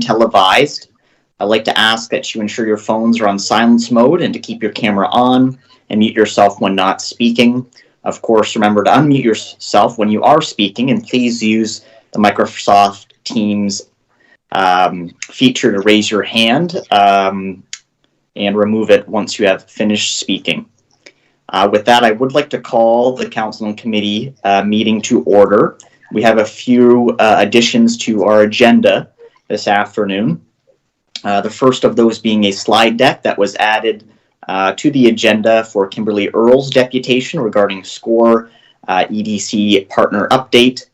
televised. I'd like to ask that you ensure your phones are on silence mode and to keep your camera on and mute yourself when not speaking. Of course, remember to unmute yourself when you are speaking, and please use the Microsoft Teams feature to raise your hand and remove it once you have finished speaking. With that, I would like to call the Council and Committee meeting to order. We have a few additions to our agenda this afternoon. The first of those being a slide deck that was added to the agenda for Kimberly Earle's deputation regarding SCORE EDC partner update.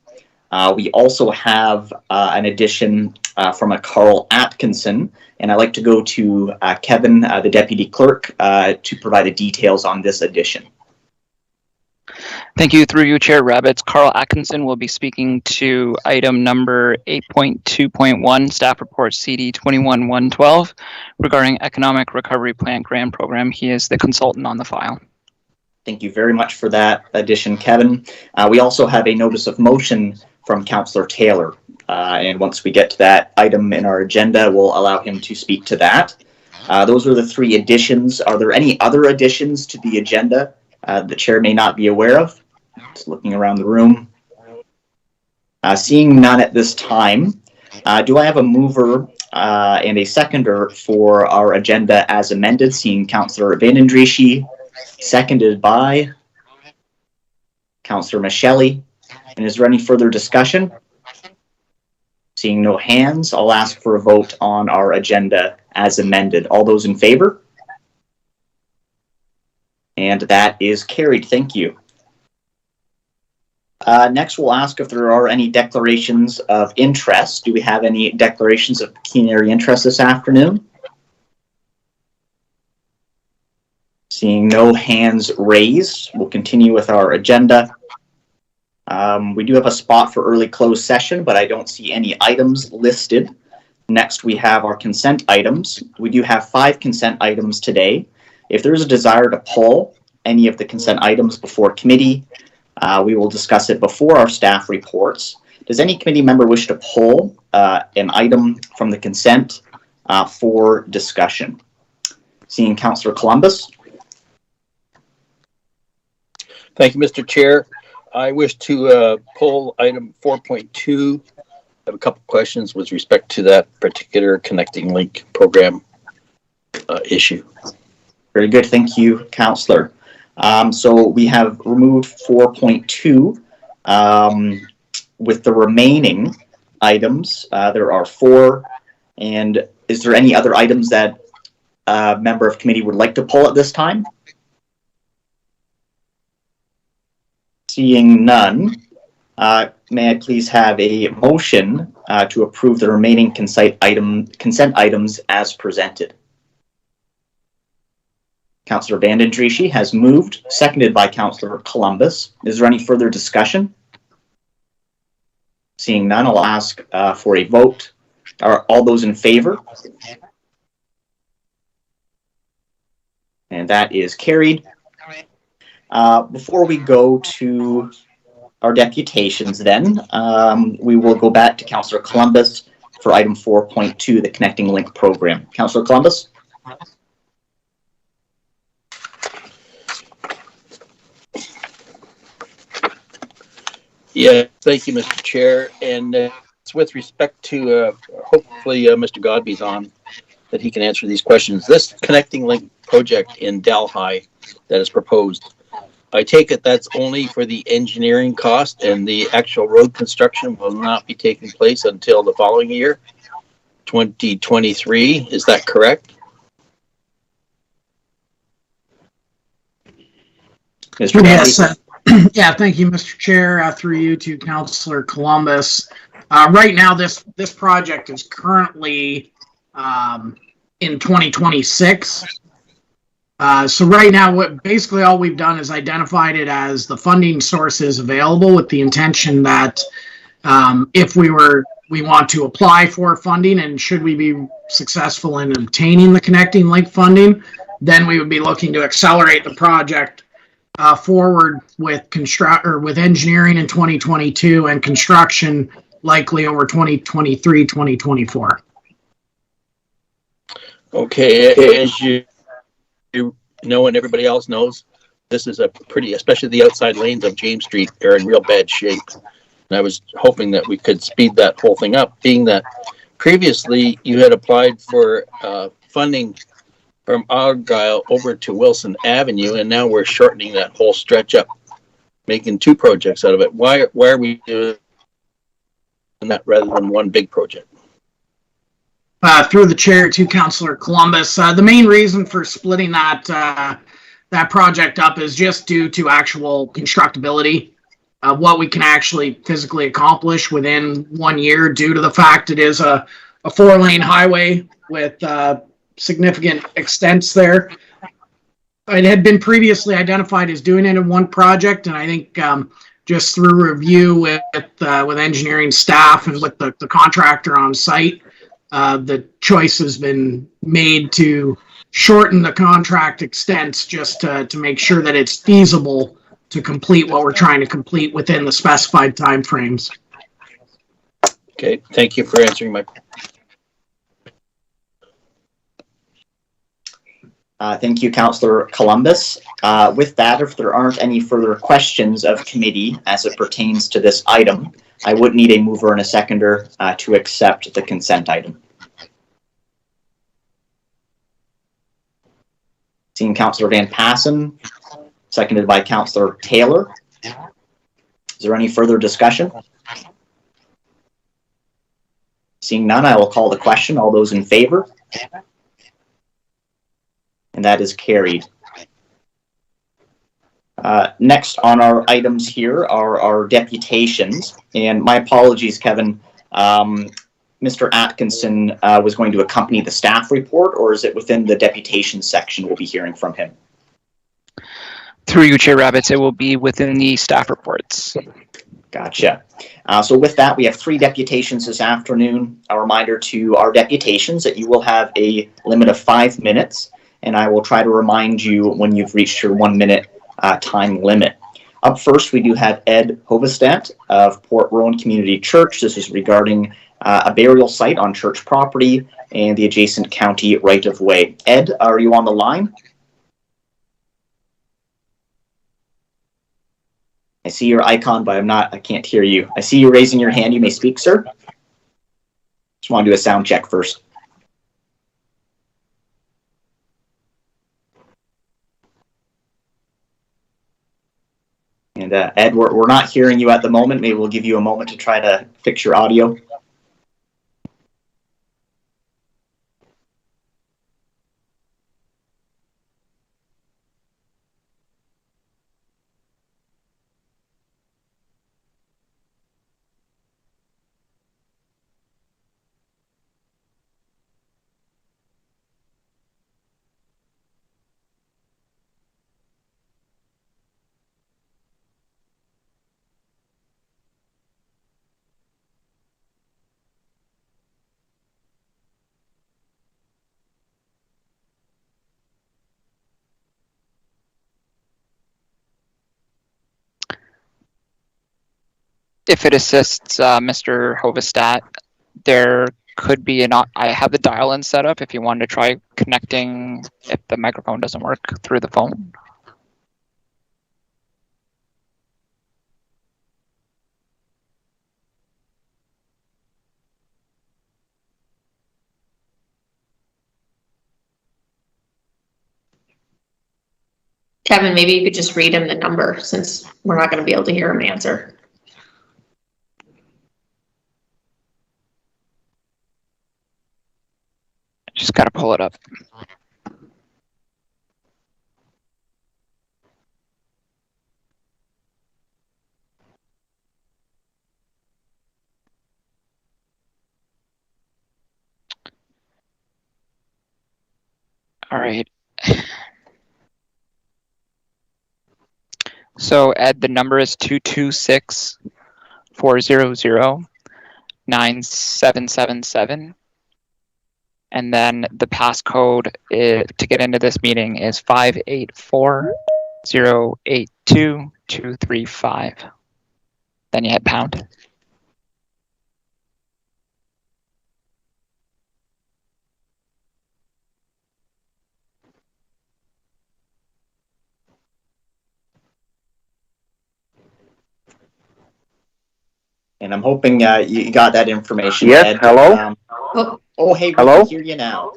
We also have an addition from a Carl Atkinson, and I'd like to go to Kevin, the Deputy Clerk, to provide the details on this addition. Thank you. Through you, Chair Rabbits. Carl Atkinson will be speaking to item number 8.2.1, Staff Report CD 21-112, regarding Economic Recovery Plant Grant Program. He is the consultant on the file. Thank you very much for that addition, Kevin. We also have a notice of motion from Councillor Taylor. And once we get to that item in our agenda, we'll allow him to speak to that. Those are the three additions. Are there any other additions to the agenda the Chair may not be aware of? Just looking around the room. Seeing none at this time, do I have a mover and a seconder for our agenda as amended? Seeing Councillor Vandendriessche, seconded by Councillor Micheli. And is there any further discussion? Seeing no hands, I'll ask for a vote on our agenda as amended. All those in favor? And that is carried. Thank you. Next, we'll ask if there are any declarations of interest. Do we have any declarations of pecuniary interest this afternoon? Seeing no hands raised, we'll continue with our agenda. We do have a spot for early closed session, but I don't see any items listed. Next, we have our consent items. We do have 5 consent items today. If there is a desire to pull any of the consent items before committee, we will discuss it before our staff reports. Does any committee member wish to pull an item from the consent for discussion? Seeing Councillor Columbus. Thank you, Mr. Chair. I wish to pull item 4.2. I have a couple questions with respect to that particular Connecting Link program issue. Very good. Thank you, Councillor. So we have removed 4.2. With the remaining items, there are 4. And is there any other items that a member of committee would like to pull at this time? Seeing none, may I please have a motion to approve the remaining consent items as presented? Councillor Vandendriessche has moved, seconded by Councillor Columbus. Is there any further discussion? Seeing none, I'll ask for a vote. Are all those in favor? And that is carried. Before we go to our deputations then, we will go back to Councillor Columbus for item 4.2, the Connecting Link program. Councillor Columbus? Yeah, thank you, Mr. Chair. And it's with respect to, hopefully Mr. Godby's on, that he can answer these questions. This Connecting Link project in Delhi that is proposed, I take it that's only for the engineering cost and the actual road construction will not be taking place until the following year, 2023. Is that correct? Mr. Yes. Yeah, thank you, Mr. Chair. Through you to Councillor Columbus. Right now, this project is currently in 2026. So right now, basically all we've done is identified it as the funding sources available, with the intention that if we want to apply for funding, and should we be successful in obtaining the Connecting Link funding, then we would be looking to accelerate the project forward with engineering in 2022 and construction likely over 2023, 2024. Okay, as you know and everybody else knows, this is a pretty, especially the outside lanes of James Street are in real bad shape. And I was hoping that we could speed that whole thing up, being that previously you had applied for funding from Argyle over to Wilson Avenue, and now we're shortening that whole stretch up, making two projects out of it. Why are we doing that rather than one big project? Through the chair to Councillor Columbus, the main reason for splitting that project up is just due to actual constructability. What we can actually physically accomplish within 1 year, due to the fact it is a 4-lane highway with significant extents there. It had been previously identified as doing it in one project, and I think just through review with engineering staff and with the contractor on site, the choice has been made to shorten the contract extents just to make sure that it's feasible to complete what we're trying to complete within the specified timeframes. Okay, thank you for answering my question. Thank you, Councillor Columbus. With that, if there aren't any further questions of committee as it pertains to this item, I would need a mover and a seconder to accept the consent item. Seeing Councillor Van Passen, seconded by Councillor Taylor. Is there any further discussion? Seeing none, I will call the question. All those in favor? And that is carried. Next on our items here are our deputations. And my apologies, Kevin. Mr. Atkinson was going to accompany the staff report, or is it within the deputation section we'll be hearing from him? Through you, Chair Rabbits, it will be within the staff reports. Gotcha. So with that, we have 3 deputations this afternoon. A reminder to our deputations that you will have a limit of 5 minutes, and I will try to remind you when you've reached your 1 minute time limit. Up first, we do have Ed Hovestad of Port Rowan Community Church. This is regarding a burial site on church property and the adjacent county right-of-way. Ed, are you on the line? I see your icon, but I can't hear you. I see you raising your hand. You may speak, sir. Just want to do a sound check first. And Ed, we're not hearing you at the moment. Maybe we'll give you a moment to try to fix your audio. If it assists Mr. Hovestad, there could be I have the dial-in set up if you wanted to try connecting if the microphone doesn't work through the phone. Kevin, maybe you could just read him the number since we're not going to be able to hear him answer. Just got to pull it up. All right. So Ed, the number is 226-400-9777. And then the passcode to get into this meeting is 584-082-235. Then you hit pound. And I'm hoping you got that information. Yes, Ed. hello? Hey, we Hello? can hear you now.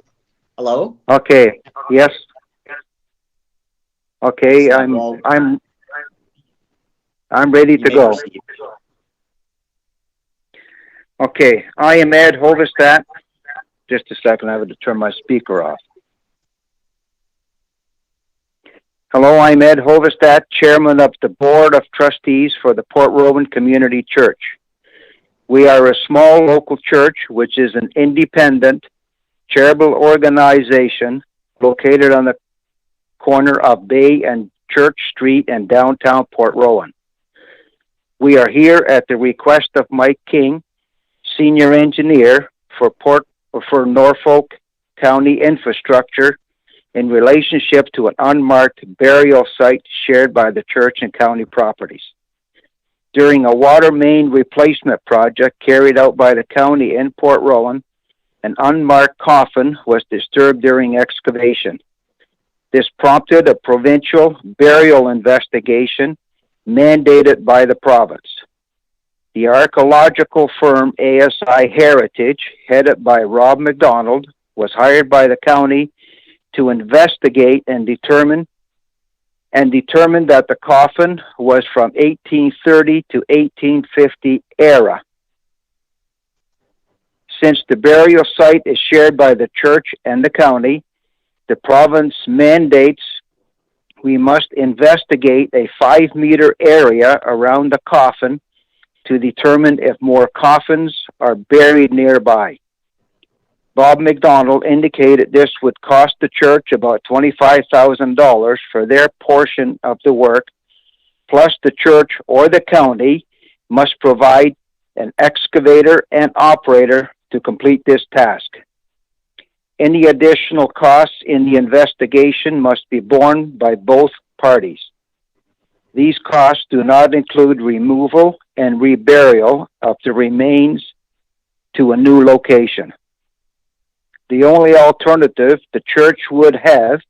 Hello? Okay, yes. Okay, So, I'm well, ready you to may go. proceed. Okay, I am Ed Hovestat. Just a second, I have to turn my speaker off. Hello, I'm Ed Hovestat, Chairman of the Board of Trustees for the Port Rowan Community Church. We are a small local church, which is an independent, charitable organization located on the corner of Bay and Church Street in downtown Port Rowan. We are here at the request of Mike King, Senior Engineer for Norfolk County Infrastructure, in relationship to an unmarked burial site shared by the church and county properties. During a water main replacement project carried out by the county in Port Rowan, an unmarked coffin was disturbed during excavation. This prompted a provincial burial investigation mandated by the province. The archaeological firm ASI Heritage, headed by Rob McDonald, was hired by the county to investigate and determined that the coffin was from 1830 to 1850 era. Since the burial site is shared by the church and the county, the province mandates we must investigate a 5-meter area around the coffin to determine if more coffins are buried nearby. Bob McDonald indicated this would cost the church about $25,000 for their portion of the work, plus the church or the county must provide an excavator and operator to complete this task. Any additional costs in the investigation must be borne by both parties. These costs do not include removal and reburial of the remains to a new location. The only alternative the church would have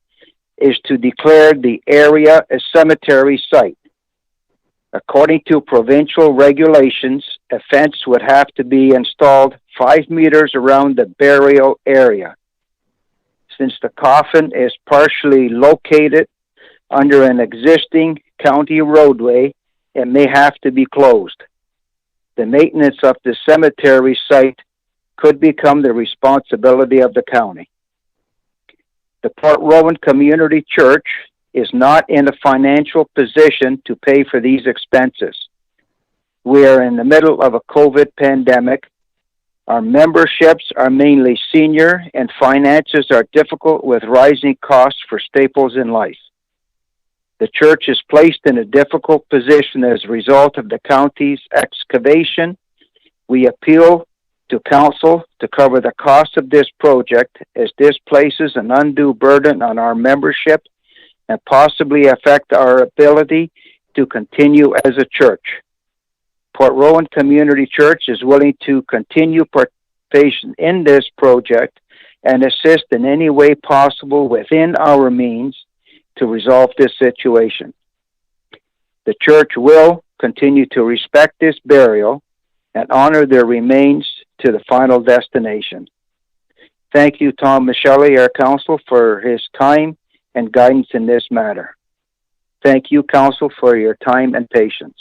is to declare the area a cemetery site. According to provincial regulations, a fence would have to be installed 5 meters around the burial area. Since the coffin is partially located under an existing county roadway, it may have to be closed. The maintenance of the cemetery site could become the responsibility of the county. The Port Rowan Community Church is not in a financial position to pay for these expenses. We are in the middle of a COVID pandemic. Our memberships are mainly senior, and finances are difficult with rising costs for staples in life. The church is placed in a difficult position as a result of the county's excavation. We appeal to council to cover the cost of this project, as this places an undue burden on our membership and possibly affect our ability to continue as a church. Port Rowan Community Church is willing to continue participation in this project and assist in any way possible within our means to resolve this situation. The church will continue to respect this burial and honor their remains to the final destination. Thank you, Tom Michelli, our counsel, for his time and guidance in this matter. Thank you, counsel, for your time and patience.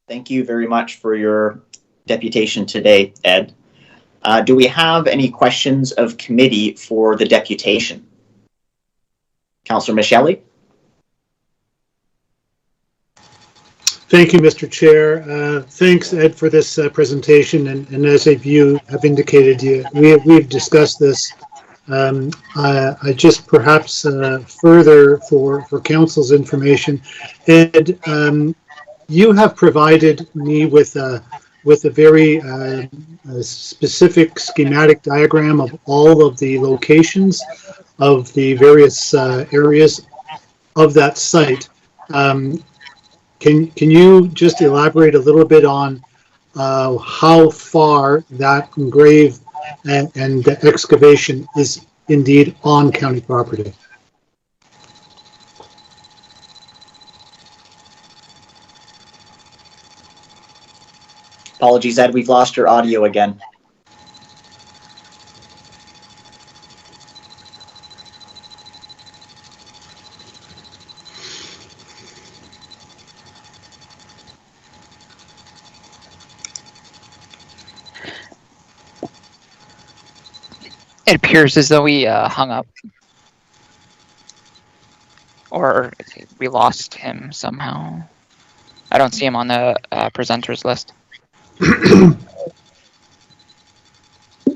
Thank you very much for your deputation today, Ed. Do we have any questions of committee for the deputation? Councillor Michelli? Thank you, Mr. Chair. Thanks, Ed, for this presentation. And as you have indicated, we've discussed this. I just perhaps further for council's information, Ed, you have provided me with a very specific schematic diagram of all of the locations of the various areas of that site. Can you just elaborate a little bit on how far that grave and the excavation is indeed on county property? Apologies, Ed, we've lost your audio again. It appears as though we hung up. Or we lost him somehow. I don't see him on the presenters list.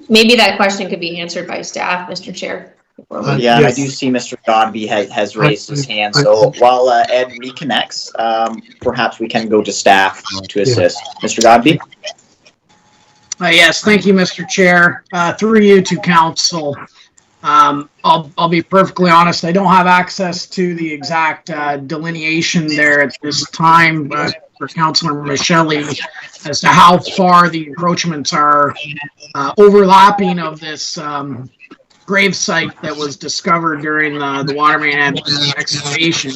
Maybe that question could be answered by staff, Mr. Chair. Yeah, Yes. I do see Mr. Godby has raised his hand. So while Ed reconnects, perhaps we can go to staff to assist. Mr. Godby? Yes, thank you, Mr. Chair. Through you to council. I'll be perfectly honest. I don't have access to the exact delineation there at this time for Councilor Michelle as to how far the encroachments are overlapping of this grave site that was discovered during the water main excavation.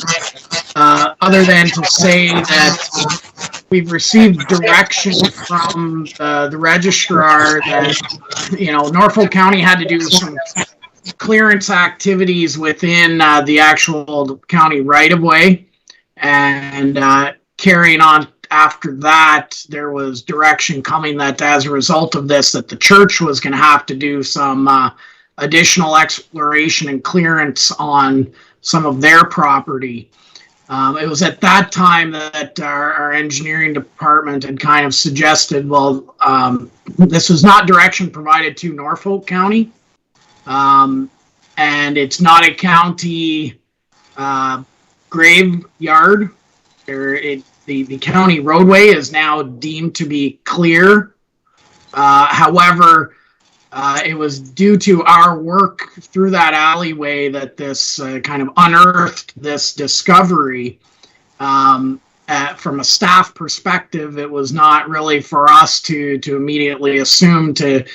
Other than to say that we've received direction from the registrar that, Norfolk County had to do some clearance activities within the actual county right-of-way. And carrying on after that, there was direction coming that as a result of this, that the church was going to have to do some additional exploration and clearance on some of their property. It was at that time that our engineering department had kind of suggested, well, this was not direction provided to Norfolk County. And it's not a county graveyard. The county roadway is now deemed to be clear. However, it was due to our work through that alleyway that this kind of unearthed this discovery. From a staff perspective, it was not really for us to immediately assume to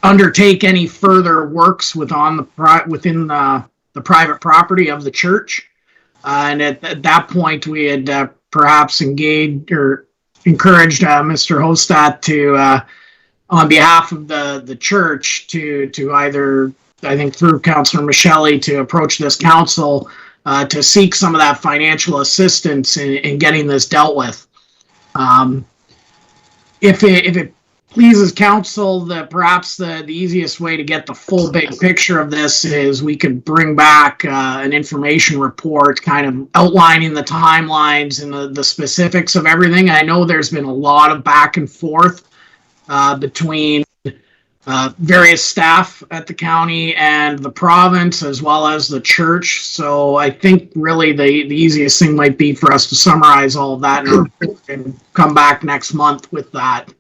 undertake any further works within the private property of the church. And at that point, we had perhaps engaged or encouraged Mr. Hostat to, on behalf of the church, to either, I think through Councilor Michelle, to approach this council to seek some of that financial assistance in getting this dealt with. If it pleases council, that perhaps the easiest way to get the full big picture of this is we could bring back an information report kind of outlining the timelines and the specifics of everything. I know there's been a lot of back and forth between various staff at the county and the province, as well as the church. So I think really the easiest thing might be for us to summarize all of that and come back next month with that.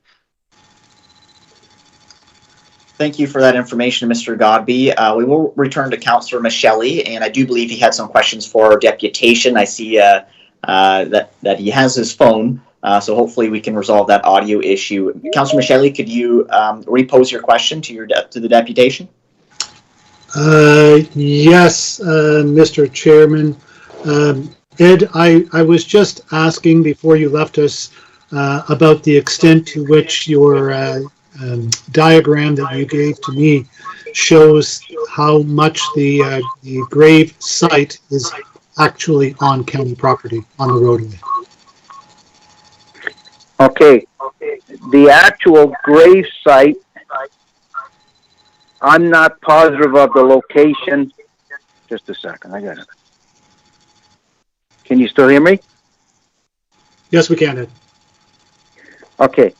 Thank you for that information, Mr. Godby. We will return to Councillor Michelle, and I do believe he had some questions for deputation. I see that he has his phone, so hopefully we can resolve that audio issue. Councillor Michelle, could you repose your question to the deputation? Yes, Mr. Chairman. Ed, I was just asking before you left us about the extent to which your diagram that you gave to me shows how much the grave site is actually on county property, on the roadway. Okay, the actual grave site, I'm not positive of the location. Just a second, I got it. Can you still hear me? Yes, we can, Ed. Okay,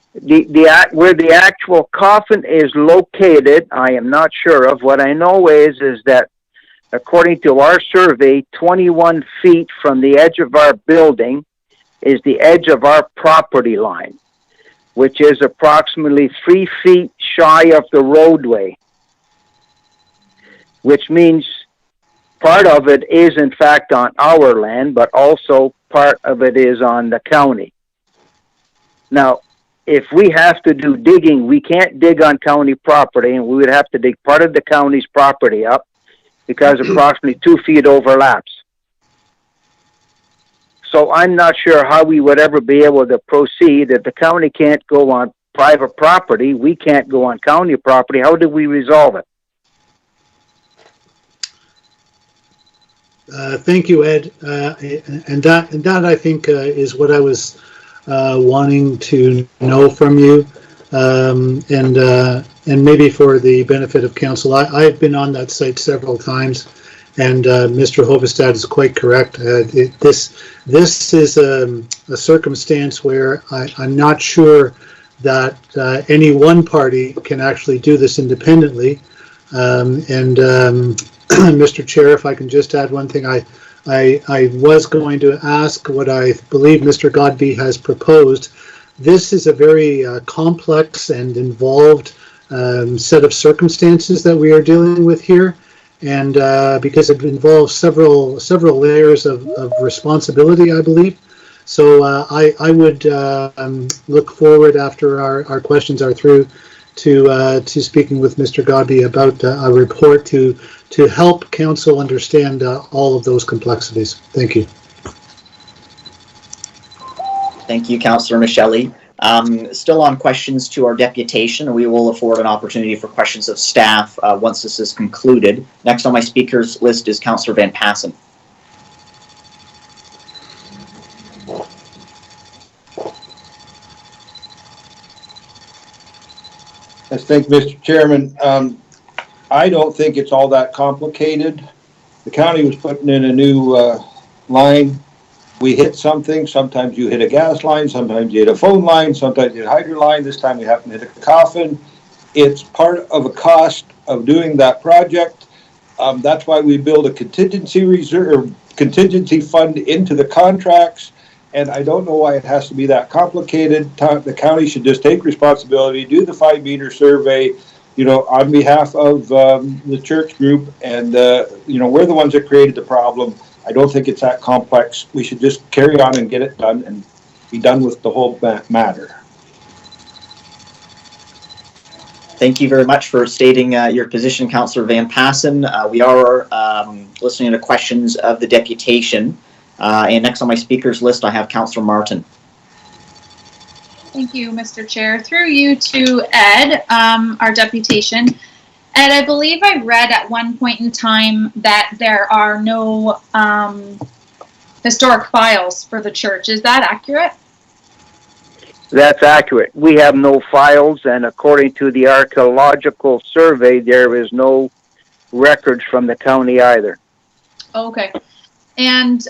where the actual coffin is located, I am not sure of. What I know is that according to our survey, 21 feet from the edge of our building is the edge of our property line, which is approximately 3 feet shy of the roadway, which means part of it is in fact on our land, but also part of it is on the county. Now, if we have to do digging, we can't dig on county property, and we would have to dig part of the county's property up because approximately 2 feet overlaps. So I'm not sure how we would ever be able to proceed. If the county can't go on private property, we can't go on county property. How do we resolve it? Thank you, Ed. And that I think is what I was wanting to know from you. And maybe for the benefit of council, I've been on that site several times, and Mr. Hovestad is quite correct. This is a circumstance where I'm not sure that any one party can actually do this independently. Mr. Chair, if I can just add one thing, I was going to ask what I believe Mr. Godbey has proposed. This is a very complex and involved set of circumstances that we are dealing with here, and because it involves several layers of responsibility, I believe. So I would look forward, after our questions are through, to speaking with Mr. Godbey about a report to help council understand all of those complexities. Thank you. Thank you, Councillor Michelli. Still on questions to our deputation, we will afford an opportunity for questions of staff once this is concluded. Next on my speakers list is Councillor Van Passen. Yes, thank you, Mr. Chairman. I don't think it's all that complicated. The county was putting in a new line. We hit something. Sometimes you hit a gas line, sometimes you hit a phone line, sometimes you hit a hydrant line. This time we happen to hit a coffin. It's part of a cost of doing that project. That's why we build a contingency reserve, contingency fund into the contracts. And I don't know why it has to be that complicated. The county should just take responsibility, do the 5-meter survey, on behalf of the church group. And, we're the ones that created the problem. I don't think it's that complex. We should just carry on and get it done and be done with the whole matter. Thank you very much for stating your position, Councillor Van Passen. We are listening to questions of the deputation. And next on my speakers list, I have Councillor Martin. Thank you, Mr. Chair. Through you to Ed, our deputation. Ed, I believe I read at one point in time that there are no historic files for the church. Is that accurate? That's accurate. We have no files, and according to the archaeological survey, there is no records from the county either. Okay. And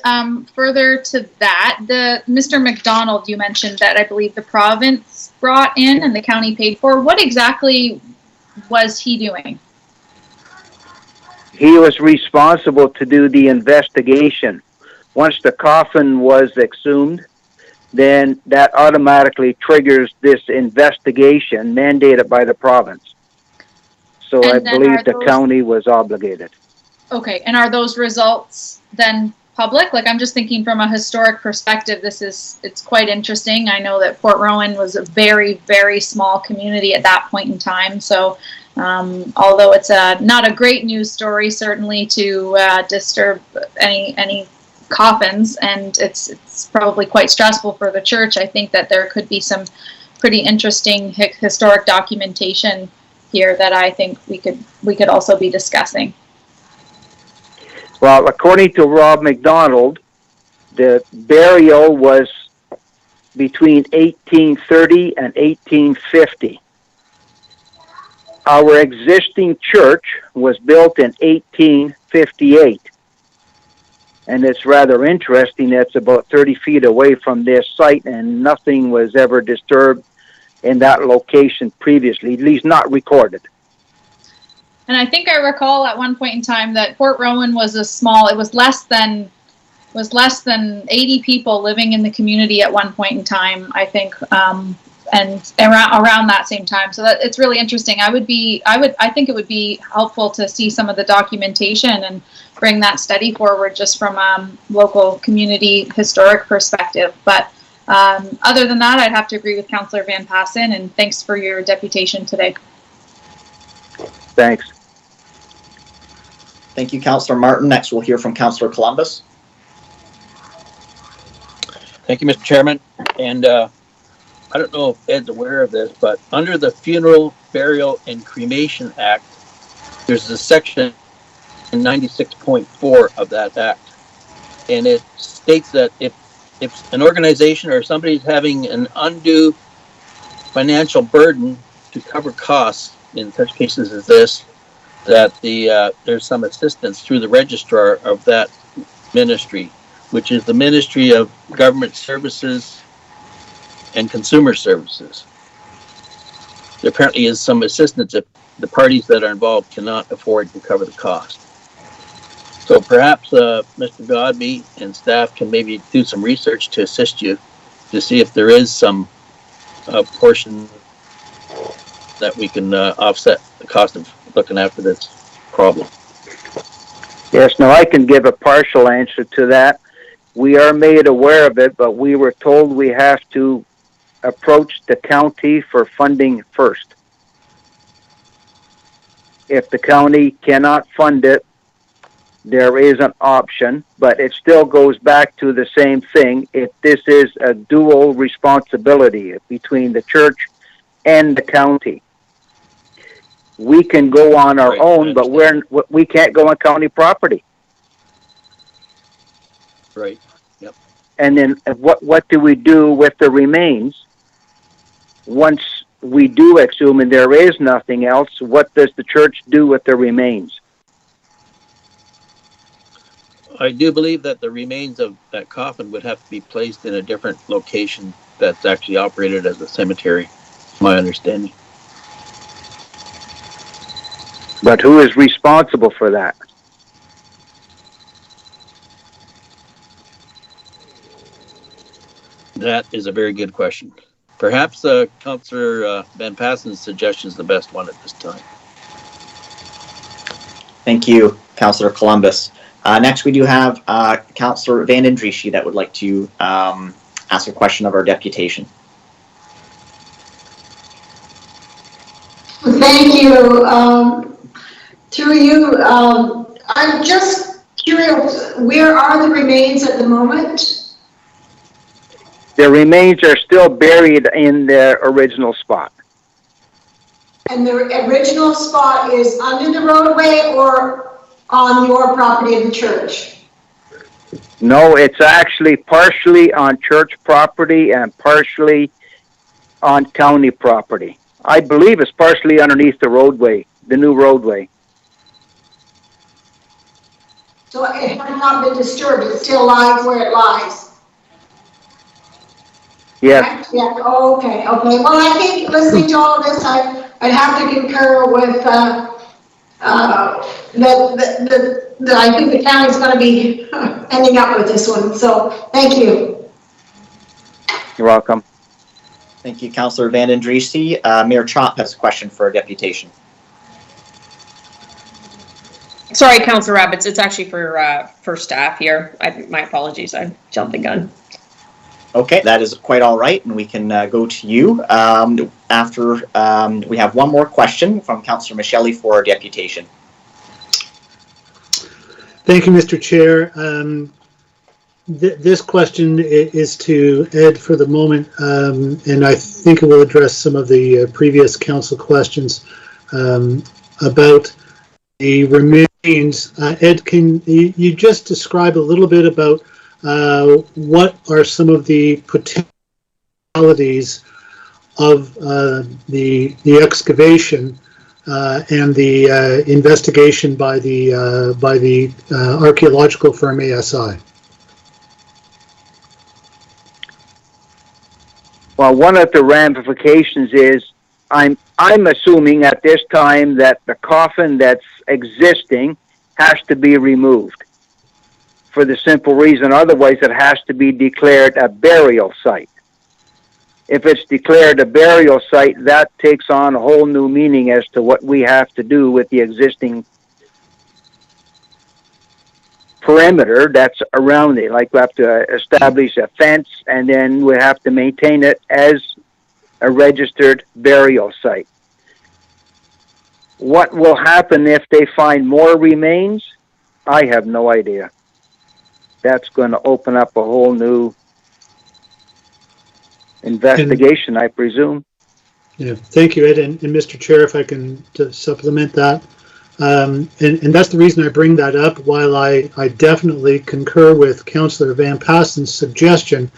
further to that, Mr. McDonald, you mentioned that I believe the province brought in and the county paid for. What exactly was he doing? He was responsible to do the investigation. Once the coffin was exhumed, then that automatically triggers this investigation mandated by the province. So I believe the county was obligated. Okay, and are those results then public? Like, I'm just thinking from a historic perspective, it's quite interesting. I know that Port Rowan was a very, very small community at that point in time. So although it's not a great news story, certainly to disturb any coffins, and it's probably quite stressful for the church, I think that there could be some pretty interesting historic documentation here that I think we could also be discussing. Well, according to Rob McDonald, the burial was between 1830 and 1850. Our existing church was built in 1858. And it's rather interesting. It's about 30 feet away from this site, and nothing was ever disturbed in that location previously, at least not recorded. And I think I recall at one point in time that Port Rowan was it was less than 80 people living in the community at one point in time, I think, and around that same time. So that it's really interesting. I think it would be helpful to see some of the documentation and bring that study forward just from local community historic perspective. But other than that, I'd have to agree with Councillor Van Passen, and thanks for your deputation today. Thanks. Thank you, Councillor Martin. Next, we'll hear from Councillor Columbus. Thank you, Mr. Chairman. And I don't know if Ed's aware of this, but under the Funeral, Burial, and Cremation Act, there's a section 96.4 of that act. And it states that if an organization or somebody's having an undue financial burden to cover costs, in such cases as this, that there's some assistance through the registrar of that ministry, which is the Ministry of Government Services and Consumer Services. There apparently is some assistance if the parties that are involved cannot afford to cover the cost. So perhaps Mr. Godby and staff can maybe do some research to assist you to see if there is some portion that we can offset the cost of looking after this problem. Yes, now I can give a partial answer to that. We are made aware of it, but we were told we have to approach the county for funding first. If the county cannot fund it, there is an option, but it still goes back to the same thing. If this is a dual responsibility between the church and the county, we can go on our own, but we can't go on county property. Right. Yep. And then what do we do with the remains? Once we do exhume and there is nothing else, what does the church do with the remains? I do believe that the remains of that coffin would have to be placed in a different location that's actually operated as a cemetery, my understanding. But who is responsible for that? That is a very good question. Perhaps Councillor Van Passen's suggestion is the best one at this time. Thank you, Councillor Columbus. Next, we do have Councillor Van den Driesch that would like to ask a question of our deputation. Thank you. To you, I'm just curious, where are the remains at the moment? The remains are still buried in their original spot. And the original spot is under the roadway or on your property of the church? No, it's actually partially on church property and partially on county property. I believe it's partially underneath the roadway, the new roadway. So it has not been disturbed, it still lies where it lies? Yes. Yeah, oh, okay. Well, I think listening to all this, I'd have to concur with that I think the county's going to be ending up with this one. So thank you. You're welcome. Thank you, Councillor Van den Driesch. Mayor Chop has a question for our deputation. Sorry, Councillor Rabbits. It's actually for staff here. My apologies. I jumped the gun. Okay, that is quite all right, and we can go to you. After we have one more question from Councillor Michelli for our deputation. Thank you, Mr. Chair. This question is to Ed for the moment, and I think it will address some of the previous council questions about the remains. Ed, can you just describe a little bit about what are some of the potentialities of the excavation and the investigation by the archaeological firm ASI? Well, one of the ramifications is I'm assuming at this time that the coffin that's existing has to be removed, for the simple reason otherwise it has to be declared a burial site. If it's declared a burial site, that takes on a whole new meaning as to what we have to do with the existing perimeter that's around it. Like we have to establish a fence, and then we have to maintain it as a registered burial site. What will happen if they find more remains? I have no idea. That's going to open up a whole new investigation, I presume. Yeah, thank you, Ed. And Mr. Chair, if I can supplement that. And that's the reason I bring that up. While I definitely concur with Councillor Van Passen's suggestion,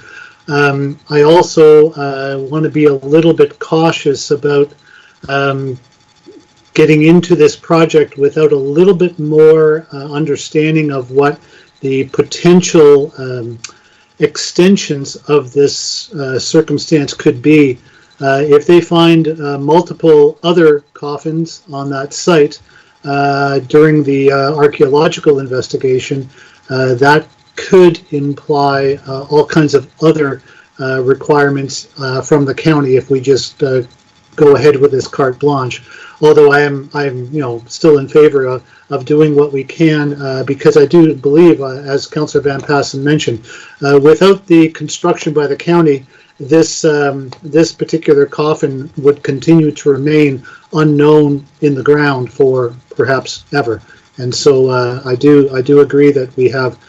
I also want to be a little bit cautious about getting into this project without a little bit more understanding of what the potential extensions of this circumstance could be. If they find multiple other coffins on that site during the archaeological investigation, that could imply all kinds of other requirements from the county if we just go ahead with this carte blanche. Although I'm still in favor of doing what we can because I do believe, as Councillor Van Passen mentioned, without the construction by the county, this particular coffin would continue to remain unknown in the ground for perhaps ever. And so I do agree that we have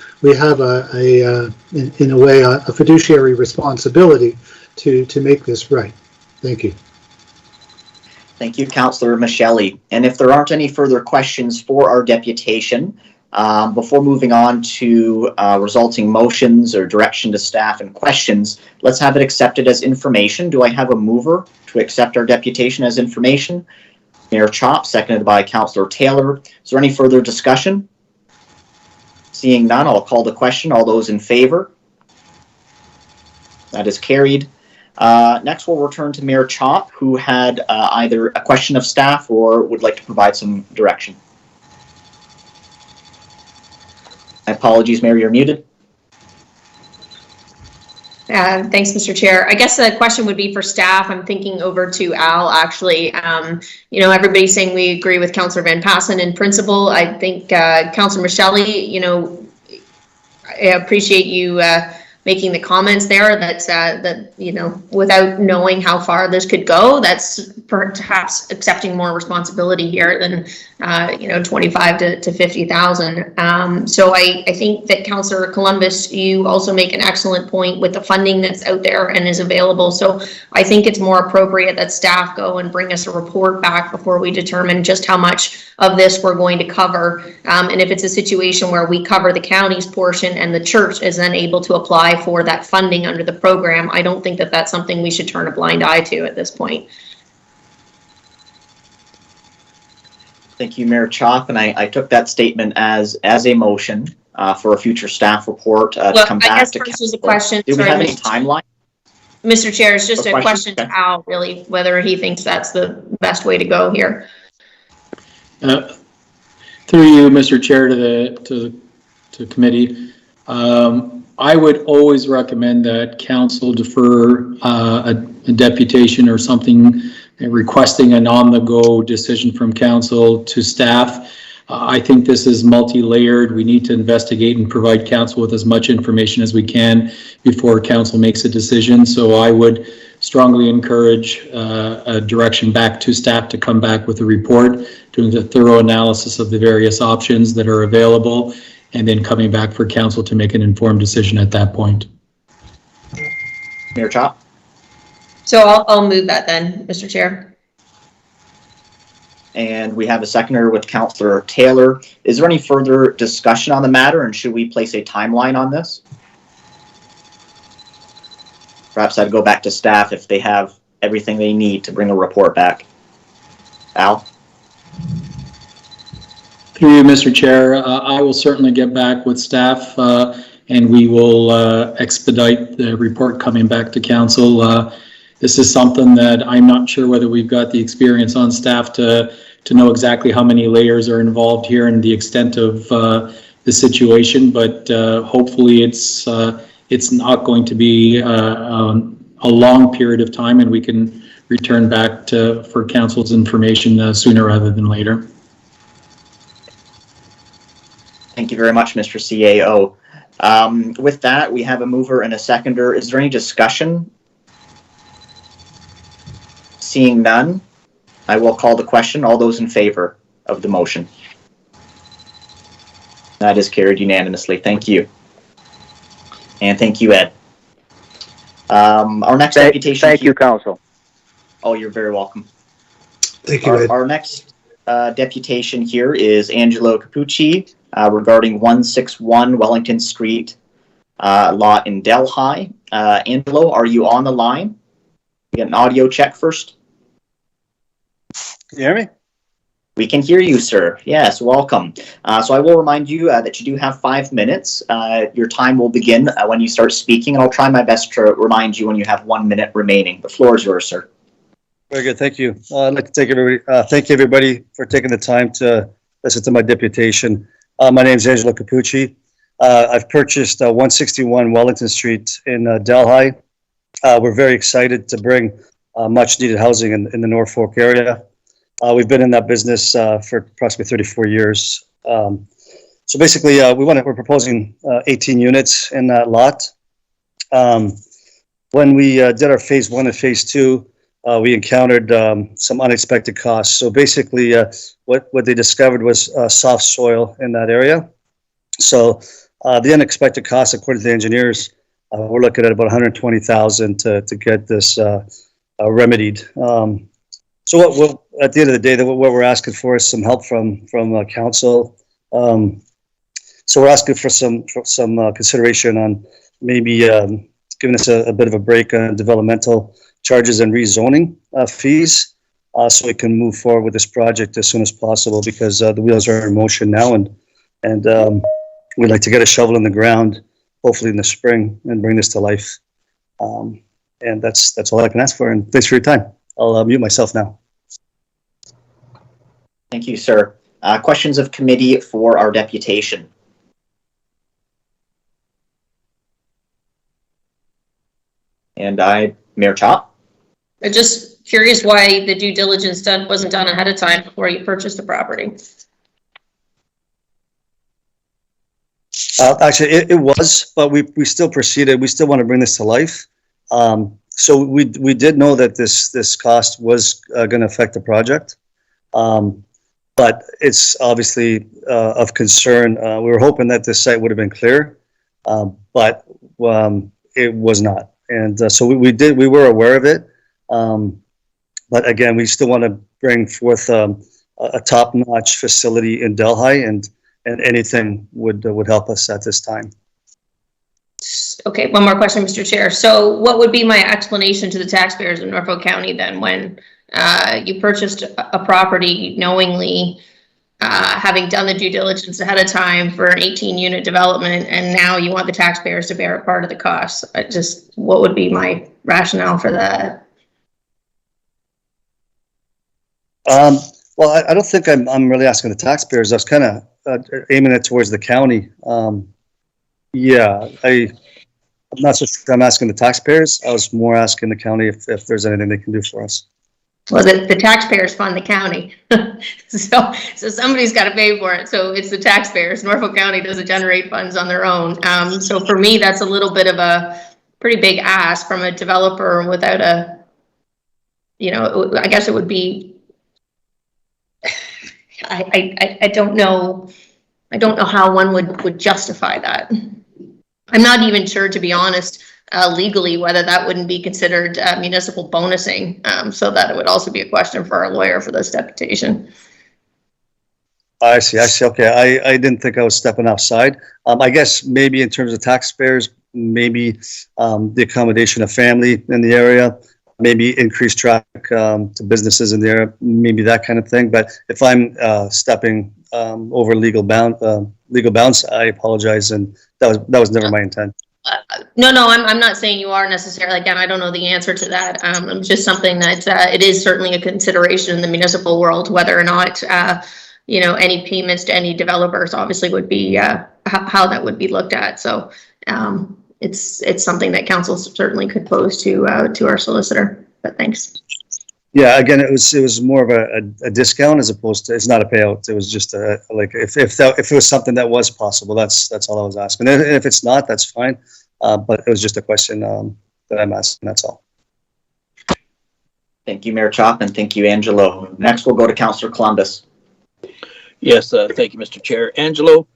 in a way a fiduciary responsibility to make this right. Thank you. Thank you, Councillor Michelli. And if there aren't any further questions for our deputation, before moving on to resulting motions or direction to staff and questions, let's have it accepted as information. Do I have a mover to accept our deputation as information? Mayor Chop, seconded by Councillor Taylor. Is there any further discussion? Seeing none, I'll call the question. All those in favor? That is carried. Next, we'll return to Mayor Chop, who had either a question of staff or would like to provide some direction. My apologies, Mayor, you're muted. Thanks, Mr. Chair. I guess the question would be for staff. I'm thinking over to Al, actually. Everybody's saying we agree with Councillor Van Passen in principle. I think Councillor Michelli, I appreciate you making the comments there that without knowing how far this could go, that's perhaps accepting more responsibility here than 25 to 50,000. So I think that Councillor Columbus, you also make an excellent point with the funding that's out there and is available. So I think it's more appropriate that staff go and bring us a report back before we determine just how much of this we're going to cover. And if it's a situation where we cover the county's portion and the church is then able to apply for that funding under the program, I don't think that that's something we should turn a blind eye to at this point. Thank you, Mayor Chop, and I took that statement as a motion for a future staff report to come back. I guess first is a question. Do we have any timeline? Mr. Chair, it's just a question to Al, really, whether he thinks that's the best way to go here. Through you, Mr. Chair, to the committee, I would always recommend that council defer a deputation or something, requesting an on-the-go decision from council to staff. I think this is multi-layered. We need to investigate and provide council with as much information as we can before council makes a decision. So I would strongly encourage a direction back to staff to come back with a report, doing a thorough analysis of the various options that are available, and then coming back for council to make an informed decision at that point. Mayor Chop? So I'll move that then, Mr. Chair. And we have a seconder with Councillor Taylor. Is there any further discussion on the matter, and should we place a timeline on this? Perhaps I'd go back to staff if they have everything they need to bring a report back. Al? Through you, Mr. Chair, I will certainly get back with staff and we will expedite the report coming back to council. This is something that I'm not sure whether we've got the experience on staff to know exactly how many layers are involved here and the extent of the situation, but hopefully it's not going to be a long period of time, and we can return back for council's information sooner rather than later. Thank you very much, Mr. CAO. With that, we have a mover and a seconder. Is there any discussion? Seeing none, I will call the question. All those in favor of the motion? That is carried unanimously. Thank you. And thank you, Ed. Our next deputation. Thank you, Council. Oh, you're very welcome. Thank you, Ed. Our next deputation here is Angelo Capucci regarding 161 Wellington Street lot in Delhi. Angelo, are you on the line? Get an audio check first. Can you hear me? We can hear you, sir. Yes, welcome. So I will remind you that you do have 5 minutes. Your time will begin when you start speaking, and I'll try my best to remind you when you have 1 minute remaining. The floor is yours, sir. Very good, thank you. I'd like to thank everybody for taking the time to listen to my deputation. My name is Angelo Capucci. I've purchased 161 Wellington Street in Delhi. We're very excited to bring much needed housing in the Norfolk area. We've been in that business for approximately 34 years. So basically, we're proposing 18 units in that lot. When we did our phase 1 and phase 2, we encountered some unexpected costs. So basically, what they discovered was soft soil in that area. So the unexpected costs, according to the engineers, we're looking at about $120,000 to get this remedied. So what at the end of the day, what we're asking for is some help from council. So we're asking for some consideration on maybe giving us a bit of a break on developmental charges and rezoning fees, so we can move forward with this project as soon as possible, because the wheels are in motion now, and we'd like to get a shovel in the ground, hopefully in the spring, and bring this to life. And that's all I can ask for. And thanks for your time. I'll mute myself now. Thank you, sir. Questions of committee for our deputation? And Mayor Chop? I'm just curious why the due diligence wasn't done ahead of time before you purchased the property. Actually, it was, but we still proceeded. We still want to bring this to life. So we did know that this cost was going to affect the project, but it's obviously of concern. We were hoping that this site would have been clear, but it was not. And so we were aware of it, but again, we still want to bring forth a top-notch facility in Delhi, and anything would help us at this time. Okay, one more question, Mr. Chair. So what would be my explanation to the taxpayers in Norfolk County then when you purchased a property knowingly, having done the due diligence ahead of time for an 18-unit development, and now you want the taxpayers to bear a part of the cost? What would be my rationale for that? Well, I don't think I'm really asking the taxpayers. I was kind of aiming it towards the county. Yeah, I'm not so sure I'm asking the taxpayers. I was more asking the county if there's anything they can do for us. Well, the taxpayers fund the county, so somebody's got to pay for it. So it's the taxpayers. Norfolk County doesn't generate funds on their own. So for me, that's a little bit of a pretty big ask from a developer without a, I guess it would be. I don't know. I don't know how one would justify that. I'm not even sure, to be honest, legally, whether that wouldn't be considered municipal bonusing. So that it would also be a question for our lawyer for this deputation. I see. Okay. I didn't think I was stepping outside. I guess maybe in terms of taxpayers, maybe the accommodation of family in the area, maybe increased traffic to businesses in the area, maybe that kind of thing. But if I'm stepping over legal bounds, I apologize, and that was never my intent. No, I'm not saying you are necessarily. Again, I don't know the answer to that. It's just something that it is certainly a consideration in the municipal world, whether or not any payments to any developers obviously would be how that would be looked at. So it's something that council certainly could pose to our solicitor. But thanks. Yeah, again, it was more of a discount as opposed to, it's not a payout. It was just like if it was something that was possible, that's all I was asking. And if it's not, that's fine. But it was just a question that I'm asking. That's all. Thank you, Mayor Chop, and thank you, Angelo. Next, we'll go to Councillor Columbus. Yes, thank you, Mr. Chair. Angelo,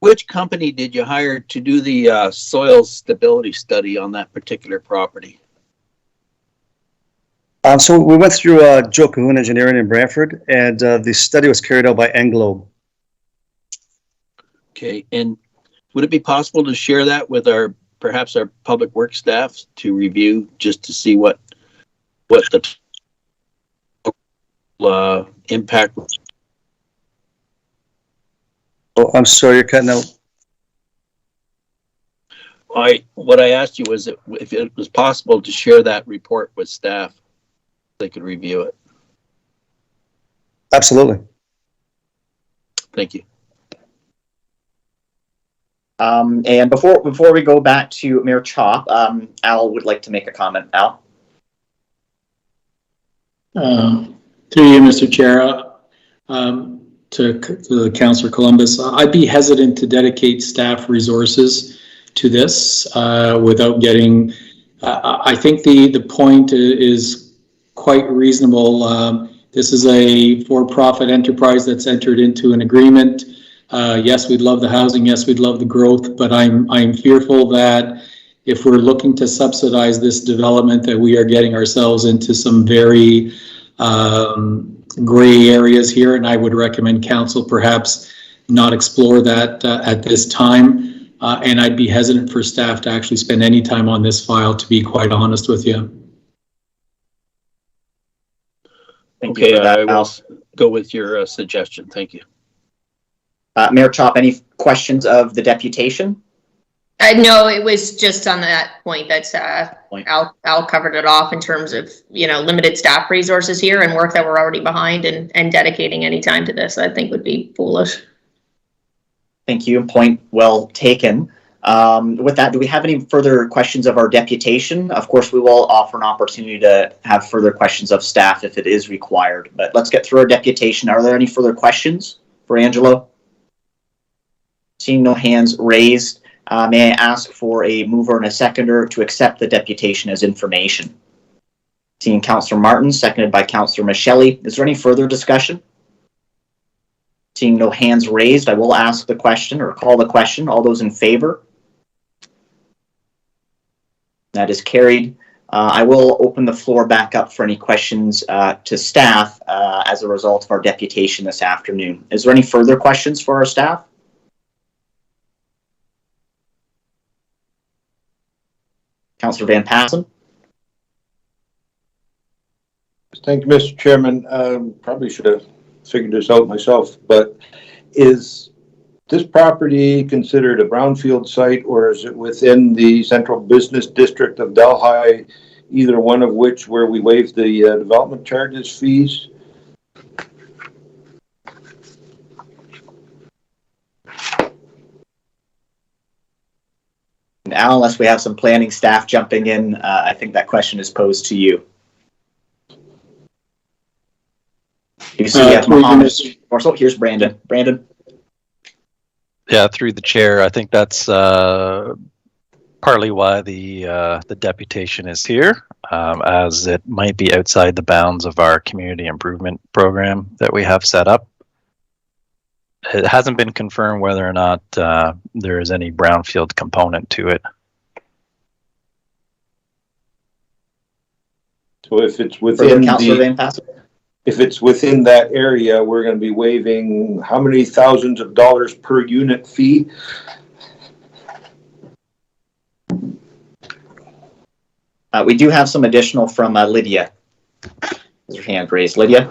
Which company did you hire to do the soil stability study on that particular property? So we went through Joe Cahoon Engineering in Brantford, and the study was carried out by Englobe. Okay, and would it be possible to share that with perhaps our public works staff to review, just to see what the impact? Oh, I'm sorry, you're cutting out. What I asked you was if it was possible to share that report with staff, they could review it. Absolutely. Thank you. And before we go back to Mayor Chop, Al would like to make a comment. Al? Through you, Mr. Chair, to Councillor Columbus, I'd be hesitant to dedicate staff resources to this without getting, I think the point is quite reasonable. This is a for-profit enterprise that's entered into an agreement. Yes, we'd love the housing. Yes, we'd love the growth, but I'm fearful that if we're looking to subsidize this development, that we are getting ourselves into some very gray areas here, and I would recommend council perhaps not explore that at this time. And I'd be hesitant for staff to actually spend any time on this file, to be quite honest with you. Okay, I will go with your suggestion. Thank you. Mayor Chop, any questions of the deputation? No, it was just on that point. That's Al covered it off in terms of, limited staff resources here and work that we're already behind, and dedicating any time to this, I think, would be foolish. Thank you. Point well taken. With that, do we have any further questions of our deputation? Of course, we will offer an opportunity to have further questions of staff if it is required, but let's get through our deputation. Are there any further questions for Angelo? Seeing no hands raised, may I ask for a mover and a seconder to accept the deputation as information? Seeing Councillor Martin, seconded by Councillor Michelle. Is there any further discussion? Seeing no hands raised, I will ask the question or call the question. All those in favor? That is carried. I will open the floor back up for any questions to staff as a result of our deputation this afternoon. Is there any further questions for our staff? Councillor Van Passen. Thank you, Mr. Chairman. Probably should have figured this out myself, but is this property considered a brownfield site, or is it within the central business district of Delhi, either one of which where we waive the development charges fees? Al, unless we have some planning staff jumping in, I think that question is posed to you. You see we have Mohammed. So here's Brandon. Brandon. Yeah, through the chair, I think that's partly why the deputation is here, as it might be outside the bounds of our community improvement program that we have set up. It hasn't been confirmed whether or not there is any brownfield component to it. So if it's within if it's within that area, we're going to be waiving how many thousands of dollars per unit fee? We do have some additional from Lydia. Is your hand raised, Lydia?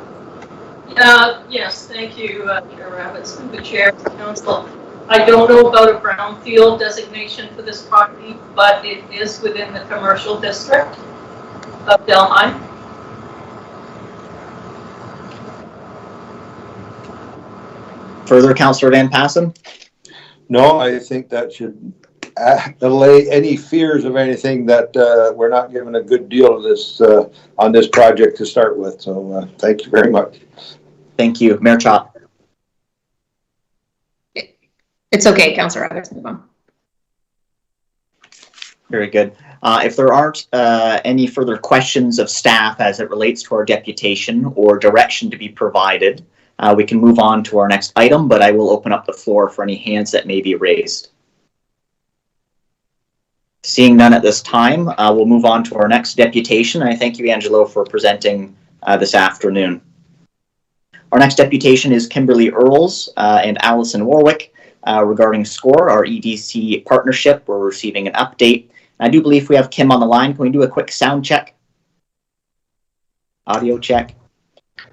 Yes, thank you, Chair Rabbits, through the chair of the council. I don't know about a brownfield designation for this property, but it is within the commercial district of Delhi. Further, Councillor Van Passen? No, I think that should allay any fears of anything that we're not given a good deal of this on this project to start with. So thank you very much. Thank you. Mayor Chop. It's okay, Councillor. Let's move on. Very good. If there aren't any further questions of staff as it relates to our deputation or direction to be provided, we can move on to our next item, but I will open up the floor for any hands that may be raised. Seeing none at this time, we'll move on to our next deputation. I thank you, Angelo, for presenting this afternoon. Our next deputation is Kimberly Earls and Allison Warwick regarding SCORE, our EDC partnership. We're receiving an update. I do believe we have Kim on the line. Can we do a quick sound check? Audio check.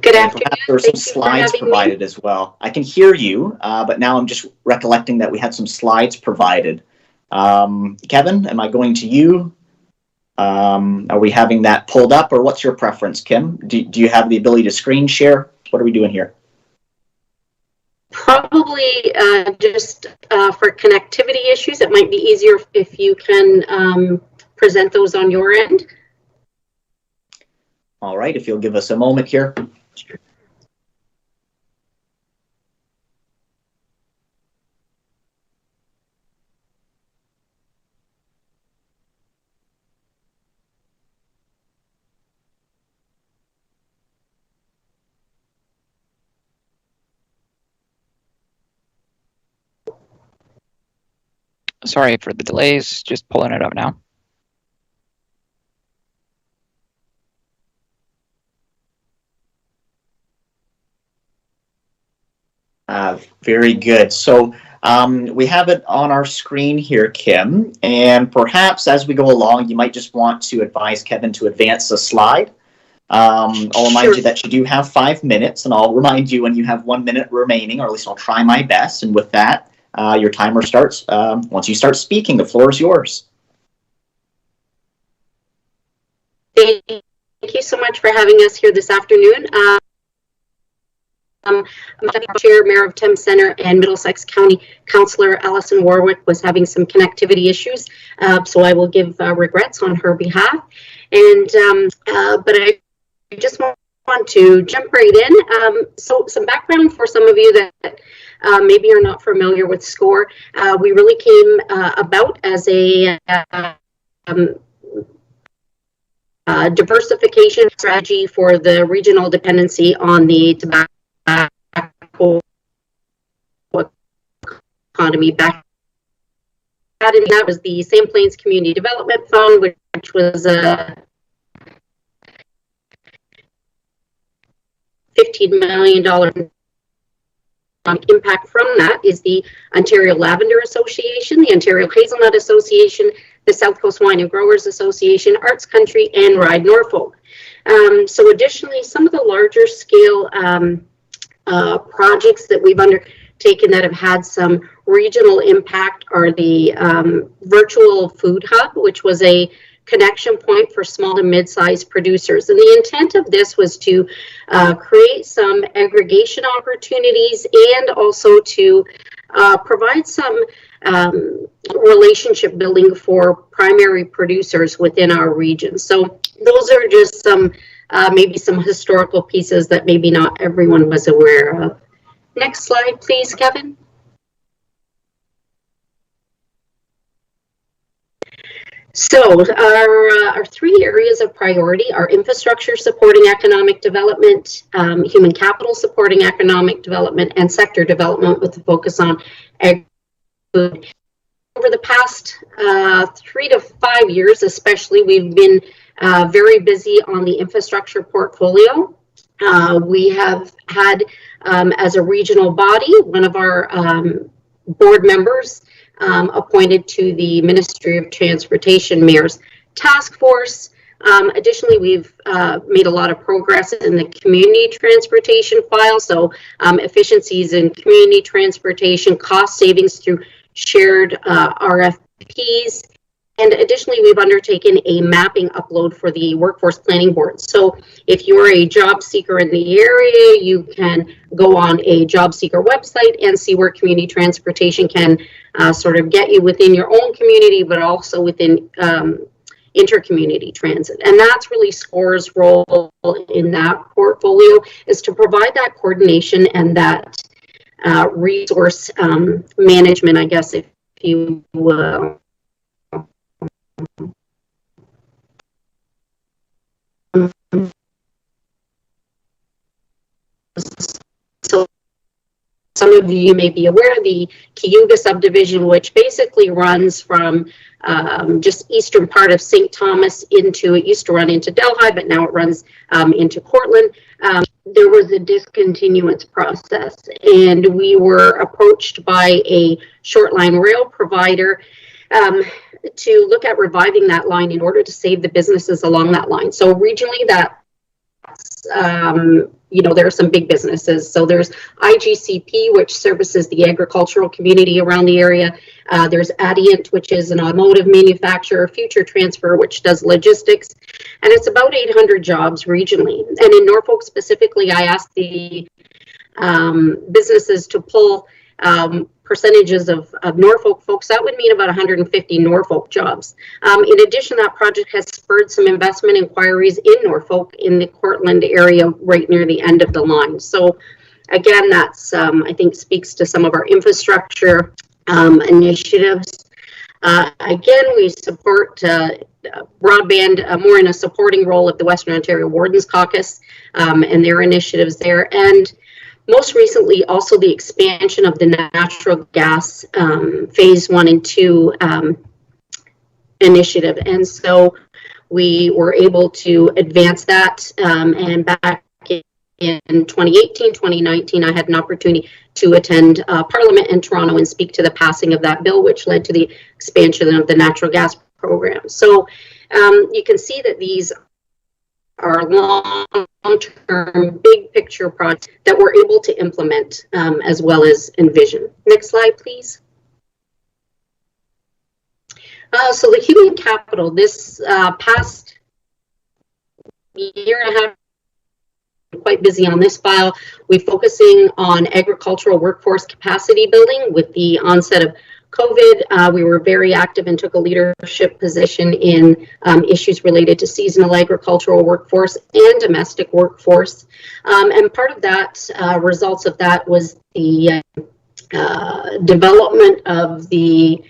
Good afternoon. There are some slides provided as well. I can hear you, but now I'm just recollecting that we had some slides provided. Kevin, am I going to you? Are we having that pulled up, or what's your preference, Kim? Do you have the ability to screen share? What are we doing here? Probably just for connectivity issues, it might be easier if you can present those on your end. All right, if you'll give us a moment here. Sure. Sorry for the delays, just pulling it up now. Very good. So we have it on our screen here, Kim, and perhaps as we go along, you might just want to advise Kevin to advance the slide. I'll remind you that you do have 5 minutes, and I'll remind you when you have 1 minute remaining, or at least I'll try my best. And with that, your timer starts. Once you start speaking, the floor is yours. Thank you so much for having us here this afternoon. I'm Chair, Mayor of Thames Center, and Middlesex County Councillor Allison Warwick was having some connectivity issues, so I will give regrets on her behalf. And but I just want to jump right in. So some background for some of you that maybe are not familiar with SCORE. We really came about as a diversification strategy for the regional dependency on the tobacco economy. Back and that was the Sand Plains Community Development Fund, which was a $15 million impact. From that is the Ontario Lavender Association, the Ontario Hazelnut Association, the South Coast Wine and Growers Association, Arts Country, and Ride Norfolk. So additionally, some of the larger scale projects that we've undertaken that have had some regional impact are the virtual food hub, which was a connection point for small to mid-sized producers. And the intent of this was to create some aggregation opportunities and also to provide some relationship building for primary producers within our region. So those are just some maybe some historical pieces that maybe not everyone was aware of. Next slide, please, Kevin. So our three areas of priority are infrastructure supporting economic development, human capital supporting economic development, and sector development with a focus on agri-food. Over the past 3 to 5 years especially, we've been very busy on the infrastructure portfolio. We have had, as a regional body, one of our board members appointed to the Ministry of Transportation Mayor's Task Force. Additionally, we've made a lot of progress in the community transportation file, so efficiencies in community transportation, cost savings through shared RFPs, and additionally, we've undertaken a mapping upload for the Workforce Planning Board. So if you're a job seeker in the area, you can go on a job seeker website and see where community transportation can sort of get you within your own community, but also within intercommunity transit. And that's really SCORE's role in that portfolio, is to provide that coordination and that resource management, I guess, if you will. So some of you may be aware, the Cayuga subdivision, which basically runs from just eastern part of St. Thomas into, it used to run into Delhi, but now it runs into Cortland. There was a discontinuance process, and we were approached by a short line rail provider to look at reviving that line in order to save the businesses along that line. So regionally, that's you know, there are some big businesses. So there's IGCP, which services the agricultural community around the area. There's Adient, which is an automotive manufacturer, Future Transfer, which does logistics, and it's about 800 jobs regionally. And in Norfolk specifically, I asked the businesses to pull percentages of Norfolk folks. That would mean about 150 Norfolk jobs. In addition, that project has spurred some investment inquiries in Norfolk in the Cortland area right near the end of the line. So again, that's I think speaks to some of our infrastructure initiatives. Again, we support broadband more in a supporting role of the Western Ontario Wardens Caucus and their initiatives there. And most recently, also the expansion of the natural gas phase 1 and 2 initiative. And so we were able to advance that. And back in 2018, 2019, I had an opportunity to attend Parliament in Toronto and speak to the passing of that bill, which led to the expansion of the natural gas program. So you can see that these are long-term, big picture projects that we're able to implement as well as envision. Next slide, please. So the human capital, this past year and a half, quite busy on this file. We're focusing on agricultural workforce capacity building. With the onset of COVID, we were very active and took a leadership position in issues related to seasonal agricultural workforce and domestic workforce. And part of that, results of that was the development of the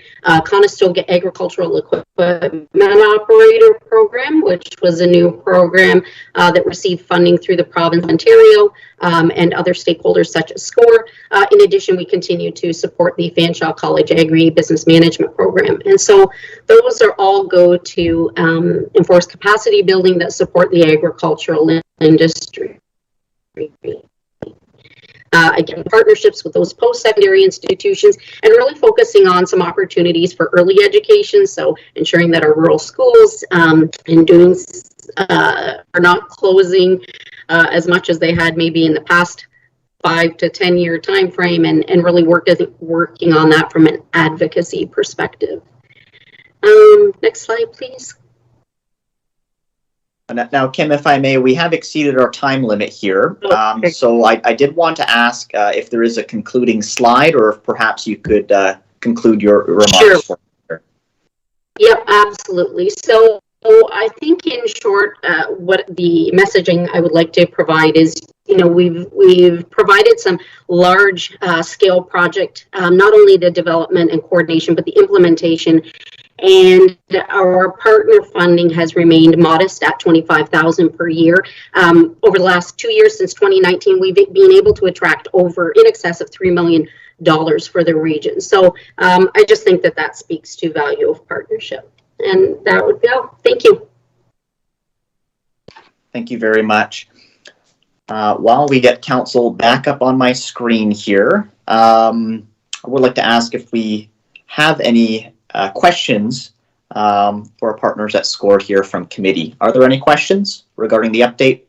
Conestoga Agricultural Equipment Operator Program, which was a new program that received funding through the province of Ontario and other stakeholders such as SCORE. In addition, we continue to support the Fanshawe College Agri-Business Management Program. And so those are all go to enforce capacity building that support the agricultural industry. Again, partnerships with those post-secondary institutions and really focusing on some opportunities for early education. So ensuring that our rural schools and doing are not closing as much as they had maybe in the past 5 to 10 year time frame, and really working on that from an advocacy perspective. Next slide, please. Now, Kim, if I may, we have exceeded our time limit here. So I did want to ask if there is a concluding slide, or if perhaps you could conclude your remarks. Sure. Yep, absolutely. So I think in short, what the messaging I would like to provide is, you know, we've provided some large scale project, not only the development and coordination, but the implementation. And our partner funding has remained modest at $25,000 per year. Over the last 2 years, since 2019, we've been able to attract in excess of $3 million for the region. So I just think that speaks to value of partnership. And that would be all. Thank you. Thank you very much. While we get council back up on my screen here, I would like to ask if we have any questions for our partners at SCORE here from committee. Are there any questions regarding the update?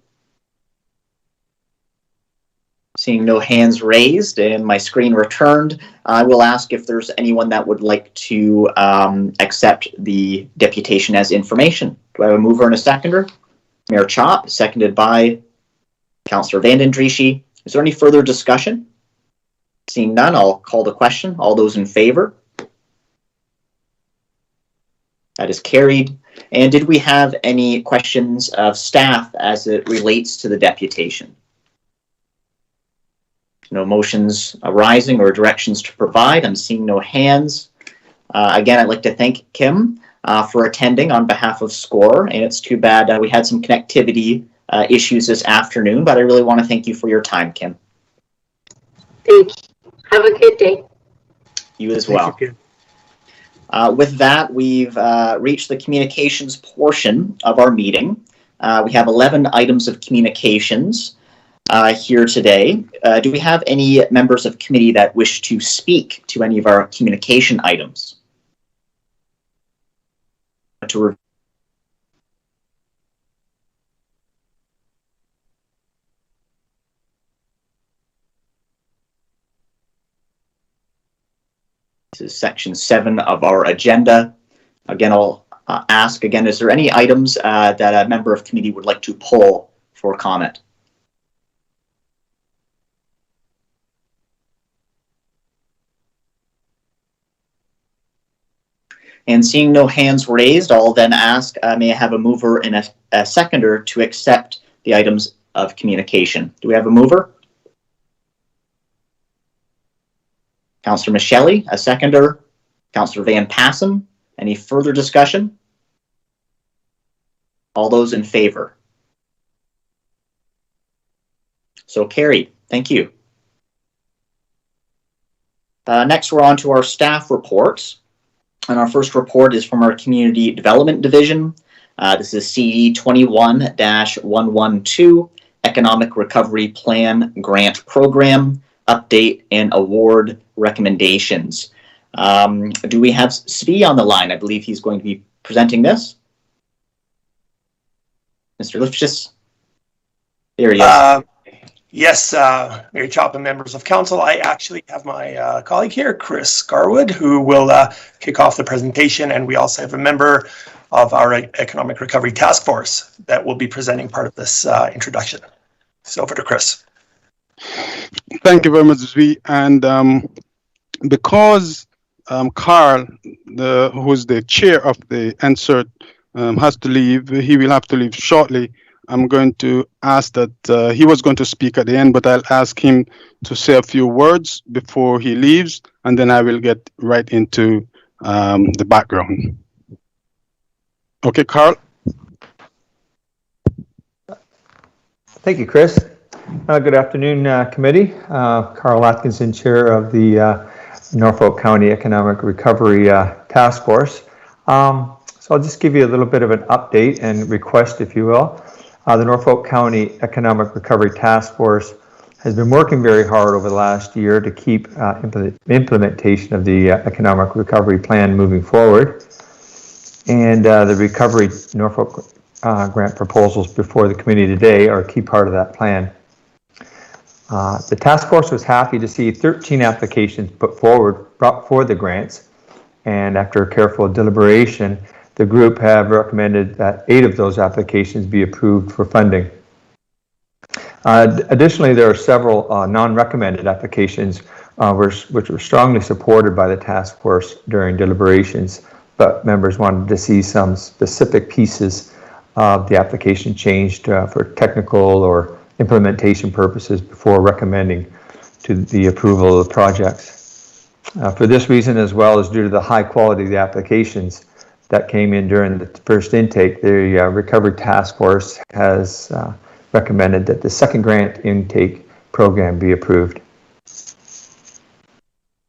Seeing no hands raised and my screen returned, I will ask if there's anyone that would like to accept the deputation as information. Do I have a mover and a seconder? Mayor Chop, seconded by Councillor Vanden Drieschie. Is there any further discussion? Seeing none, I'll call the question. All those in favor? That is carried. And did we have any questions of staff as it relates to the deputation? No motions arising or directions to provide. I'm seeing no hands. Again, I'd like to thank Kim for attending on behalf of SCORE. And it's too bad we had some connectivity issues this afternoon, but I really want to thank you for your time, Kim. Thank Have a good day. You as well. Thank you. With that, we've reached the communications portion of our meeting. We have 11 items of communications here today. Do we have any members of committee that wish to speak to any of our communication items? This is section 7 of our agenda. Again, I'll ask again, is there any items that a member of committee would like to pull for comment? And seeing no hands raised, I'll then ask, may I have a mover and a seconder to accept the items of communication? Do we have a mover? Councillor Michele, a seconder. Councillor Van Passen. Any further discussion? All those in favor? So carried. Thank you. Next, we're on to our staff reports. And our first report is from our Community Development Division. This is CD 21-112, Economic Recovery Plan Grant Program, Update and Award Recommendations. Do we have Svi on the line? I believe he's going to be presenting this. Mr. Lifchus. There he is. Yes, Mayor Chop and members of council, I actually have my colleague here, Chris Garwood, who will kick off the presentation, and we also have a member of our Economic Recovery Task Force that will be presenting part of this introduction. So over to Chris. Thank you very much, Zvi. And because Carl, who's the chair of the NSERT, has to leave, he will have to leave shortly. I'm going to ask that he was going to speak at the end, but I'll ask him to say a few words before he leaves, and then I will get right into the background. Okay, Carl. Thank you, Chris. Good afternoon, committee. Carl Atkinson, chair of the Norfolk County Economic Recovery Task Force. So I'll just give you a little bit of an update and request, if you will. The Norfolk County Economic Recovery Task Force has been working very hard over the last year to keep implementation of the Economic Recovery Plan moving forward. And the Recovery Norfolk grant proposals before the committee today are a key part of that plan. The task force was happy to see 13 applications put forward for the grants, and after careful deliberation, the group have recommended that 8 of those applications be approved for funding. Additionally, there are several non-recommended applications which were strongly supported by the task force during deliberations, but members wanted to see some specific pieces of the application changed for technical or implementation purposes before recommending to the approval of the projects. For this reason, as well as due to the high quality of the applications that came in during the first intake, the Recovery Task Force has recommended that the second grant intake program be approved.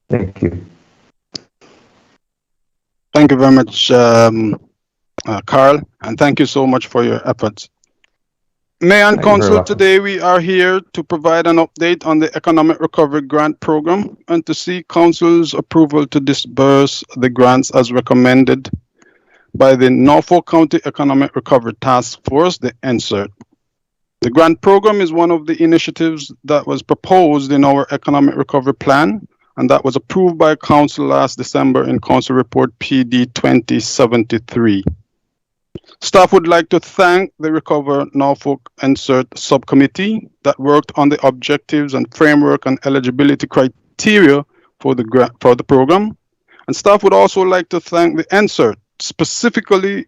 Thank you. Thank you very much, Carl, and thank you so much for your efforts. Mayor and Council, today we are here to provide an update on the Economic Recovery Grant Program and to seek Council's approval to disburse the grants as recommended by the Norfolk County Economic Recovery Task Force, the NSERT. The grant program is one of the initiatives that was proposed in our Economic Recovery Plan, and that was approved by Council last December in Council Report PD 2073. Staff would like to thank the Recover Norfolk NSERT subcommittee that worked on the objectives and framework and eligibility criteria for the program. And staff would also like to thank the NSERT specifically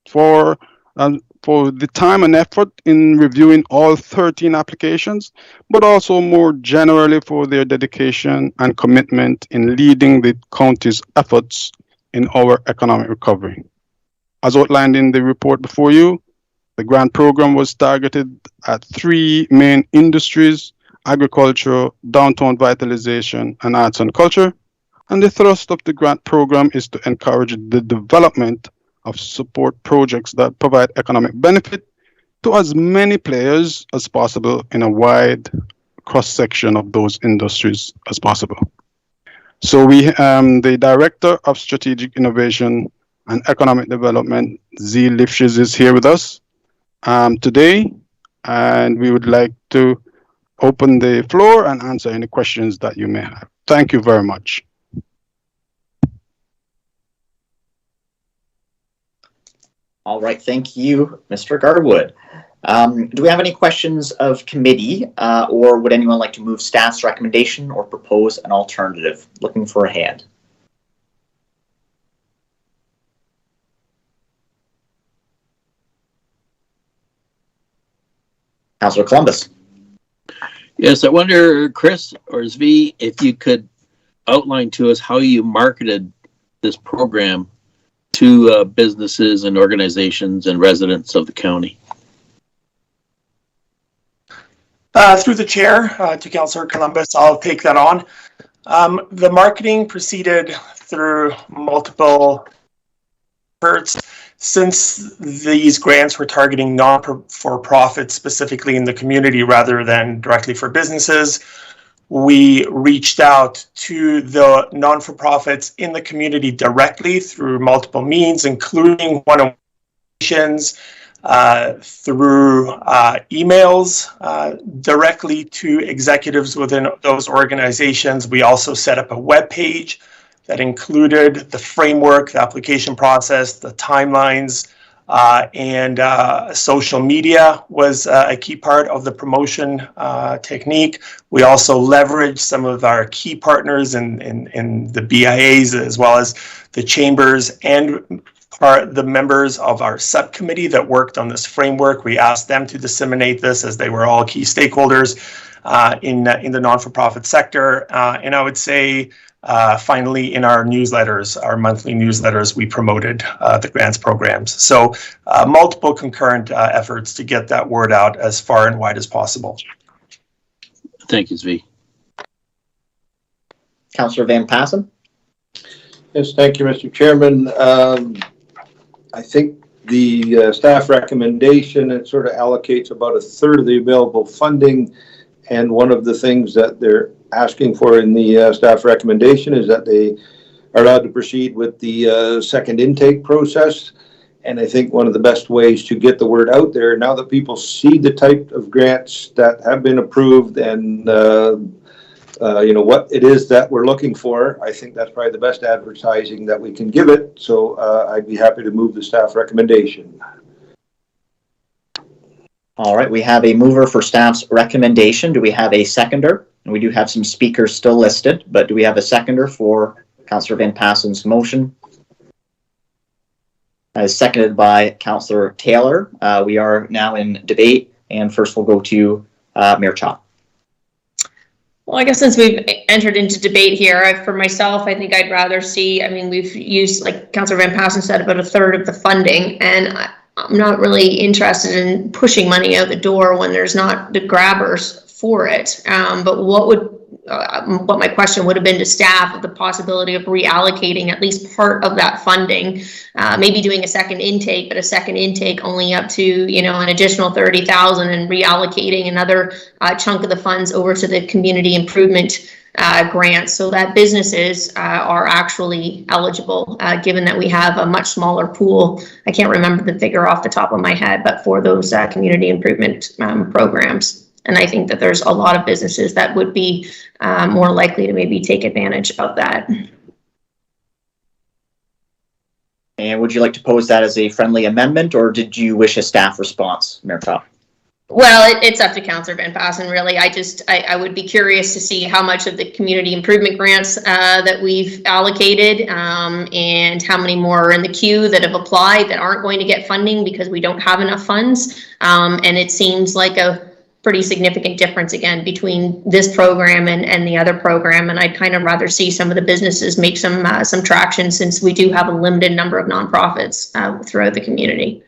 for the time and effort in reviewing all 13 applications, but also more generally for their dedication and commitment in leading the county's efforts in our economic recovery. As outlined in the report before you, the grant program was targeted at 3 main industries agriculture, downtown vitalization, and arts and culture. And the thrust of the grant program is to encourage the development of support projects that provide economic benefit to as many players as possible in a wide cross-section of those industries as possible. So the Director of Strategic Innovation and Economic Development, Z. Lifshitz, is here with us today, and we would like to open the floor and answer any questions that you may have. Thank you very much. All right, thank you, Mr. Garwood. Do we have any questions of committee, or would anyone like to move staff's recommendation or propose an alternative? Looking for a hand. Councillor Columbus. Yes, I wonder, Chris or Zvi, if you could outline to us how you marketed this program to businesses and organizations and residents of the county. Through the chair to Councillor Columbus, I'll take that on. The marketing proceeded through multiple efforts. Since these grants were targeting non-for-profit specifically in the community rather than directly for businesses, we reached out to the non-for-profits in the community directly through multiple means, including one-on-one through emails directly to executives within those organizations. We also set up a web page that included the framework, the application process, the timelines, and social media was a key part of the promotion technique. We also leveraged some of our key partners in the BIAs, as well as the chambers and the members of our subcommittee that worked on this framework. We asked them to disseminate this, as they were all key stakeholders in the non-for-profit sector. And I would say, finally, in our newsletters, our monthly newsletters, we promoted the grants programs. So multiple concurrent efforts to get that word out as far and wide as possible. Thank you, Zvi. Councillor Van Passen. Yes, thank you, Mr. Chairman. I think the staff recommendation, it sort of allocates about a third of the available funding. And one of the things that they're asking for in the staff recommendation is that they are allowed to proceed with the second intake process. And I think one of the best ways to get the word out there, now that people see the type of grants that have been approved and you know what it is that we're looking for, I think that's probably the best advertising that we can give it. So I'd be happy to move the staff recommendation. All right, we have a mover for staff's recommendation. Do we have a seconder? And we do have some speakers still listed, but do we have a seconder for Councillor Van Passen's motion? That is seconded by Councillor Taylor. We are now in debate, and first we'll go to Mayor Cha. Well, I guess since we've entered into debate here, for myself, I think I'd rather see, I mean, we've used, like Councillor Van Passen said, about a third of the funding, and I'm not really interested in pushing money out the door when there's not the grabbers for it. But what my question would have been to staff, the possibility of reallocating at least part of that funding, maybe doing a second intake, but a second intake only up to, you know, an additional 30,000 and reallocating another chunk of the funds over to the community improvement grants, so that businesses are actually eligible, given that we have a much smaller pool. I can't remember the figure off the top of my head, but for those community improvement programs. And I think that there's a lot of businesses that would be more likely to maybe take advantage of that. And would you like to pose that as a friendly amendment, or did you wish a staff response, Mayor Cha? Well, it's up to Councillor Van Passen, really. I would be curious to see how much of the community improvement grants that we've allocated and how many more are in the queue that have applied that aren't going to get funding because we don't have enough funds. And it seems like a pretty significant difference, again, between this program and the other program. And I'd kind of rather see some of the businesses make some traction, since we do have a limited number of nonprofits throughout the community.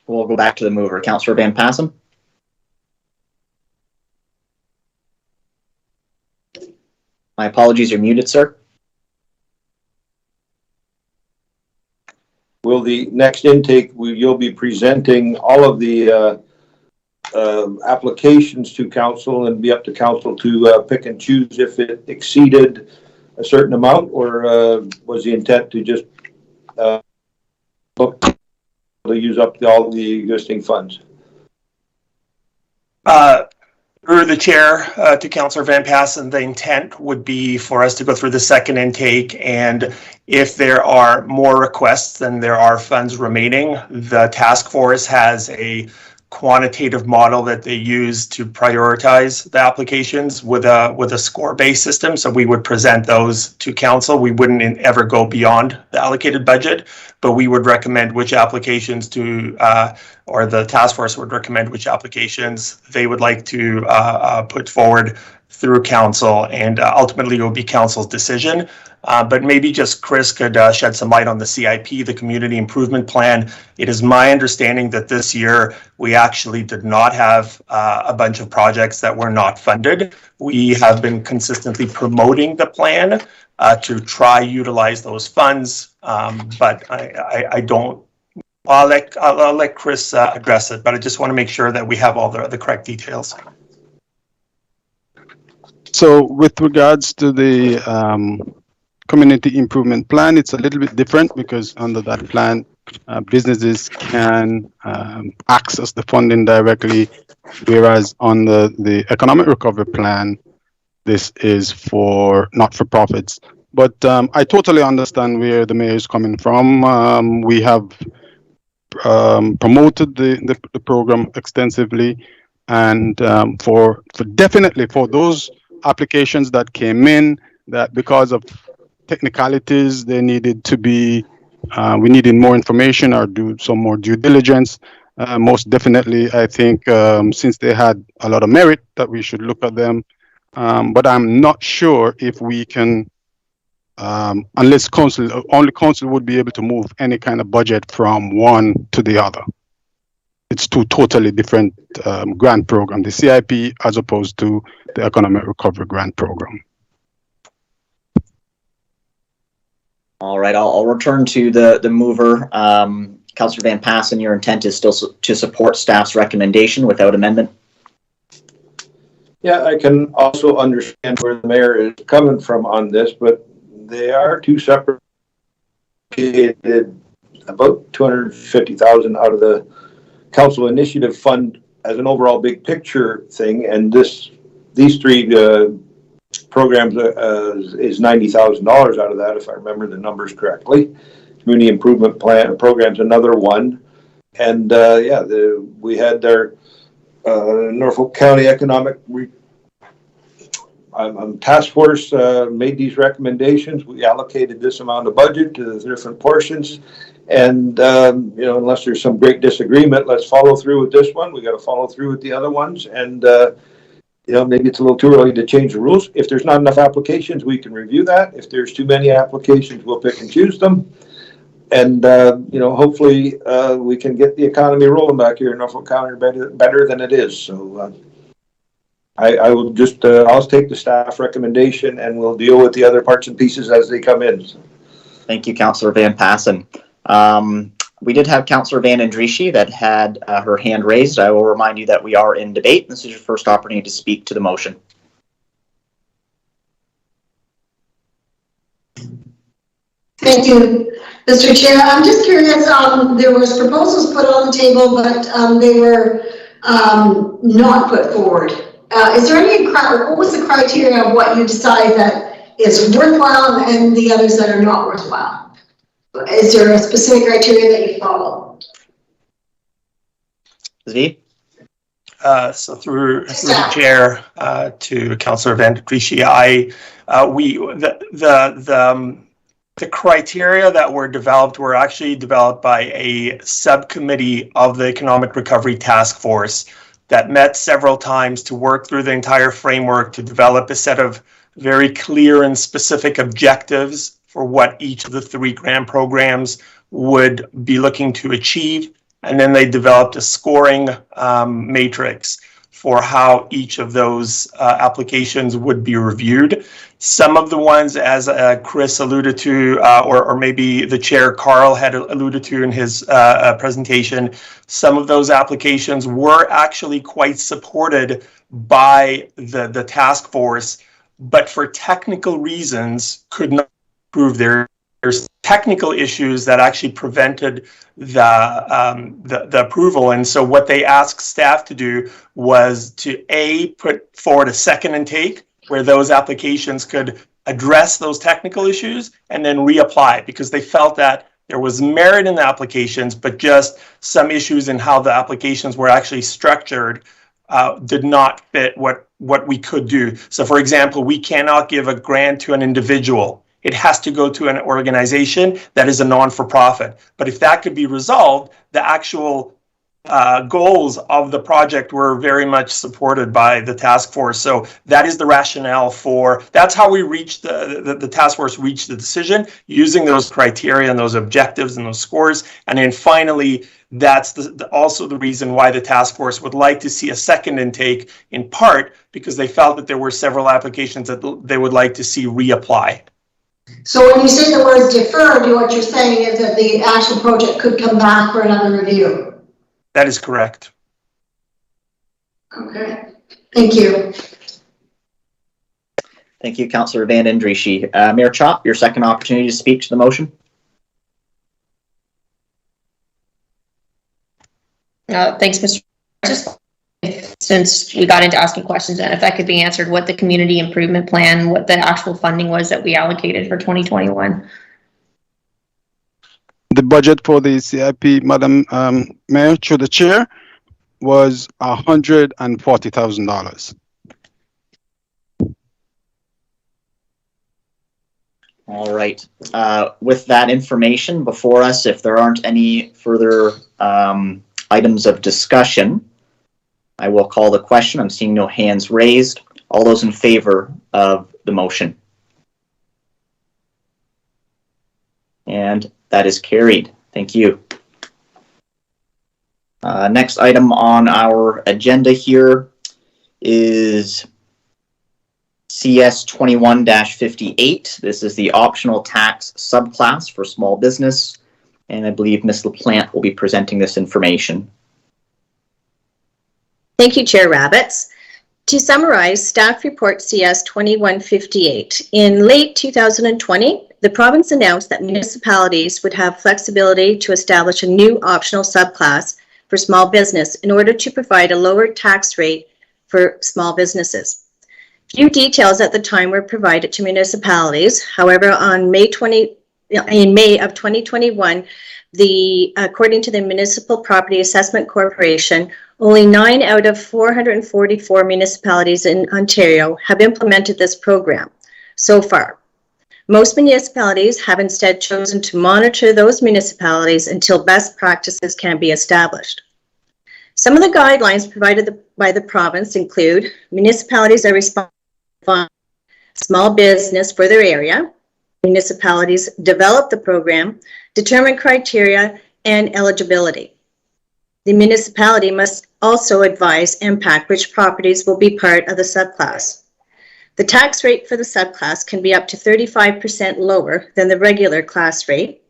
We'll go back to the mover. Councillor Van Passen. My apologies, you're muted, sir. Will the next intake, you'll be presenting all of the applications to council, and be up to council to pick and choose if it exceeded a certain amount, or was the intent to just look to use up all the existing funds? Through the chair to Councillor Van Passen, the intent would be for us to go through the second intake, and if there are more requests than there are funds remaining, the task force has a quantitative model that they use to prioritize the applications with a score-based system. So we would present those to council. We wouldn't ever go beyond the allocated budget, but we would recommend which applications to, or the task force would recommend which applications they would like to put forward through council, and ultimately it will be council's decision. But maybe just Chris could shed some light on the CIP, the Community Improvement Plan. It is my understanding that this year we actually did not have a bunch of projects that were not funded. We have been consistently promoting the plan to try utilize those funds, but I don't. I'll let Chris address it, but I just want to make sure that we have all the correct details. So with regards to the community improvement plan, it's a little bit different because under that plan, businesses can access the funding directly, whereas on the economic recovery plan, this is for not-for-profits. But I totally understand where the mayor is coming from. We have promoted the program extensively, and for definitely for those applications that came in that because of technicalities they needed to be we needed more information or do some more due diligence, most definitely I think since they had a lot of merit that we should look at them, but I'm not sure if we can unless only council would be able to move any kind of budget from one to the other. It's two totally different grant program, the CIP as opposed to the Economic Recovery Grant Program. All right, I'll return to the mover. Councillor Van Passen, your intent is still to support staff's recommendation without amendment? Yeah, I can also understand where the mayor is coming from on this, but they are two separate, about $250,000 out of the council initiative fund as an overall big picture thing, and these three programs is $90,000 out of that, if I remember the numbers correctly. Community Improvement Plan program's another one, and we had their Norfolk County Economic Task Force made these recommendations. We allocated this amount of budget to the different portions, and unless there's some great disagreement, let's follow through with this one. We got to follow through with the other ones, and maybe it's a little too early to change the rules. If there's not enough applications, we can review that. If there's too many applications, we'll pick and choose them, and hopefully we can get the economy rolling back here in Norfolk County better than it is. So. I will just, I'll take the staff recommendation and we'll deal with the other parts and pieces as they come in. Thank you, Councillor Van Passen. We did have Councillor Van Andrieschie that had her hand raised. I will remind you that we are in debate. This is your first opportunity to speak to the motion. Thank you, Mr. Chair. I'm just curious, there was proposals put on the table, but they were not put forward. Is there any, what was the criteria of what you decide that is worthwhile and the others that are not worthwhile? Is there a specific criteria that you follow? Z? So through the chair to Councillor Van Andrieschie, the criteria that were developed were actually developed by a subcommittee of the Economic Recovery Task Force that met several times to work through the entire framework to develop a set of very clear and specific objectives for what each of the three grant programs would be looking to achieve. And then they developed a scoring matrix for how each of those applications would be reviewed. Some of the ones, as Chris alluded to, or maybe the chair Carl had alluded to in his presentation, some of those applications were actually quite supported by the task force, but for technical reasons could not prove there's technical issues that actually prevented the approval. And so what they asked staff to do was to put forward a second intake where those applications could address those technical issues and then reapply, because they felt that there was merit in the applications, but just some issues in how the applications were actually structured did not fit what we could do. So for example, we cannot give a grant to an individual. It has to go to an organization that is a non-for-profit. But if that could be resolved, the actual goals of the project were very much supported by the task force. So that is the rationale that's how we reached the task force reached the decision, using those criteria and those objectives and those scores. And then finally, that's also the reason why the task force would like to see a second intake, in part because they felt that there were several applications that they would like to see reapply. So when you say the words deferred, what you're saying is that the actual project could come back for another review? That is correct. Okay, thank you. Thank you, Councillor Van Andrieschie. Mayor Chop, your second opportunity to speak to the motion. Thanks, Mr. Just since we got into asking questions, and if that could be answered, what the community improvement plan, what the actual funding was that we allocated for 2021. The budget for the CIP, Madam Mayor, through the chair, was $140,000. All right. With that information before us, if there aren't any further items of discussion, I will call the question. I'm seeing no hands raised. All those in favor of the motion? And that is carried. Thank you. Next item on our agenda here is CS 21-58. This is the optional tax subclass for small business, and I believe Ms. LaPlante will be presenting this information. Thank you, Chair Rabbits. To summarize, Staff Report CS 2158. In late 2020, the province announced that municipalities would have flexibility to establish a new optional subclass for small business in order to provide a lower tax rate for small businesses. Few details at the time were provided to municipalities. However, in May of 2021, according to the Municipal Property Assessment Corporation, only 9 out of 444 municipalities in Ontario have implemented this program so far. Most municipalities have instead chosen to monitor those municipalities until best practices can be established. Some of the guidelines provided by the province include municipalities are responsible for small business for their area. Municipalities develop the program, determine criteria and eligibility. The municipality must also advise impact which properties will be part of the subclass. The tax rate for the subclass can be up to 35% lower than the regular class rate.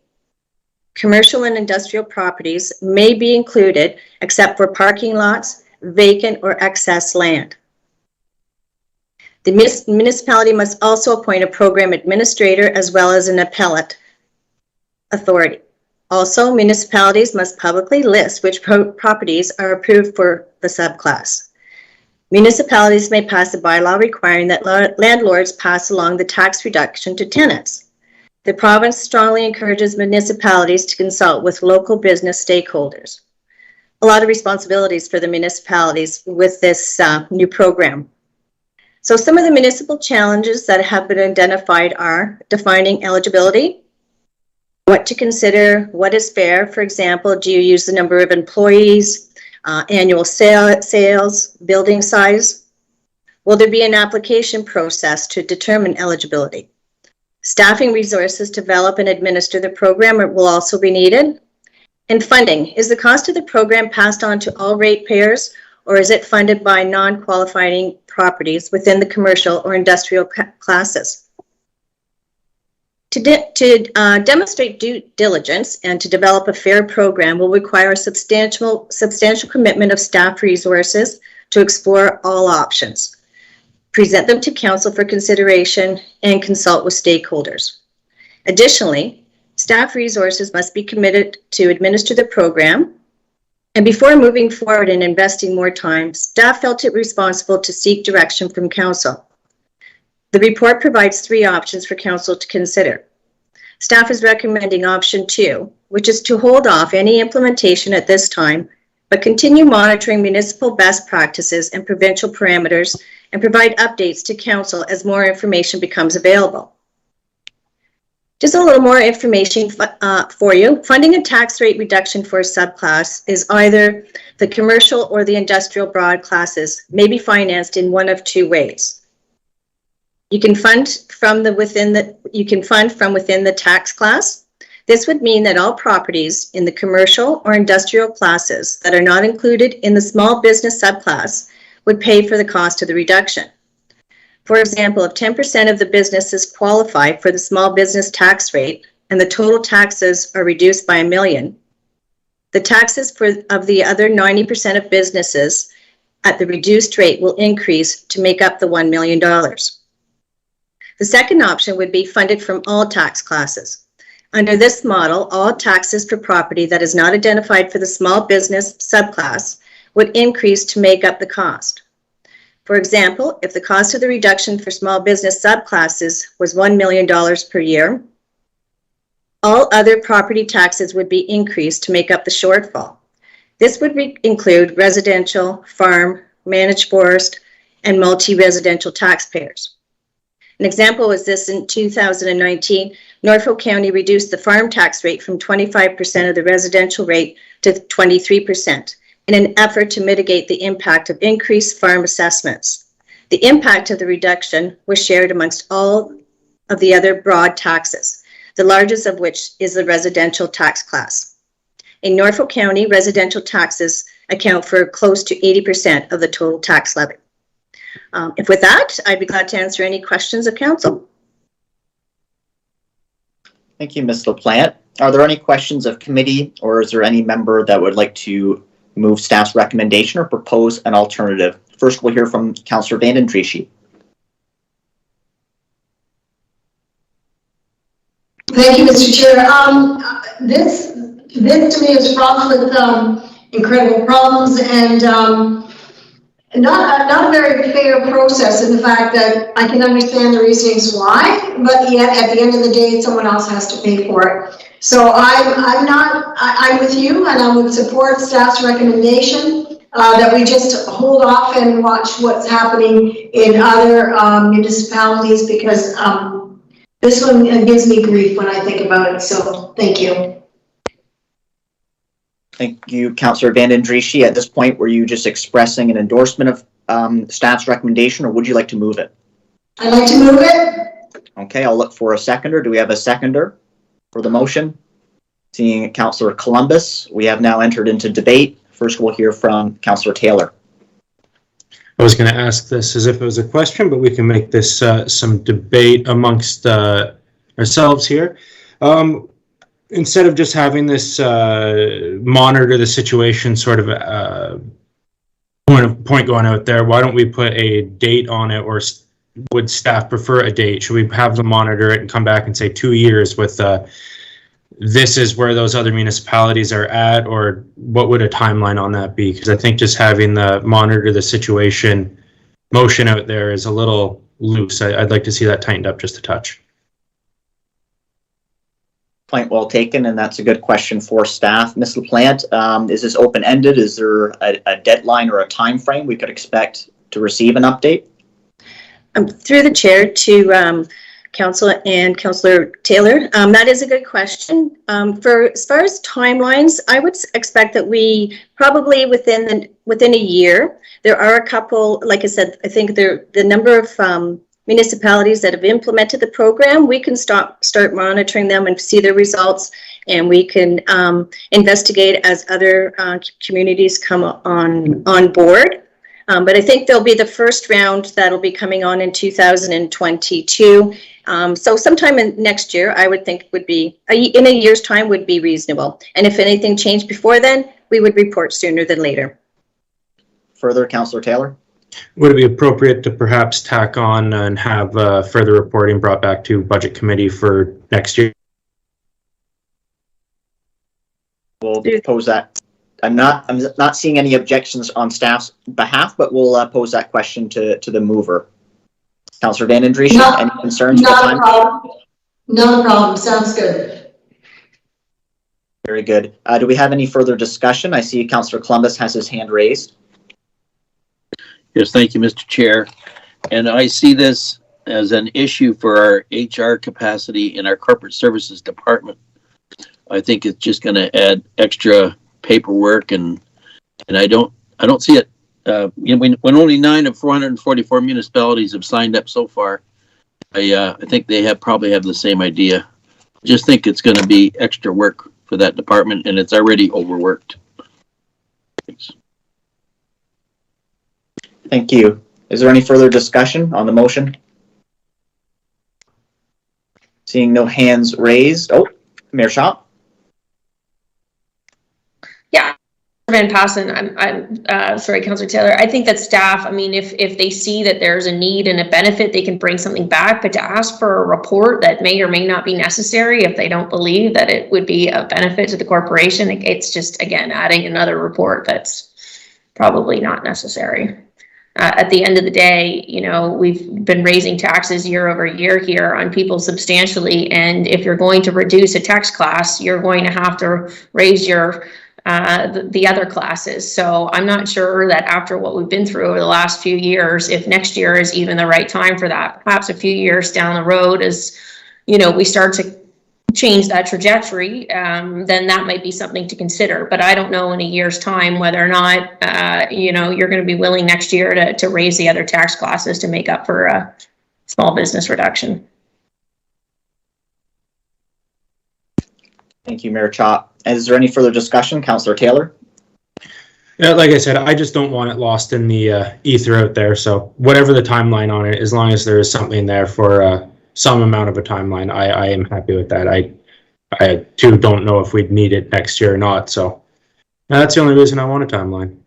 Commercial and industrial properties may be included except for parking lots, vacant or excess land. The municipality must also appoint a program administrator as well as an appellate authority. Also, municipalities must publicly list which properties are approved for the subclass. Municipalities may pass a bylaw requiring that landlords pass along the tax reduction to tenants. The province strongly encourages municipalities to consult with local business stakeholders. A lot of responsibilities for the municipalities with this new program. So some of the municipal challenges that have been identified are defining eligibility, what to consider, what is fair. For example, do you use the number of employees, annual sales, building size? Will there be an application process to determine eligibility? Staffing resources to develop and administer the program will also be needed. And funding, is the cost of the program passed on to all ratepayers, or is it funded by non-qualifying properties within the commercial or industrial classes? To demonstrate due diligence and to develop a fair program will require a substantial commitment of staff resources to explore all options, present them to council for consideration, and consult with stakeholders. Additionally, staff resources must be committed to administer the program, and before moving forward and investing more time, staff felt it responsible to seek direction from council. The report provides 3 options for council to consider. Staff is recommending option 2, which is to hold off any implementation at this time, but continue monitoring municipal best practices and provincial parameters and provide updates to council as more information becomes available. Just a little more information for you. Funding a tax rate reduction for a subclass is either the commercial or the industrial broad classes may be financed in one of 2 ways. You can fund from within the tax class. This would mean that all properties in the commercial or industrial classes that are not included in the small business subclass would pay for the cost of the reduction. For example, if 10% of the businesses qualify for the small business tax rate and the total taxes are reduced by $1 million, the taxes of the other 90% of businesses at the reduced rate will increase to make up the $1 million. The second option would be funded from all tax classes. Under this model, all taxes for property that is not identified for the small business subclass would increase to make up the cost. For example, if the cost of the reduction for small business subclasses was $1 million per year, all other property taxes would be increased to make up the shortfall. This would include residential, farm, managed forest, and multi-residential taxpayers. An example was this: in 2019, Norfolk County reduced the farm tax rate from 25% of the residential rate to 23% in an effort to mitigate the impact of increased farm assessments. The impact of the reduction was shared amongst all of the other broad taxes, the largest of which is the residential tax class. In Norfolk County, residential taxes account for close to 80% of the total tax levy. If with that, I'd be glad to answer any questions of council. Thank you, Ms. LaPlante. Are there any questions of committee, or is there any member that would like to move staff's recommendation or propose an alternative? First, we'll hear from Councillor Vanden Driesche. Thank you, Mr. Chair. This to me is fraught with incredible problems and not a very fair process in the fact that I can understand the reasons why, but yet at the end of the day, someone else has to pay for it. So I'm with you, and I would support staff's recommendation that we just hold off and watch what's happening in other municipalities, because this one gives me grief when I think about it. So thank you. Thank you, Councillor Vanden Driesche. At this point, were you just expressing an endorsement of staff's recommendation, or would you like to move it? I'd like to move it. Okay, I'll look for a seconder. Do we have a seconder for the motion? Seeing Councillor Columbus, we have now entered into debate. First, we'll hear from Councillor Taylor. I was going to ask this as if it was a question, but we can make this some debate amongst ourselves here. Instead of just having this monitor the situation sort of point going out there, why don't we put a date on it, or would staff prefer a date? Should we have them monitor it and come back and say 2 years with this is where those other municipalities are at, or what would a timeline on that be? Because I think just having the monitor the situation motion out there is a little loose. I'd like to see that tightened up just a touch. Point well taken, and that's a good question for staff. Ms. LaPlante, is this open-ended? Is there a deadline or a time frame we could expect to receive an update? Through the chair to Council and Councillor Taylor, that is a good question. As far as timelines, I would expect that we probably within a year. There are a couple, like I said, I think the number of municipalities that have implemented the program, we can start monitoring them and see the results, and we can investigate as other communities come on board. But I think there'll be the first round that'll be coming on in 2022. So sometime in next year, I would think would be, in a year's time would be reasonable. And if anything changed before then, we would report sooner than later. Further, Councillor Taylor? Would it be appropriate to perhaps tack on and have further reporting brought back to Budget Committee for next year? We'll pose that. I'm not seeing any objections on staff's behalf, but we'll pose that question to the mover. Councillor Van Andriessen, any concerns? Not a problem. Not a problem. Sounds good. Very good. Do we have any further discussion? I see Councillor Columbus has his hand raised. Yes, thank you, Mr. Chair. And I see this as an issue for our HR capacity in our corporate services department. I think it's just going to add extra paperwork, and I don't see it. When only 9 of 444 municipalities have signed up so far, I think they probably have the same idea. Just think it's going to be extra work for that department, and it's already overworked. Thanks. Thank you. Is there any further discussion on the motion? Seeing no hands raised. Oh, Mayor Shaw. Yeah, Van Passen, I'm sorry, Councillor Taylor. I think that staff, I mean, if they see that there's a need and a benefit, they can bring something back, but to ask for a report that may or may not be necessary if they don't believe that it would be a benefit to the corporation, it's just, again, adding another report that's probably not necessary. At the end of the day, you know, we've been raising taxes year over year here on people substantially, and if you're going to reduce a tax class, you're going to have to raise your the other classes. So I'm not sure that after what we've been through over the last few years, if next year is even the right time for that. Perhaps a few years down the road, as you know, we start to change that trajectory, then that might be something to consider. But I don't know in a year's time whether or not you know, you're going to be willing next year to raise the other tax classes to make up for a small business reduction. Thank you, Mayor Chop. Is there any further discussion, Councillor Taylor? Yeah, like I said, I just don't want it lost in the ether out there. So whatever the timeline on it, as long as there is something there for some amount of a timeline, I am happy with that. I too don't know if we'd need it next year or not. So that's the only reason I want a timeline.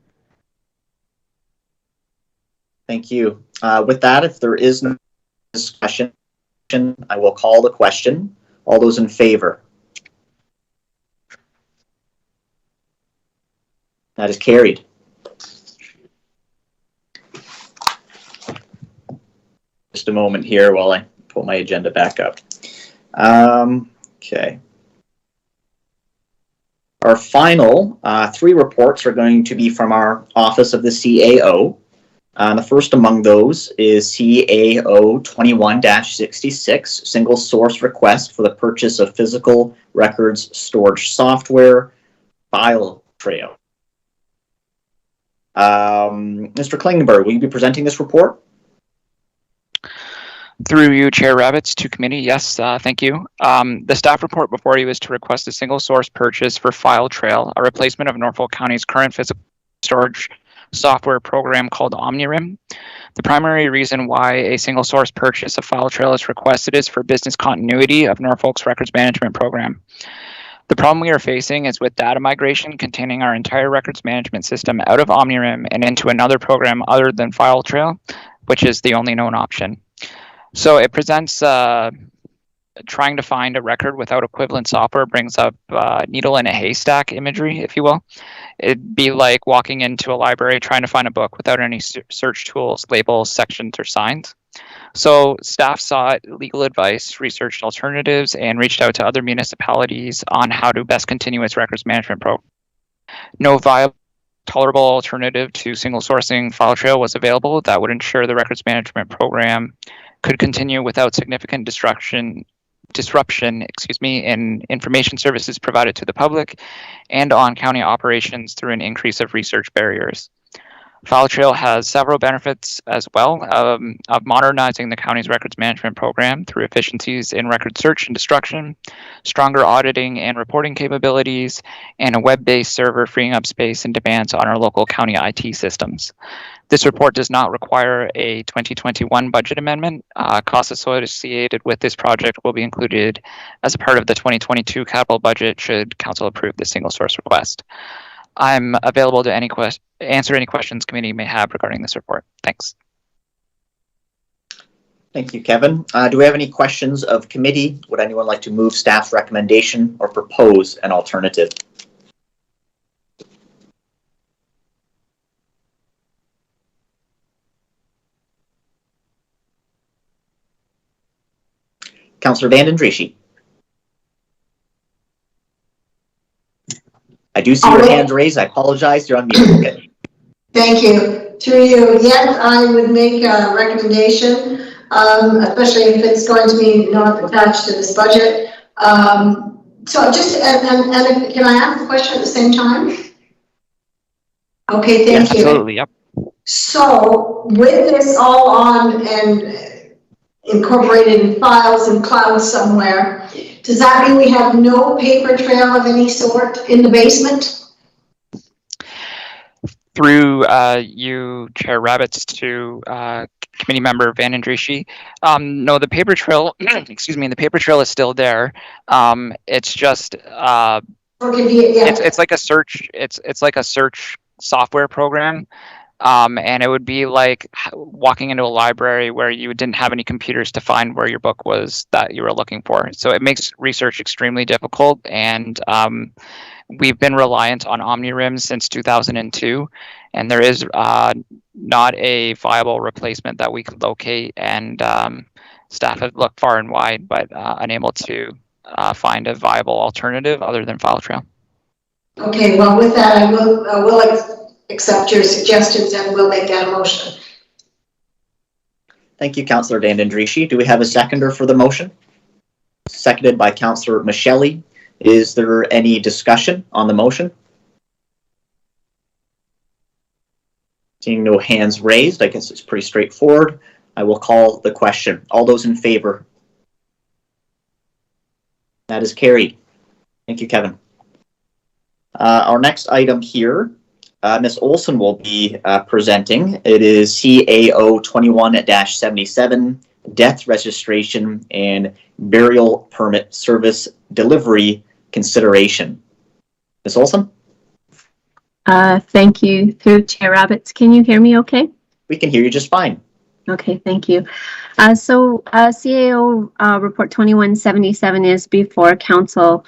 Thank you. With that, if there is no discussion, I will call the question. All those in favor? That is carried. Just a moment here while I pull my agenda back up. Okay. Our final 3 reports are going to be from our Office of the CAO. The first among those is CAO 21-66, Single Source Request for the Purchase of Physical Records Storage Software, File Trail. Mr. Klingenberg, will you be presenting this report? Through you, Chair Rabbits, to committee. Yes, thank you. The staff report before you is to request a single source purchase for File Trail, a replacement of Norfolk County's current physical storage software program called OmniRim. The primary reason why a single source purchase of File Trail is requested is for business continuity of Norfolk's records management program. The problem we are facing is with data migration containing our entire records management system out of OmniRim and into another program other than File Trail, which is the only known option. So it presents trying to find a record without equivalent software brings up needle in a haystack imagery, if you will. It'd be like walking into a library trying to find a book without any search tools, labels, sections, or signs. So staff sought legal advice, researched alternatives, and reached out to other municipalities on how to best continue its records management program. No viable, tolerable alternative to single sourcing File Trail was available that would ensure the records management program could continue without significant disruption in information services provided to the public and on county operations through an increase of research barriers. File Trail has several benefits as well of modernizing the county's records management program through efficiencies in record search and destruction, stronger auditing and reporting capabilities, and a web-based server freeing up space and demands on our local county IT systems. This report does not require a 2021 budget amendment. Costs associated with this project will be included as a part of the 2022 capital budget should council approve the single source request. I'm available to answer any questions committee may have regarding this report. Thanks. Thank you, Kevin. Do we have any questions of committee? Would anyone like to move staff's recommendation or propose an alternative? Councillor Van den Drieschie. I do see your hand raised. I apologize. You're on mute. Okay. Thank you. Through you, yes, I would make a recommendation, especially if it's going to be not attached to this budget. So just, and can I ask a question at the same time? Okay, thank you. Absolutely, yep. So with this all on and incorporated in files and clouds somewhere, does that mean we have no paper trail of any sort in the basement? Through you, Chair Rabbits, to committee member Van den Drieschie. No, the paper trail, excuse me, the paper trail is still there. It's just it's like a search. It's like a search software program. And it would be like walking into a library where you didn't have any computers to find where your book was that you were looking for. So it makes research extremely difficult, and we've been reliant on OmniRIMS since 2002, and there is not a viable replacement that we could locate, and staff have looked far and wide, but unable to find a viable alternative other than File Trail. Okay, well, with that, I will accept your suggestions and we'll make that a motion. Thank you, Councillor Van den Drieschie. Do we have a seconder for the motion? Seconded by Councillor Micheli. Is there any discussion on the motion? Seeing no hands raised, I guess it's pretty straightforward. I will call the question. All those in favor? That is carried. Thank you, Kevin. Our next item here, Ms. Olson will be presenting. It is CAO 21-77, death registration and burial permit service delivery consideration. Ms. Olson? Thank you. Through Chair Rabbits, can you hear me okay? We can hear you just fine. Okay, thank you. CAO report 2177 is before council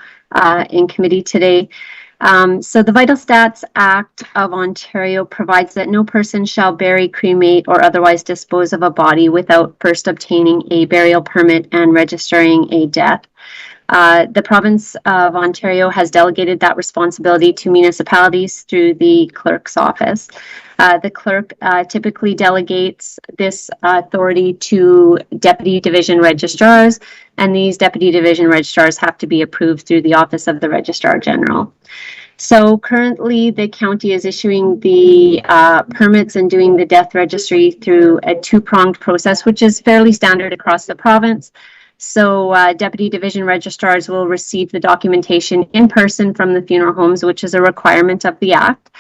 in committee today. So the Vital Stats Act of Ontario provides that no person shall bury, cremate, or otherwise dispose of a body without first obtaining a burial permit and registering a death. The province of Ontario has delegated that responsibility to municipalities through the clerk's office. The clerk typically delegates this authority to deputy division registrars, and these deputy division registrars have to be approved through the Office of the Registrar General. So currently the county is issuing the permits and doing the death registry through a two-pronged process, which is fairly standard across the province. So deputy division registrars will receive the documentation in person from the funeral homes, which is a requirement of the Act.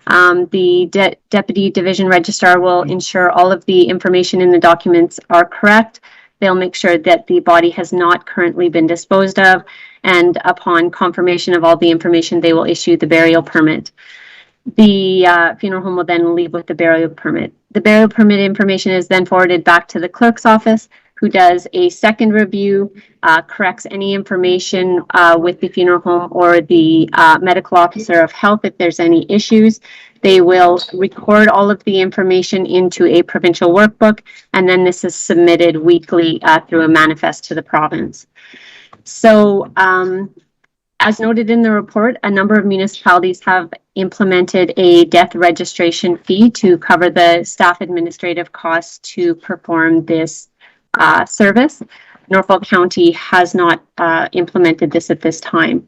The deputy division registrar will ensure all of the information in the documents are correct. They'll make sure that the body has not currently been disposed of, and upon confirmation of all the information, they will issue the burial permit. The funeral home will then leave with the burial permit. The burial permit information is then forwarded back to the clerk's office, who does a second review, corrects any information with the funeral home or the medical officer of health if there's any issues. They will record all of the information into a provincial workbook, and then this is submitted weekly through a manifest to the province. So, as noted in the report, a number of municipalities have implemented a death registration fee to cover the staff administrative costs to perform this service. Norfolk County has not implemented this at this time.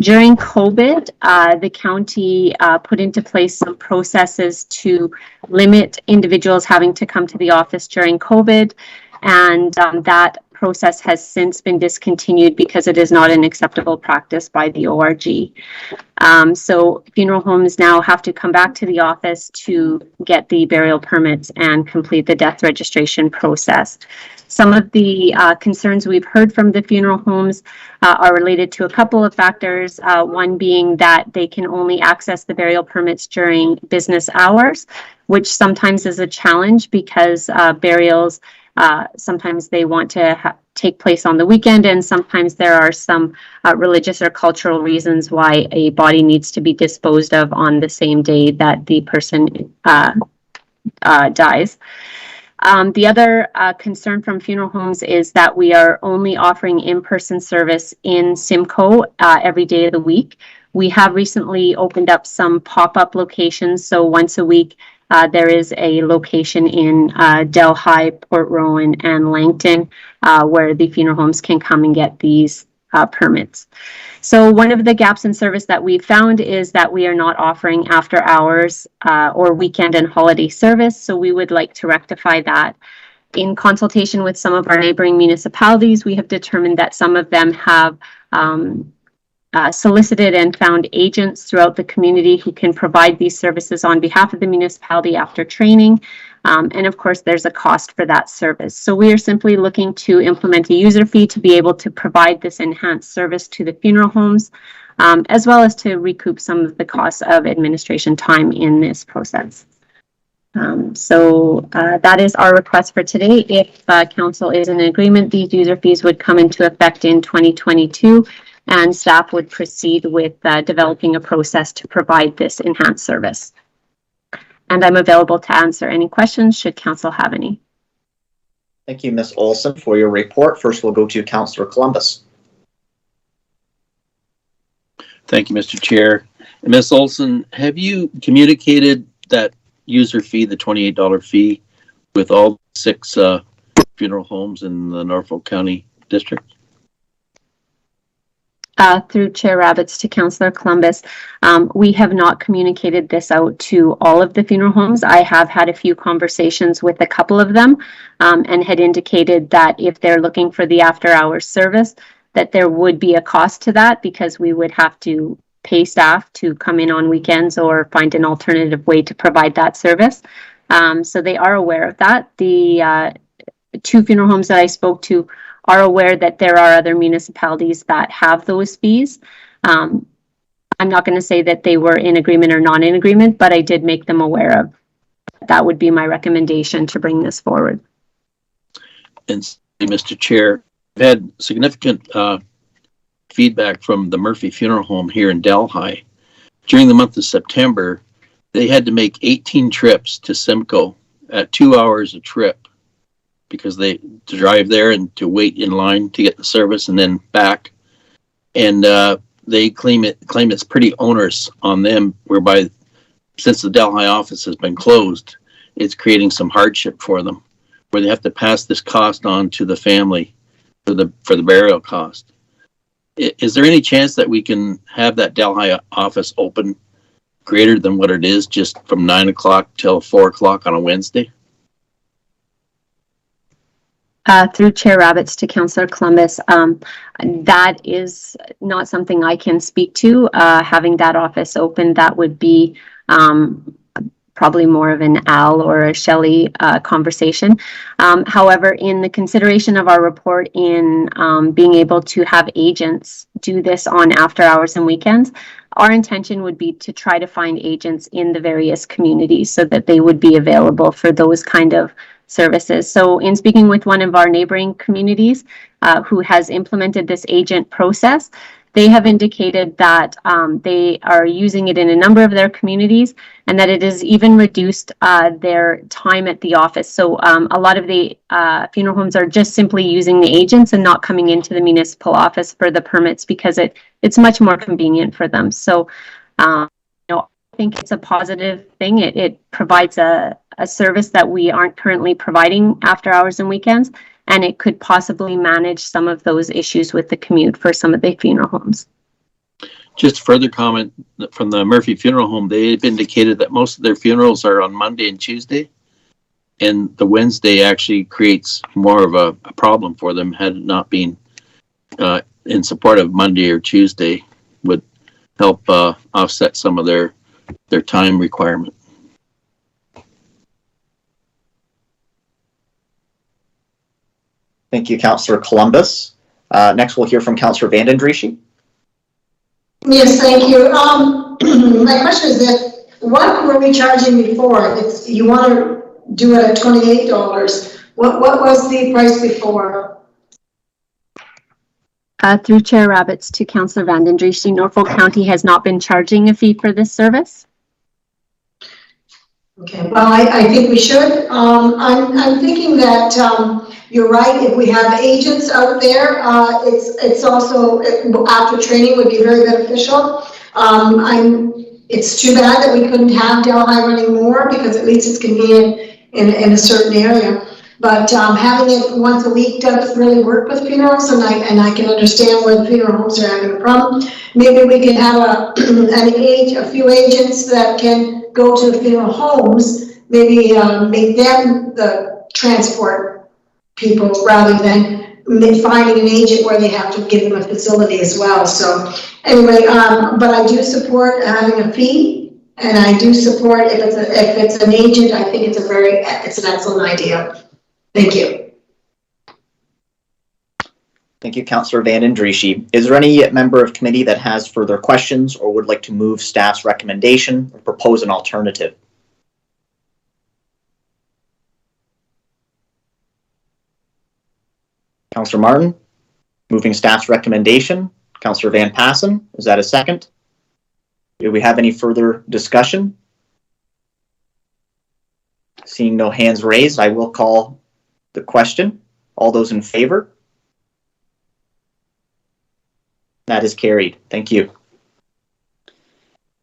During COVID, the county put into place some processes to limit individuals having to come to the office during COVID, and that process has since been discontinued because it is not an acceptable practice by the ORG. So funeral homes now have to come back to the office to get the burial permits and complete the death registration process. Some of the concerns we've heard from the funeral homes are related to a couple of factors, one being that they can only access the burial permits during business hours, which sometimes is a challenge because burials sometimes they want to take place on the weekend, and sometimes there are some religious or cultural reasons why a body needs to be disposed of on the same day that the person dies. The other concern from funeral homes is that we are only offering in-person service in Simcoe every day of the week. We have recently opened up some pop-up locations, so once a week there is a location in Delhi, Port Rowan, and Langton where the funeral homes can come and get these permits. So one of the gaps in service that we've found is that we are not offering after hours or weekend and holiday service, so we would like to rectify that. In consultation with some of our neighboring municipalities, we have determined that some of them have solicited and found agents throughout the community who can provide these services on behalf of the municipality after training. And of course, there's a cost for that service. So we are simply looking to implement a user fee to be able to provide this enhanced service to the funeral homes, as well as to recoup some of the costs of administration time in this process. So that is our request for today. If council is in agreement, these user fees would come into effect in 2022. And staff would proceed with developing a process to provide this enhanced service. And I'm available to answer any questions should council have any. Thank you, Ms. Olson, for your report. First, we'll go to Councillor Columbus. Thank you, Mr. Chair. Ms. Olson, have you communicated that user fee, the $28 fee, with all 6 funeral homes in the Norfolk County District? Through Chair Rabbits to Councillor Columbus, we have not communicated this out to all of the funeral homes. I have had a few conversations with a couple of them and had indicated that if they're looking for the after hours service, that there would be a cost to that because we would have to pay staff to come in on weekends or find an alternative way to provide that service. So they are aware of that. The 2 funeral homes that I spoke to are aware that there are other municipalities that have those fees. I'm not going to say that they were in agreement or not in agreement, but I did make them aware of. That would be my recommendation to bring this forward. And Mr. Chair, I've had significant feedback from the Murphy Funeral Home here in Delhi. During the month of September, they had to make 18 trips to Simcoe at 2 hours a trip, because they to drive there and to wait in line to get the service and then back. And they claim it's pretty onerous on them, whereby since the Delhi office has been closed, it's creating some hardship for them, where they have to pass this cost on to the family for the burial cost. Is there any chance that we can have that Delhi office open greater than what it is, just from 9 o'clock till 4 o'clock on a Wednesday? Through Chair Rabbits to Councillor Columbus, that is not something I can speak to. Having that office open, that would be probably more of an Al or a Shelley conversation. However, in the consideration of our report in being able to have agents do this on after hours and weekends, our intention would be to try to find agents in the various communities so that they would be available for those kind of services. So in speaking with one of our neighboring communities who has implemented this agent process, they have indicated that they are using it in a number of their communities and that it has even reduced their time at the office. So a lot of the funeral homes are just simply using the agents and not coming into the municipal office for the permits because it's much more convenient for them. So I think it's a positive thing. It provides a service that we aren't currently providing after hours and weekends. and it could possibly manage some of those issues with the commute for some of the funeral homes. Just further comment from the Murphy Funeral Home, they've indicated that most of their funerals are on Monday and Tuesday, and the Wednesday actually creates more of a problem for them. Had it not been in support of Monday or Tuesday, would help offset some of their time requirement. Thank you, Councillor Columbus. Next, we'll hear from Councillor Vanden Drieschie. Yes, thank you. My question is that what were we charging before? If you want to do it at $28, what was the price before? Through Chair Rabbits to Councillor Vanden Drieschie, Norfolk County has not been charging a fee for this service. Okay, well, I think we should. I'm thinking that you're right. If we have agents out there, it's also, after training, would be very beneficial. It's too bad that we couldn't have Delhi running more, because at least it's convenient in a certain area. But having it once a week does really work with funerals, and I can understand where the funeral homes are having a problem. Maybe we can have a few agents that can go to the funeral homes, maybe make them the transport people rather than finding an agent where they have to give them a facility as well. So anyway, but I do support having a fee, and I do support if it's an agent. I think it's an excellent idea. Thank you. Thank you, Councillor Vanden Drieschie. Is there any member of committee that has further questions or would like to move staff's recommendation or propose an alternative? Councillor Martin, moving staff's recommendation. Councillor Van Passen, is that a second? Do we have any further discussion? Seeing no hands raised, I will call the question. All those in favor? That is carried. Thank you.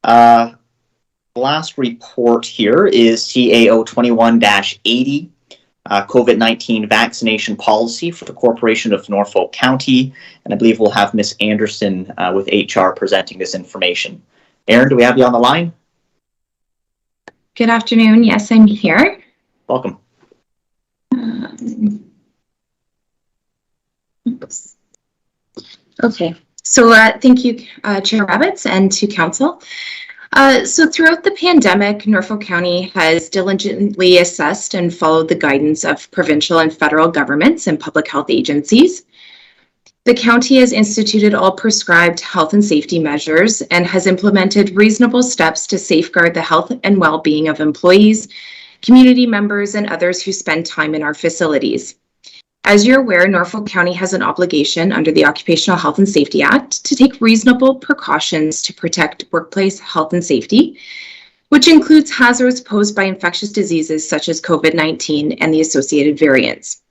Last report here is CAO 21-80, COVID-19 vaccination policy for the Corporation of Norfolk County. And I believe we'll have Ms. Anderson with HR presenting this information. Erin, do we have you on the line? Good afternoon. Yes, I'm here. Welcome. Okay. So thank you, Chair Rabbits, and to Council. So throughout the pandemic, Norfolk County has diligently assessed and followed the guidance of provincial and federal governments and public health agencies. The county has instituted all prescribed health and safety measures and has implemented reasonable steps to safeguard the health and well-being of employees, community members, and others who spend time in our facilities. As you're aware, Norfolk County has an obligation under the Occupational Health and Safety Act to take reasonable precautions to protect workplace health and safety, which includes hazards posed by infectious diseases such as COVID-19 and the associated variants.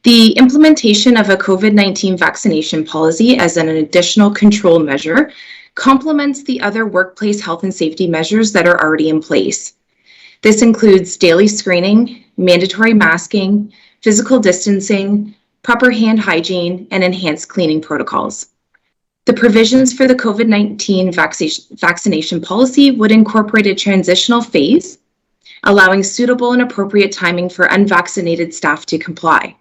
The implementation of a COVID-19 vaccination policy as an additional control measure complements the other workplace health and safety measures that are already in place. This includes daily screening, mandatory masking, physical distancing, proper hand hygiene, and enhanced cleaning protocols. The provisions for the COVID-19 vaccination policy would incorporate a transitional phase, allowing suitable and appropriate timing for unvaccinated staff to comply.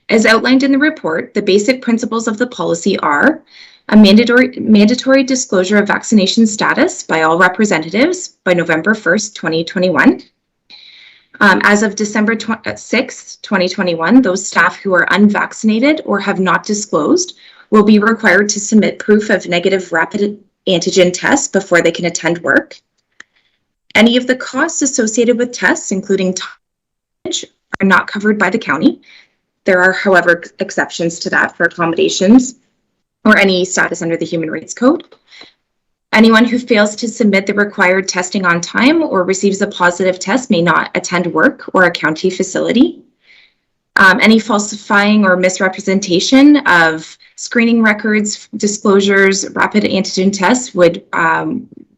As outlined in the report, the basic principles of the policy are a mandatory disclosure of vaccination status by all representatives by November 1st, 2021. As of December 6, 2021, those staff who are unvaccinated or have not disclosed will be required to submit proof of negative rapid antigen tests before they can attend work. Any of the costs associated with tests, including tonnage, are not covered by the county. There are, however, exceptions to that for accommodations or any status under the Human Rights Code. Anyone who fails to submit the required testing on time or receives a positive test may not attend work or a county facility. Any falsifying or misrepresentation of screening records, disclosures, rapid antigen tests would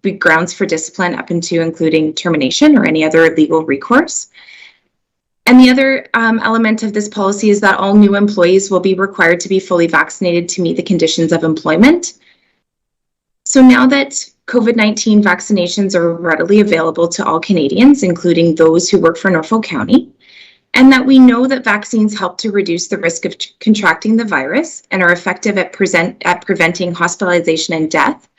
be grounds for discipline up into including termination or any other legal recourse. And the other element of this policy is that all new employees will be required to be fully vaccinated to meet the conditions of employment. So now that COVID-19 vaccinations are readily available to all Canadians, including those who work for Norfolk County, and that we know that vaccines help to reduce the risk of contracting the virus and are effective at preventing hospitalization and death,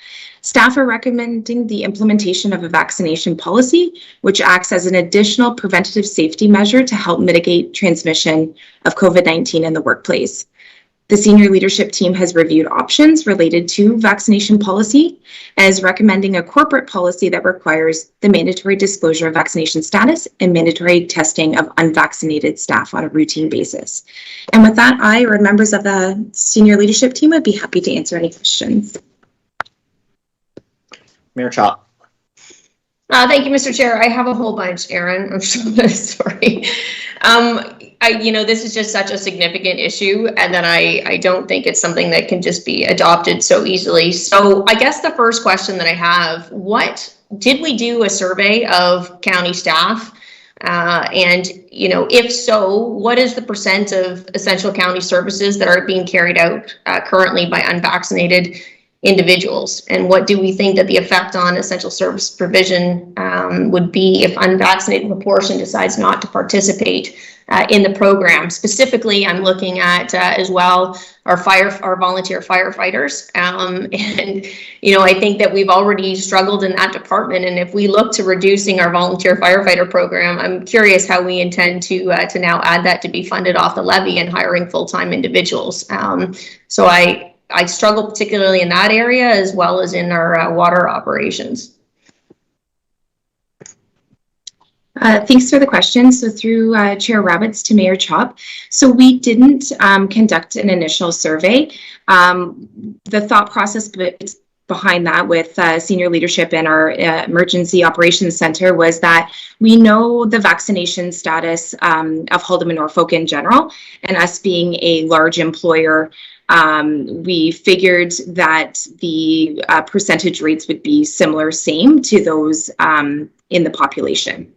staff are recommending the implementation of a vaccination policy, which acts as an additional preventative safety measure to help mitigate transmission of COVID-19 in the workplace. The senior leadership team has reviewed options related to vaccination policy and is recommending a corporate policy that requires the mandatory disclosure of vaccination status and mandatory testing of unvaccinated staff on a routine basis. And with that, I or members of the senior leadership team would be happy to answer any questions. Mayor Chop. Thank you, Mr. Chair. I have a whole bunch, Aaron. I'm so sorry. This is just such a significant issue, and then I don't think it's something that can just be adopted so easily. So I guess the first question that I have, did we do a survey of county staff? And if so, what is the % of essential county services that are being carried out currently by unvaccinated individuals? And what do we think that the effect on essential service provision would be if unvaccinated proportion decides not to participate in the program? Specifically, I'm looking at as well our volunteer firefighters. I think that we've already struggled in that department. And if we look to reducing our volunteer firefighter program, I'm curious how we intend to now add that to be funded off the levy and hiring full-time individuals. So I struggle particularly in that area as well as in our water operations. Thanks for the question. So through Chair Rabbits to Mayor Chop. So we didn't conduct an initial survey. The thought process behind that with senior leadership in our emergency operations center was that we know the vaccination status of Haldimand Norfolk in general, and us being a large employer, we figured that the percentage rates would be same to those in the population.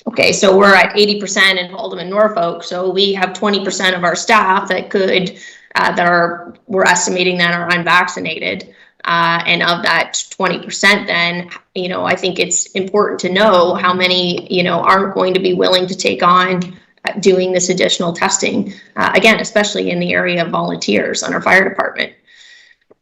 Okay, so we're at 80% in Haldimand Norfolk, so we have 20% of our staff that we're estimating that are unvaccinated. And of that 20%, then, I think it's important to know how many, aren't going to be willing to take on doing this additional testing, again, especially in the area of volunteers on our fire department.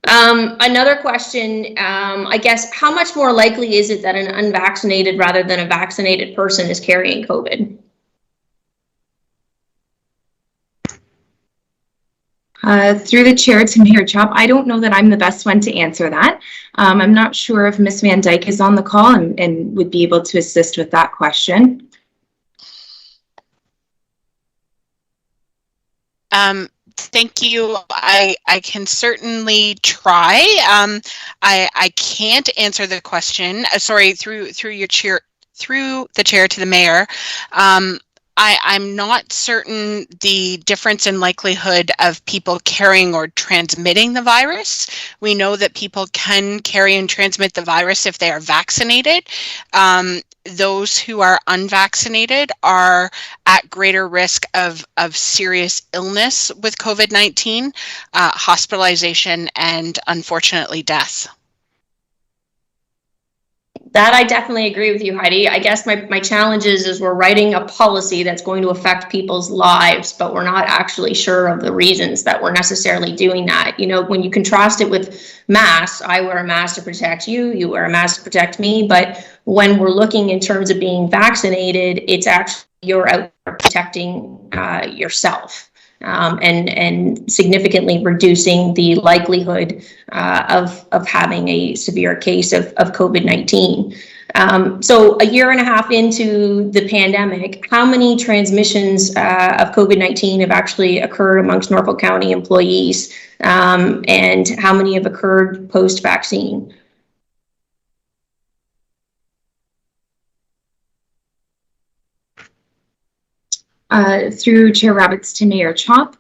Another question, I guess, how much more likely is it that an unvaccinated rather than a vaccinated person is carrying COVID? Through the chair to Mayor Chop, I don't know that I'm the best one to answer that. I'm not sure if Ms. Van Dyke is on the call and would be able to assist with that question. Thank you. I can certainly try. I can't answer the question. Sorry, through the chair to the mayor. I'm not certain the difference in likelihood of people carrying or transmitting the virus. We know that people can carry and transmit the virus if they are vaccinated. Those who are unvaccinated are at greater risk of serious illness with COVID-19, hospitalization, and unfortunately death. That I definitely agree with you, Heidi. I guess my challenge is we're writing a policy that's going to affect people's lives, but we're not actually sure of the reasons that we're necessarily doing that. When you contrast it with masks, I wear a mask to protect you, you wear a mask to protect me, but when we're looking in terms of being vaccinated, it's actually you're out protecting yourself. And significantly reducing the likelihood of having a severe case of COVID-19. So a year and a half into the pandemic, how many transmissions of COVID-19 have actually occurred amongst Norfolk County employees, and how many have occurred post-vaccine? Through Chair Rabbits to Mayor Chop,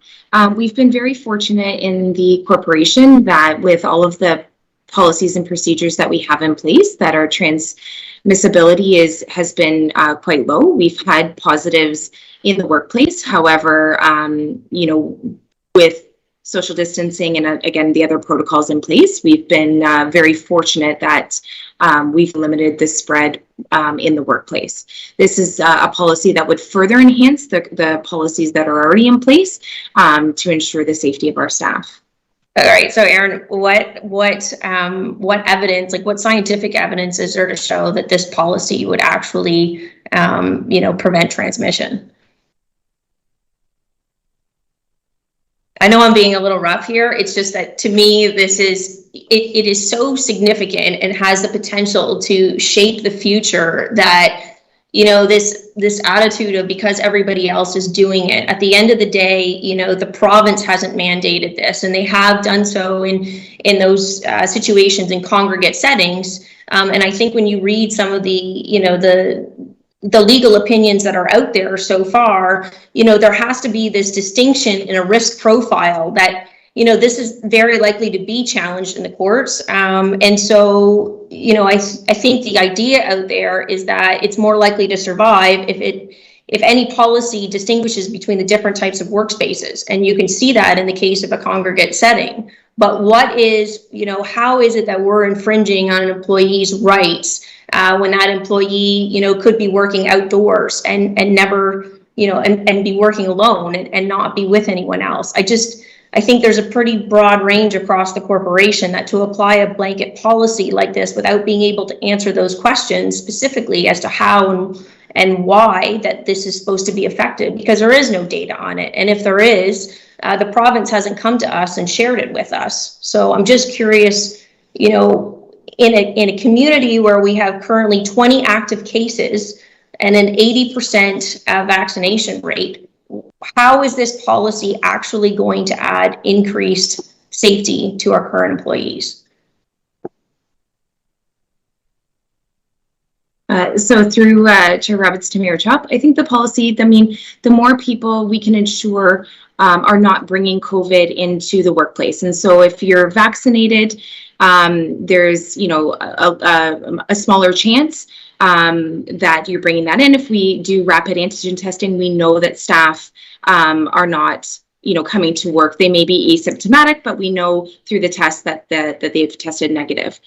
we've been very fortunate in the corporation that with all of the policies and procedures that we have in place that our Missability has been quite low. We've had positives in the workplace. However, with social distancing and again, the other protocols in place, we've been very fortunate that we've limited the spread in the workplace. This is a policy that would further enhance the policies that are already in place to ensure the safety of our staff. All right, so Aaron, what evidence, like what scientific evidence is there to show that this policy would actually, prevent transmission? I know I'm being a little rough here. It's just that to me, this is, it is so significant and has the potential to shape the future that, this attitude of because everybody else is doing it. At the end of the day, the province hasn't mandated this, and they have done so in those situations in congregate settings. And I think when you read some of the legal opinions that are out there so far, there has to be this distinction in a risk profile that, this is very likely to be challenged in the courts. And so, I think the idea out there is that it's more likely to survive if any policy distinguishes between the different types of workspaces. And you can see that in the case of a congregate setting. But what is, how is it that we're infringing on an employee's rights when that employee, could be working outdoors and never, and be working alone and not be with anyone else? I think there's a pretty broad range across the corporation that to apply a blanket policy like this without being able to answer those questions specifically as to how and why that this is supposed to be affected, because there is no data on it. And if there is, the province hasn't come to us and shared it with us. So I'm just curious, in a community where we have currently 20 active cases and an 80% vaccination rate, how is this policy actually going to add increased safety to our current employees? So through Chair Roberts to Mayor Chop, I think the policy, the more people we can ensure are not bringing COVID into the workplace. And so if you're vaccinated, there's, a smaller chance that you're bringing that in. If we do rapid antigen testing, we know that staff are not, coming to work. They may be asymptomatic, but we know through the test that they've tested negative.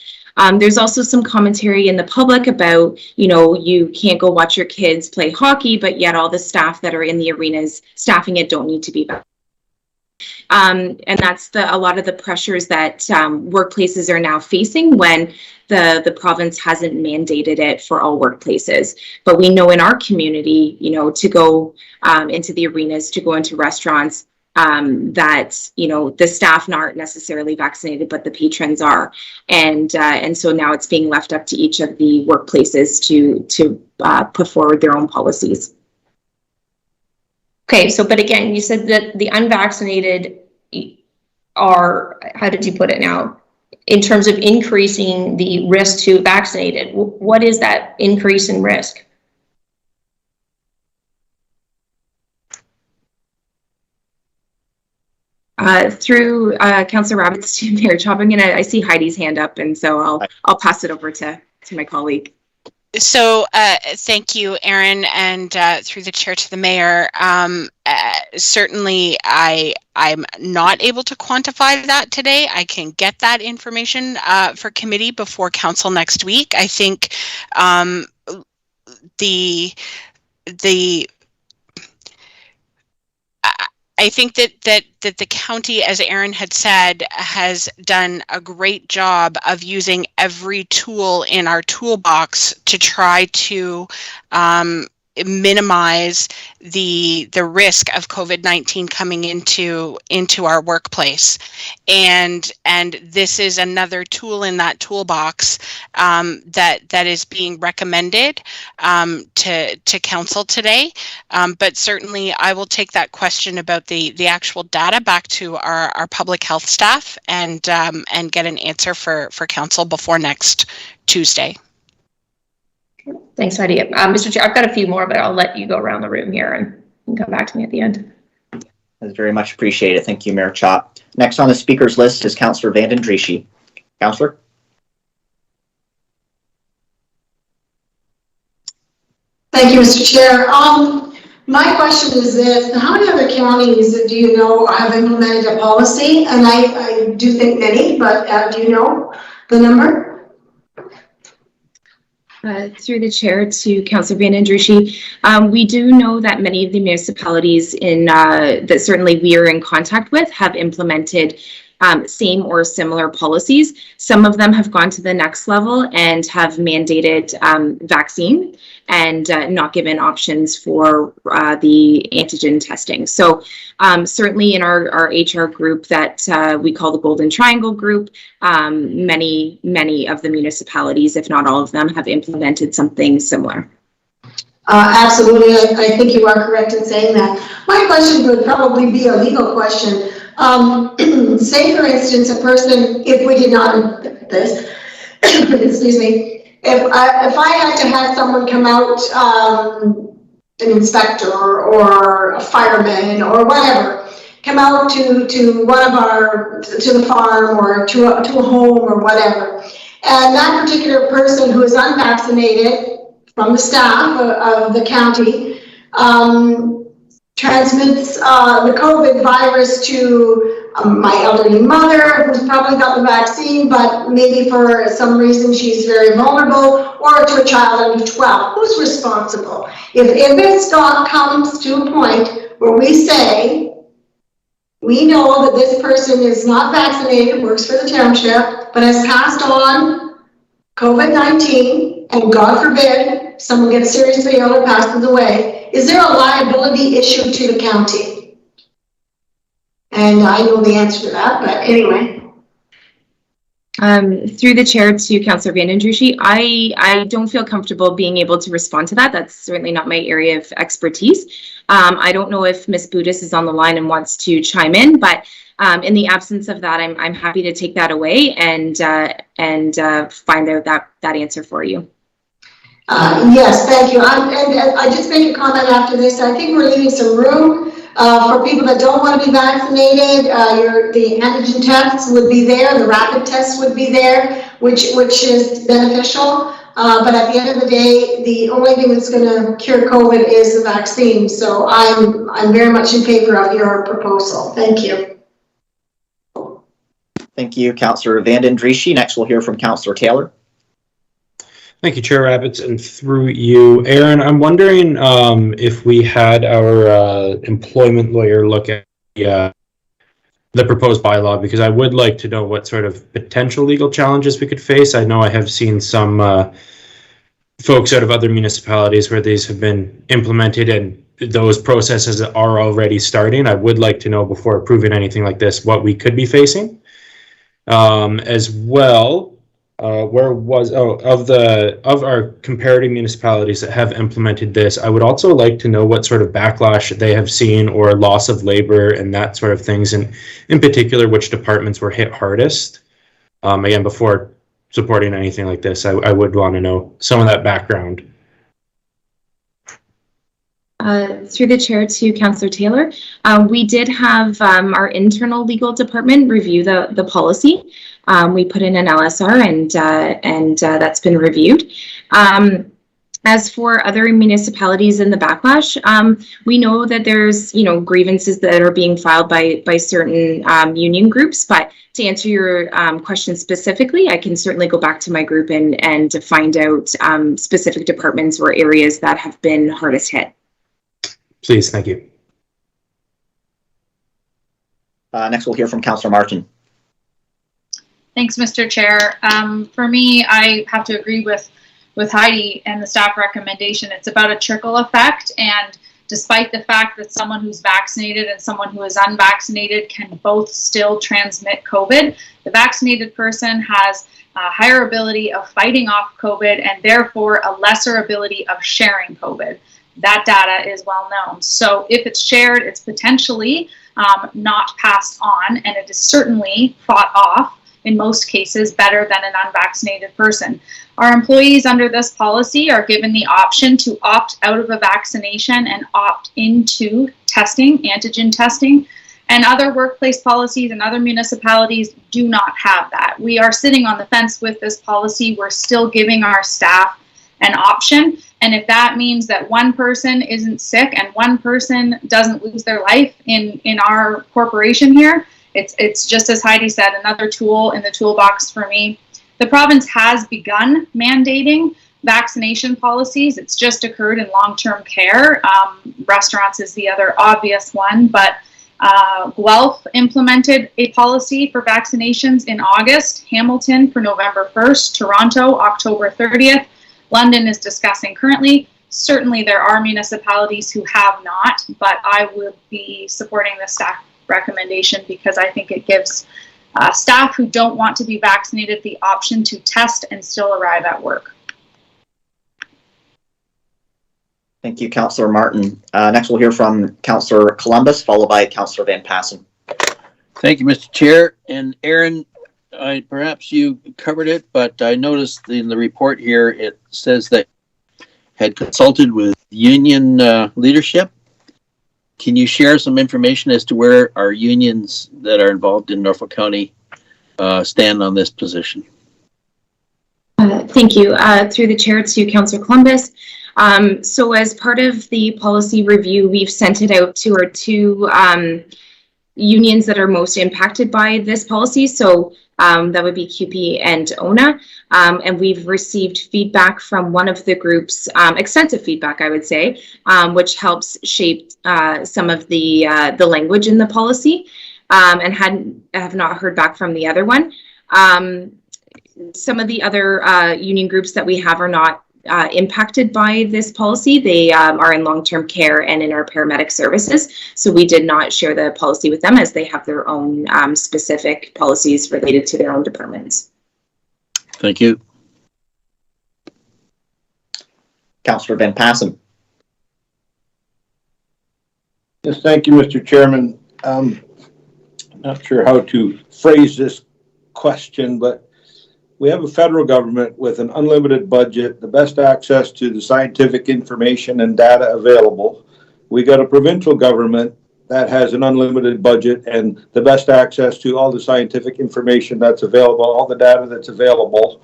There's also some commentary in the public about, you can't go watch your kids play hockey, but yet all the staff that are in the arenas staffing it don't need to be vaccinated. And that's a lot of the pressures that workplaces are now facing when the province hasn't mandated it for all workplaces. But we know in our community, to go into the arenas, to go into restaurants, that the staff aren't necessarily vaccinated, but the patrons are, and so now it's being left up to each of the workplaces to put forward their own policies. Okay, so but again, you said that the unvaccinated are, how did you put it now, in terms of increasing the risk to vaccinated? What is that increase in risk? Through Councillor Roberts to Mayor Chop, I see Heidi's hand up, and so I'll pass it over to my colleague. So thank you, Aaron, and through the chair to the mayor. Certainly, I'm not able to quantify that today. I can get that information for committee before council next week. I think I think that the county, as Aaron had said, has done a great job of using every tool in our toolbox to try to minimize the risk of COVID-19 coming into our workplace, and this is another tool in that toolbox that is being recommended to council today. But certainly, I will take that question about the actual data back to our public health staff and get an answer for council before next Tuesday. Thanks, Heidi. Mr. Chair, I've got a few more, but I'll let you go around the room here and you can come back to me at the end. That's very much appreciated. Thank you, Mayor Chop. Next on the speakers list is Councillor Vandendriessche. Councillor? Thank you, Mr. Chair. My question is this: how many other counties do you know have implemented a policy? And I do think many, but do you know the number? Through the chair to Councillor Van Andruschi, we do know that many of the municipalities that certainly we are in contact with have implemented same or similar policies. Some of them have gone to the next level and have mandated vaccine and not given options for the antigen testing. So certainly in our HR group that we call the Golden Triangle group, many of the municipalities, if not all of them, have implemented something similar. Absolutely, I think you are correct in saying that. My question would probably be a legal question. Say, for instance, a person, if we did not this, excuse me, if I had to have someone come out, an inspector or a fireman or whatever, come out to one of our, to the farm or to a home or whatever, and that particular person who is unvaccinated from the staff of the county transmits the COVID virus to my elderly mother, who's probably got the vaccine, but maybe for some reason she's very vulnerable, or to a child under 12. Who's responsible? If it comes to a point where we say, we know that this person is not vaccinated, works for the township, but has passed on COVID-19, and God forbid, someone gets seriously ill or passes away, is there a liability issue to the county? And I know the answer to that, but anyway. Through the chair to Councillor Van Andruschi, I don't feel comfortable being able to respond to that. That's certainly not my area of expertise. I don't know if Ms. Budis is on the line and wants to chime in, but in the absence of that, I'm happy to take that away and find out that answer for you. Yes, thank you. And I just make a comment after this. I think we're leaving some room for people that don't want to be vaccinated. The antigen tests would be there, the rapid tests would be there, which is beneficial. But at the end of the day, the only thing that's going to cure COVID is the vaccine. So I'm very much in favor of your proposal. Thank you. Thank you, Councillor Van Andruschi. Next, we'll hear from Councillor Taylor. Thank you, Chair Rabbits, and through you, Aaron, I'm wondering if we had our employment lawyer look at the proposed bylaw, because I would like to know what sort of potential legal challenges we could face. I know I have seen some folks out of other municipalities where these have been implemented and those processes are already starting. I would like to know before approving anything like this what we could be facing. As well, of our comparative municipalities that have implemented this, I would also like to know what sort of backlash they have seen or loss of labor and that sort of things, and in particular which departments were hit hardest. Again, before supporting anything like this, I would want to know some of that background. Through the chair to Councillor Taylor, we did have our internal legal department review the policy. We put in an LSR and that's been reviewed. As for other municipalities in the backlash, we know that there's grievances that are being filed by certain union groups, but to answer your question specifically, I can certainly go back to my group and to find out specific departments or areas that have been hardest hit. Please, thank you. Next, we'll hear from Councillor Martin. Thanks, Mr. Chair. For me, I have to agree with Heidi and the staff recommendation. It's about a trickle effect, and despite the fact that someone who's vaccinated and someone who is unvaccinated can both still transmit COVID, the vaccinated person has a higher ability of fighting off COVID and therefore a lesser ability of sharing COVID. That data is well known. So if it's shared, it's potentially not passed on, and it is certainly fought off in most cases better than an unvaccinated person. Our employees under this policy are given the option to opt out of a vaccination and opt into testing, antigen testing, and other workplace policies and other municipalities do not have that. We are sitting on the fence with this policy. We're still giving our staff an option, And if that means that one person isn't sick and one person doesn't lose their life in our corporation here, it's just as Heidi said, another tool in the toolbox for me. The province has begun mandating vaccination policies. It's just occurred in long-term care. Restaurants is the other obvious one, but Guelph implemented a policy for vaccinations in August, Hamilton for November 1st, Toronto October 30th, London is discussing currently. Certainly there are municipalities who have not, but I would be supporting the staff recommendation because I think it gives staff who don't want to be vaccinated the option to test and still arrive at work. Thank you, Councillor Martin. Next, we'll hear from Councillor Columbus, followed by Councillor Van Passen. Thank you, Mr. Chair. And Aaron, perhaps you covered it, but I noticed in the report here, it says that had consulted with union leadership. Can you share some information as to where our unions that are involved in Norfolk County stand on this position? Thank you. Through the chair to Councillor Columbus. So as part of the policy review, we've sent it out to our two unions that are most impacted by this policy. So that would be QP and ONA. And we've received feedback from one of the groups, extensive feedback, I would say, which helps shape some of the language in the policy, and have not heard back from the other one. Some of the other union groups that we have are not impacted by this policy. They are in long-term care and in our paramedic services. So we did not share the policy with them as they have their own specific policies related to their own departments. Thank you. Councillor Van Passen. Yes, thank you, Mr. Chairman. Not sure how to phrase this question, but we have a federal government with an unlimited budget, the best access to the scientific information and data available. We got a provincial government that has an unlimited budget and the best access to all the scientific information that's available, all the data that's available.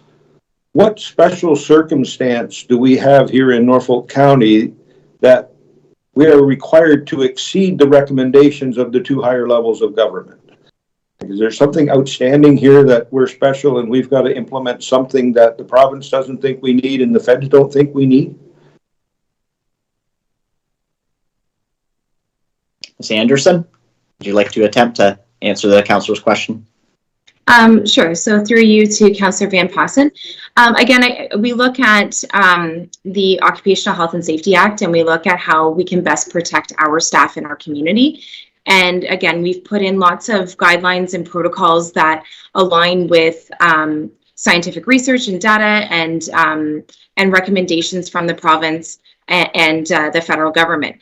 What special circumstance do we have here in Norfolk County that we are required to exceed the recommendations of the two higher levels of government? Is there something outstanding here that we're special and we've got to implement something that the province doesn't think we need and the feds don't think we need? Ms. Anderson, would you like to attempt to answer the councillor's question? Sure. So through you to Councillor Van Passen. Again, we look at the Occupational Health and Safety Act, and we look at how we can best protect our staff in our community. And again, we've put in lots of guidelines and protocols that align with scientific research and data and recommendations from the province and the federal government.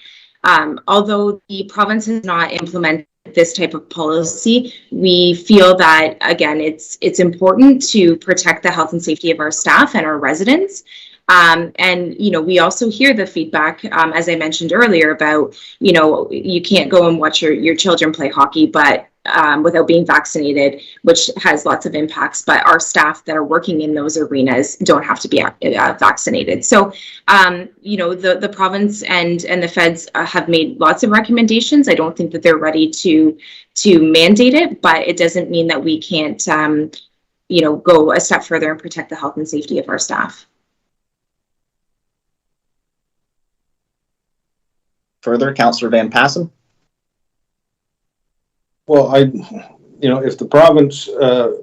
Although the province has not implemented this type of policy, we feel that, again, it's important to protect the health and safety of our staff and our residents. And, you know, we also hear the feedback, as I mentioned earlier, about, you know, you can't go and watch your children play hockey, but without being vaccinated, which has lots of impacts. But our staff that are working in those arenas don't have to be vaccinated. So, you know, the province and the feds have made lots of recommendations. I don't think that they're ready to mandate it, but it doesn't mean that we can't, you know, go a step further and protect the health and safety of our staff. Further, Councillor Van Passen. Well, if the province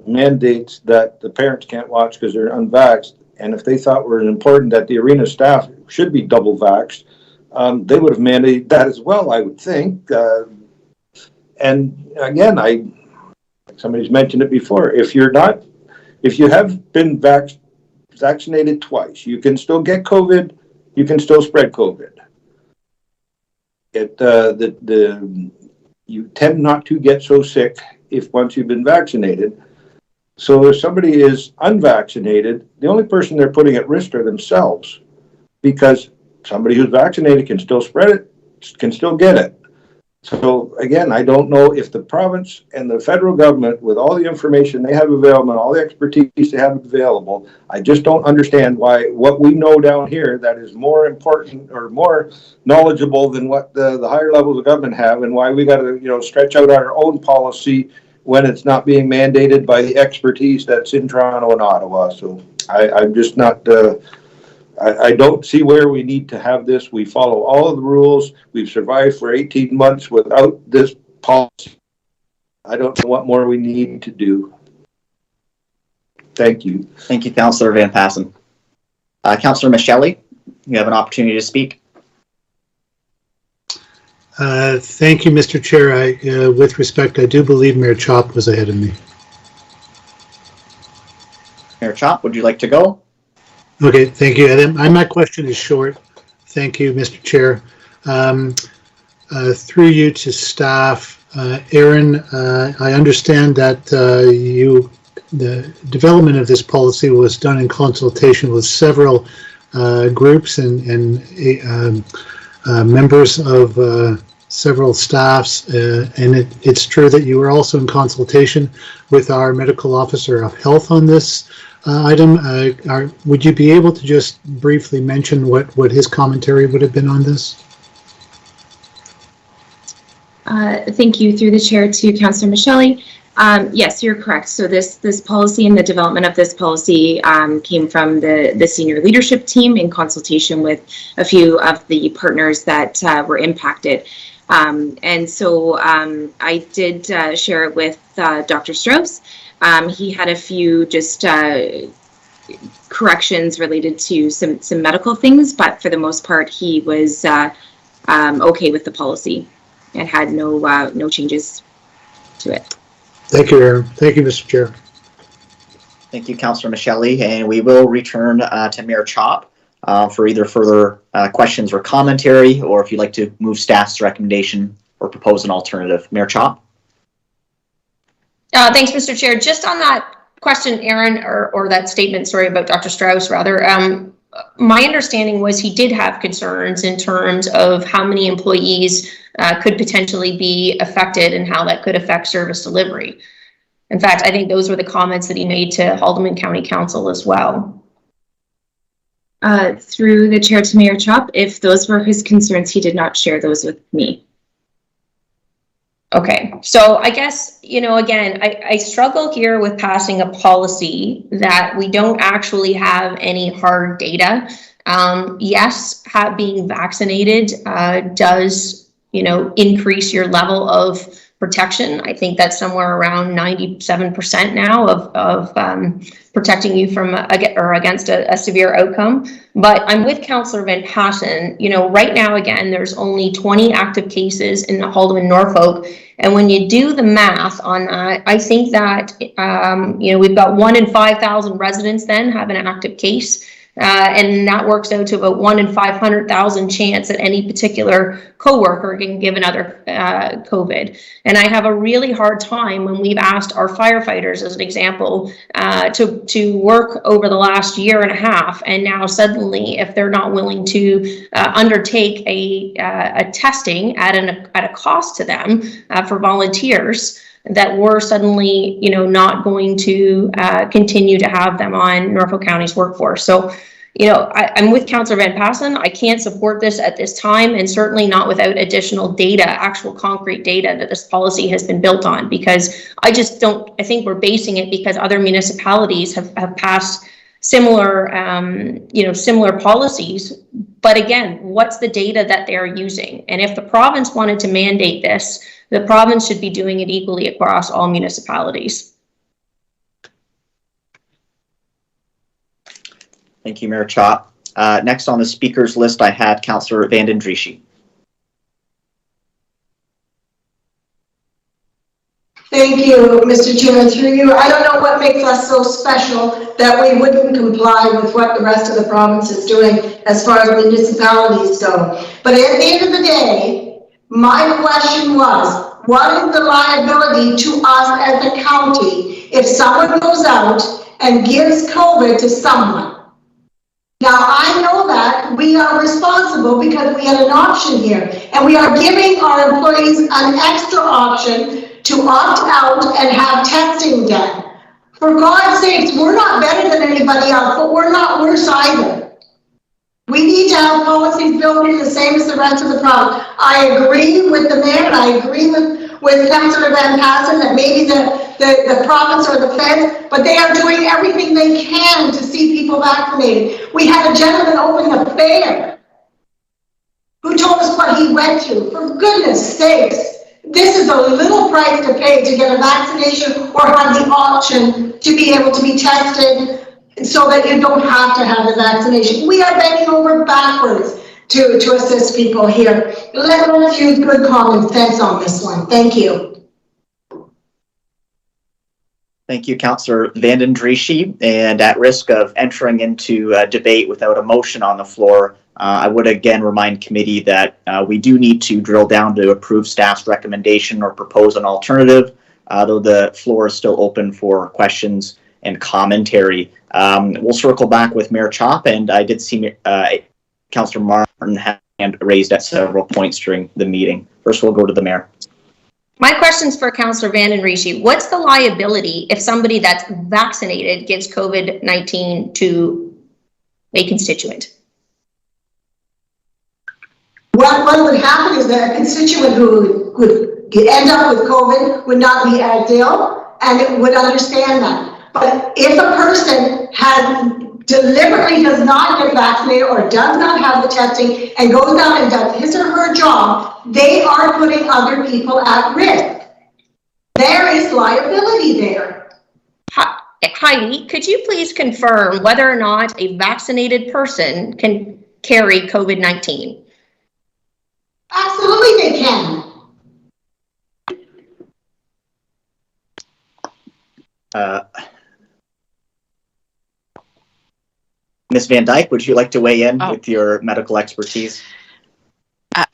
mandates that the parents can't watch because they're unvaxxed, and if they thought it was important that the arena staff should be double vaxxed, they would have mandated that as well, I would think. And again, somebody's mentioned it before. If you have been vaccinated twice, you can still get COVID. You can still spread COVID. You tend not to get so sick if once you've been vaccinated. So if somebody is unvaccinated, the only person they're putting at risk are themselves, because somebody who's vaccinated can still spread it, can still get it. So again, I don't know if the province and the federal government, with all the information they have available and all the expertise they have available, I just don't understand why what we know down here that is more important or more knowledgeable than what the higher levels of government have, and why we got to stretch out our own policy when it's not being mandated by the expertise that's in Toronto and Ottawa. So I'm just not. I don't see where we need to have this. We follow all of the rules. We've survived for 18 months without this policy. I don't know what more we need to do. Thank you. Thank you, Councillor Van Passen. Councillor Michelli, you have an opportunity to speak. Thank you, Mr. Chair. With respect, I do believe Mayor Chop was ahead of me. Mayor Chop, would you like to go? Okay, thank you. And my question is short. Thank you, Mr. Chair. Through you to staff, Aaron, I understand that the development of this policy was done in consultation with several groups and members of several staffs, and it's true that you were also in consultation with our medical officer of health on this item. Would you be able to just briefly mention what his commentary would have been on this? Thank you, through the chair, to Councillor Michelli. Yes, you're correct. So this policy and the development of this policy came from the senior leadership team in consultation with a few of the partners that were impacted. And so I did share it with Dr. Strauss. He had a few just corrections related to some medical things, but for the most part, he was okay with the policy and had no changes to it. Thank you, Aaron. Thank you, Mr. Chair. Thank you, Councillor Michelli, and we will return to Mayor Chop for either further questions or commentary, or if you'd like to move staff's recommendation or propose an alternative. Mayor Chop. Thanks, Mr. Chair. Just on that question, Aaron, or that statement, sorry, about Dr. Strauss, rather, my understanding was he did have concerns in terms of how many employees could potentially be affected and how that could affect service delivery. In fact, I think those were the comments that he made to Haldimand County Council as well. Through the chair to Mayor Chop, if those were his concerns, he did not share those with me. Okay, so I guess, again, I struggle here with passing a policy that we don't actually have any hard data. Yes, being vaccinated does, increase your level of protection. I think that's somewhere around 97% now of protecting you from or against a severe outcome. But I'm with Councillor Van Passen. Right now, again, there's only 20 active cases in Haldimand, Norfolk. And when you do the math on that, I think that, we've got 1 in 5,000 residents then have an active case. And that works out to about 1 in 500,000 chance that any particular coworker can give another COVID. And I have a really hard time when we've asked our firefighters, as an example, to work over the last year and a half, and now suddenly, if they're not willing to undertake a testing at a cost to them for volunteers, that we're suddenly, not going to continue to have them on Norfolk County's workforce. So, I'm with Councillor Van Passen. I can't support this at this time, and certainly not without additional data, actual concrete data that this policy has been built on, because I think we're basing it because other municipalities have passed similar, similar policies. But again, what's the data that they're using? And if the province wanted to mandate this, the province should be doing it equally across all municipalities. Thank you, Mayor Chop. Next on the speakers list, I had Councillor Vanden Drieschie. Thank you, Mr. Chair. Through you, I don't know what makes us so special that we wouldn't comply with what the rest of the province is doing as far as municipalities go. But at the end of the day, my question was, what is the liability to us as a county if someone goes out and gives COVID to someone? Now, I know that we are responsible because we had an option here, and we are giving our employees an extra option to opt out and have testing done. For God's sakes, we're not better than anybody else, but we're not worse either. We need to have policies built in the same as the rest of the province. I agree with the mayor, and I agree with Councillor Van Passen that maybe the province or the feds, but they are doing everything they can to see people vaccinated. We had a gentleman opening a fair who told us what he went through. For goodness sakes, this is a little price to pay to get a vaccination or have the option to be able to be tested so that you don't have to have the vaccination. We are bending over backwards to assist people here. Let's use good common sense on this one. Thank you. Thank you, Councillor Vanden Driesche. And at risk of entering into a debate without a motion on the floor, I would again remind committee that we do need to drill down to approve staff's recommendation or propose an alternative, though the floor is still open for questions and commentary. We'll circle back with Mayor Chop, and I did see Councillor Martin have hand raised at several points during the meeting. First, we'll go to the mayor. My question's for Councillor Vanden Driesche. What's the liability if somebody that's vaccinated gives COVID-19 to a constituent? What would happen is that a constituent who would end up with COVID would not be as ill, and it would understand that. But if a person deliberately does not get vaccinated or does not have the testing and goes out and does his or her job, they are putting other people at risk. There is liability there. Heidi, could you please confirm whether or not a vaccinated person can carry COVID-19? Absolutely they can. Ms. Van Dyke, would you like to weigh in with your medical expertise?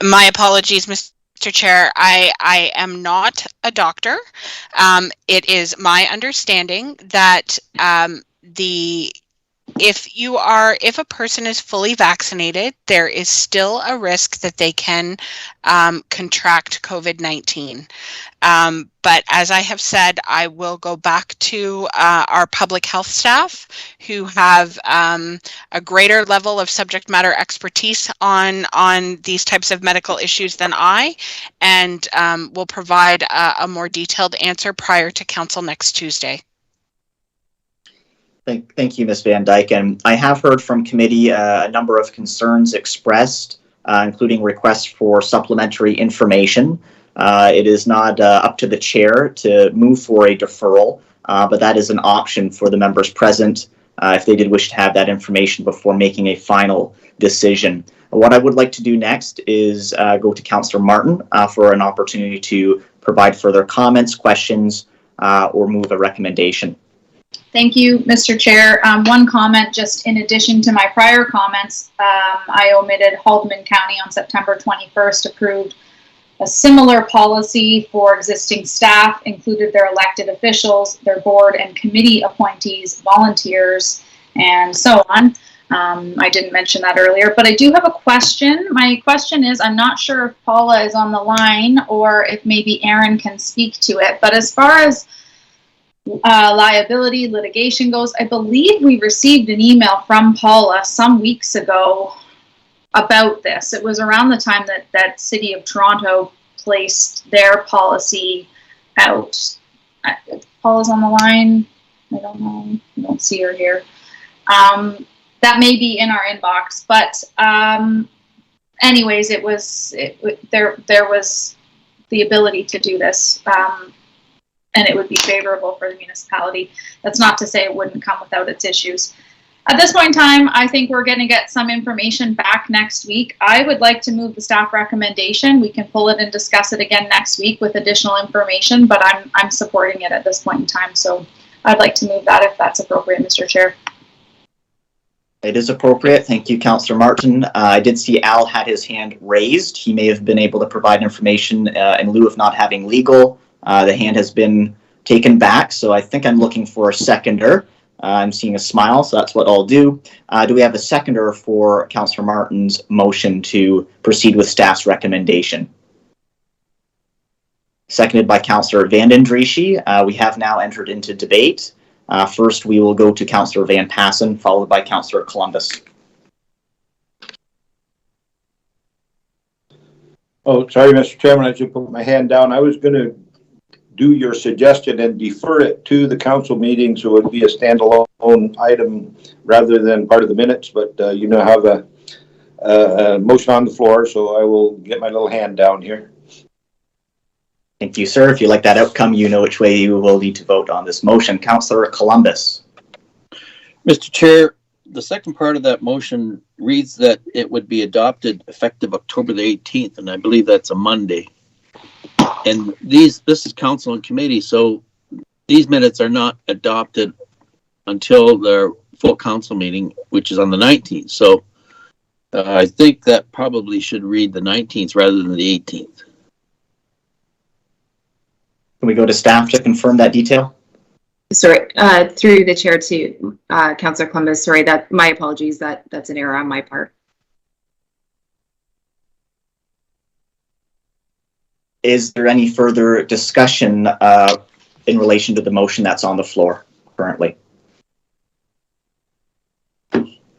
My apologies, Mr. Chair. I am not a doctor. It is my understanding that if a person is fully vaccinated, there is still a risk that they can contract COVID-19. But as I have said, I will go back to our public health staff who have a greater level of subject matter expertise on these types of medical issues than I, and will provide a more detailed answer prior to council next Tuesday. Thank you, Ms. Van Dyke. And I have heard from committee a number of concerns expressed, including requests for supplementary information. It is not up to the chair to move for a deferral, but that is an option for the members present if they did wish to have that information before making a final decision. What I would like to do next is go to Councillor Martin for an opportunity to provide further comments, questions, or move a recommendation. Thank you, Mr. Chair. One comment, just in addition to my prior comments, I omitted Haldeman County on September 21st approved a similar policy for existing staff, included their elected officials, their board and committee appointees, volunteers, and so on. I didn't mention that earlier, but I do have a question. My question is, I'm not sure if Paula is on the line or if maybe Aaron can speak to it, but as far as liability litigation goes, I believe we received an email from Paula some weeks ago about this. It was around the time that City of Toronto placed their policy out. Paula's on the line. I don't know. I don't see her here. That may be in our inbox, but anyways, there was the ability to do this. And it would be favorable for the municipality. That's not to say it wouldn't come without its issues. At this point in time, I think we're going to get some information back next week. I would like to move the staff recommendation. We can pull it and discuss it again next week with additional information, but I'm supporting it at this point in time. So I'd like to move that if that's appropriate, Mr. Chair. It is appropriate. Thank you, Councillor Martin. I did see Al had his hand raised. He may have been able to provide information in lieu of not having legal. The hand has been taken back, so I think I'm looking for a seconder. I'm seeing a smile, so that's what I'll do. Do we have a seconder for Councillor Martin's motion to proceed with staff's recommendation? Seconded by Councillor Vanden Drieschie. We have now entered into debate. First, we will go to Councillor Van Passen, followed by Councillor Columbus. Oh, sorry, Mr. Chairman, I should put my hand down. I was going to do your suggestion and defer it to the council meeting, so it would be a standalone item rather than part of the minutes, but you now have a motion on the floor, so I will get my little hand down here. Thank you, sir. If you like that outcome, you know which way you will need to vote on this motion. Councillor Columbus. Mr. Chair, the second part of that motion reads that it would be adopted effective October the 18th, and I believe that's a Monday. And this is council and committee, so these minutes are not adopted until the full council meeting, which is on the 19th. So I think that probably should read the 19th rather than the 18th. Can we go to staff to confirm that detail? Sorry, through the chair to Councillor Columbus. Sorry, that my apologies. That's an error on my part. Is there any further discussion in relation to the motion that's on the floor currently?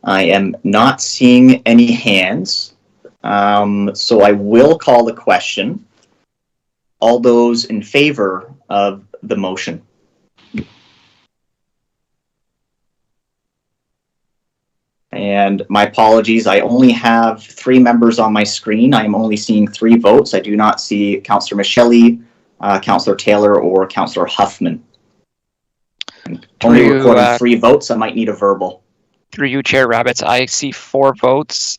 I am not seeing any hands, so I will call the question. All those in favor of the motion? And my apologies, I only have 3 members on my screen. I am only seeing 3 votes. I do not see Councillor Michelli, Councillor Taylor, or Councillor Huffman. Only recording 3 votes. I might need a verbal. Through you, Chair Rabbits, I see 4 votes.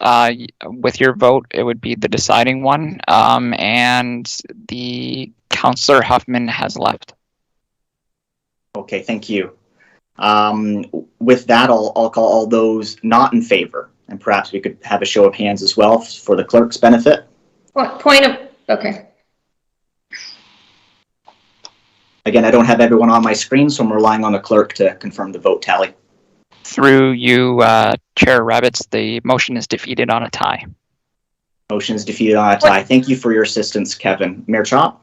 With your vote, it would be the deciding one, and the Councillor Huffman has left. Okay, thank you. With that, I'll call all those not in favor, and perhaps we could have a show of hands as well for the clerk's benefit. What point of, okay. Again, I don't have everyone on my screen, so I'm relying on the clerk to confirm the vote tally. Through you, Chair Rabbits, the motion is defeated on a tie. Motion is defeated on a tie. Thank you for your assistance, Kevin. Mayor Chop?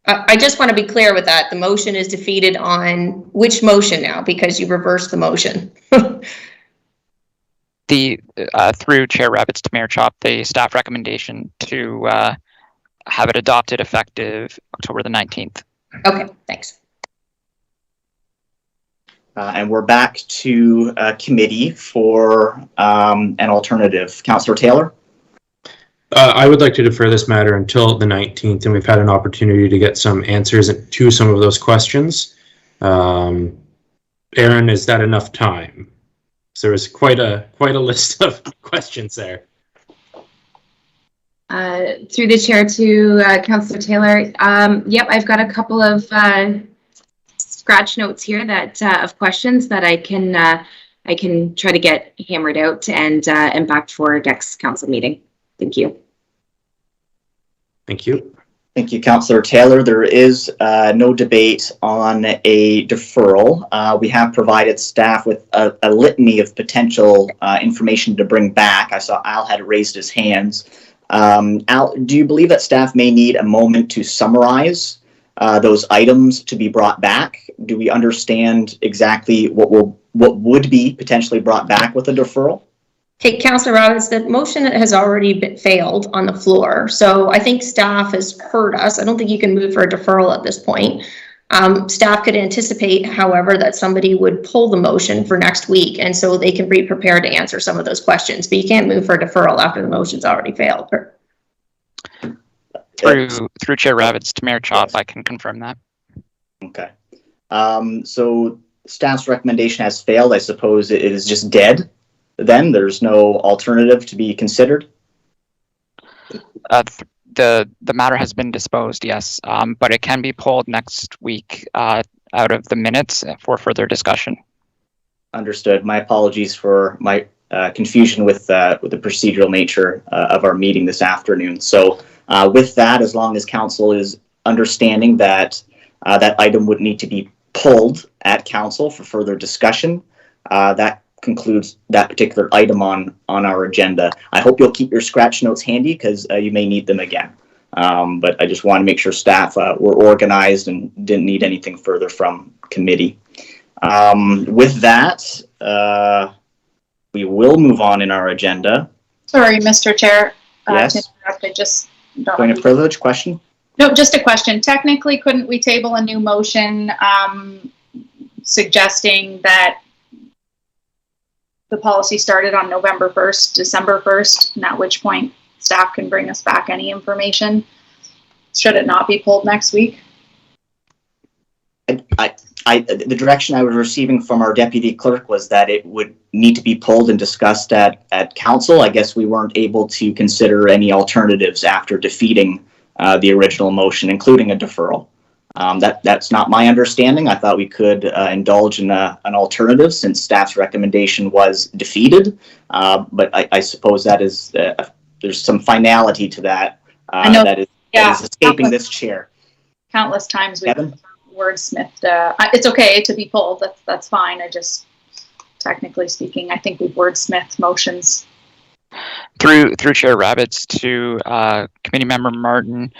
I just want to be clear with that. The motion is defeated on which motion now, because you reversed the motion. Through Chair Rabbits to Mayor Chop, the staff recommendation to have it adopted effective October the 19th. Okay, thanks. And we're back to committee for an alternative. Councillor Taylor? I would like to defer this matter until the 19th, and we've had an opportunity to get some answers to some of those questions. Aaron, is that enough time? So there was quite a list of questions there. Through the chair to Councillor Taylor. Yep, I've got a couple of scratch notes here that of questions that I can try to get hammered out and back for next council meeting. Thank you. Thank you. Thank you, Councillor Taylor. There is no debate on a deferral. We have provided staff with a litany of potential information to bring back. I saw Al had raised his hands. Al, do you believe that staff may need a moment to summarize those items to be brought back? Do we understand exactly what would be potentially brought back with a deferral? Okay, Councillor Robbins, the motion has already failed on the floor. So I think staff has heard us. I don't think you can move for a deferral at this point. Staff could anticipate, however, that somebody would pull the motion for next week, and so they can be prepared to answer some of those questions. But you can't move for a deferral after the motion's already failed. Through Chair Rabbits to Mayor Chop, I can confirm that. Okay. So staff's recommendation has failed. I suppose it is just dead. Then there's no alternative to be considered. The matter has been disposed, yes, but it can be pulled next week out of the minutes for further discussion. Understood. My apologies for my confusion with the procedural nature of our meeting this afternoon. So with that, as long as council is understanding that that item would need to be pulled at council for further discussion. That concludes that particular item on our agenda. I hope you'll keep your scratch notes handy because you may need them again. But I just want to make sure staff were organized and didn't need anything further from committee. With that, we will move on in our agenda. Sorry, Mr. Chair. Yes. To interrupt, I just Point of privilege question? No, just a question. Technically, couldn't we table a new motion suggesting that the policy started on November 1st, December 1st, and at which point staff can bring us back any information? Should it not be pulled next week? The direction I was receiving from our deputy clerk was that it would need to be pulled and discussed at council. I guess we weren't able to consider any alternatives after defeating the original motion, including a deferral. That's not my understanding. I thought we could indulge in an alternative since staff's recommendation was defeated. But I suppose that is there's some finality to that that is escaping this chair. Countless times we've wordsmithed. It's okay to be pulled. That's fine. I just, technically speaking, I think we've wordsmithed motions. Through Chair Rabbits to Committee Member Martin,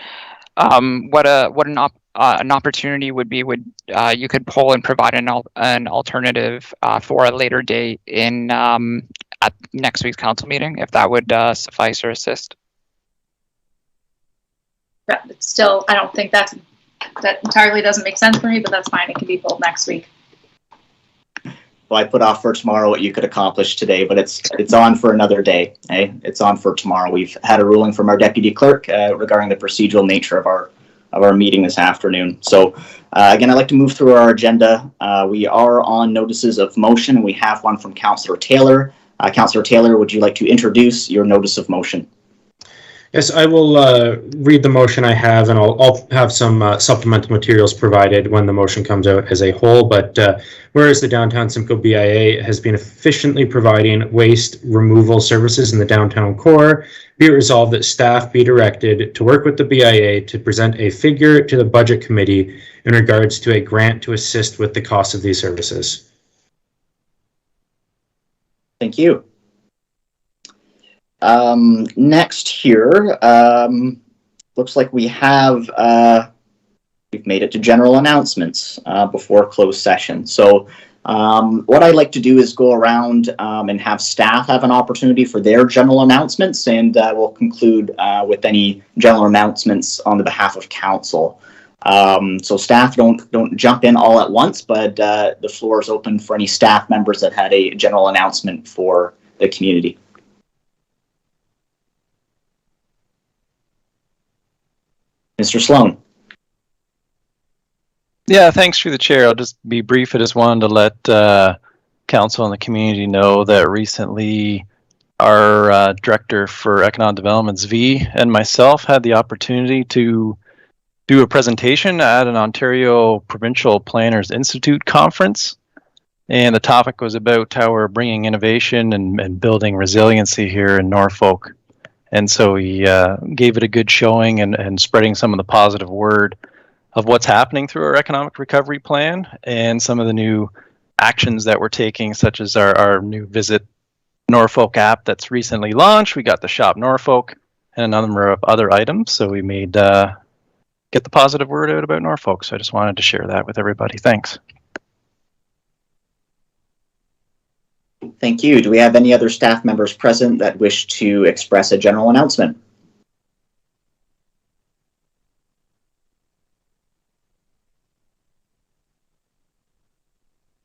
what an opportunity would be you could pull and provide an alternative for a later date in at next week's council meeting, if that would suffice or assist. But still, I don't think that entirely doesn't make sense for me, but that's fine. It can be pulled next week. Well, I put off for tomorrow what you could accomplish today, but it's on for another day. Eh? It's on for tomorrow. We've had a ruling from our deputy clerk regarding the procedural nature of our meeting this afternoon. So again, I'd like to move through our agenda. We are on notices of motion. We have one from Councillor Taylor. Councillor Taylor, would you like to introduce your notice of motion? Yes, I will read the motion I have, and I'll have some supplemental materials provided when the motion comes out as a whole. But whereas the Downtown Simcoe BIA has been efficiently providing waste removal services in the downtown core, be it resolved that staff be directed to work with the BIA to present a figure to the Budget Committee in regards to a grant to assist with the cost of these services. Thank you. Next here, looks like we have, we've made it to general announcements before closed session. So what I'd like to do is go around and have staff have an opportunity for their general announcements, and we'll conclude with any general announcements on the behalf of council. So staff don't jump in all at once, but the floor is open for any staff members that had a general announcement for the community. Mr. Sloan. Yeah, thanks through the chair. I'll just be brief. I just wanted to let council and the community know that recently our Director for Economic Development, Zvi, and myself had the opportunity to do a presentation at an Ontario Provincial Planners Institute conference. And the topic was about how we're bringing innovation and building resiliency here in Norfolk. And so he gave it a good showing and spreading some of the positive word of what's happening through our economic recovery plan and some of the new actions that we're taking, such as our new Visit Norfolk app that's recently launched. We got the Shop Norfolk and a number of other items. So we made get the positive word out about Norfolk. So I just wanted to share that with everybody. Thanks. Thank you. Do we have any other staff members present that wish to express a general announcement?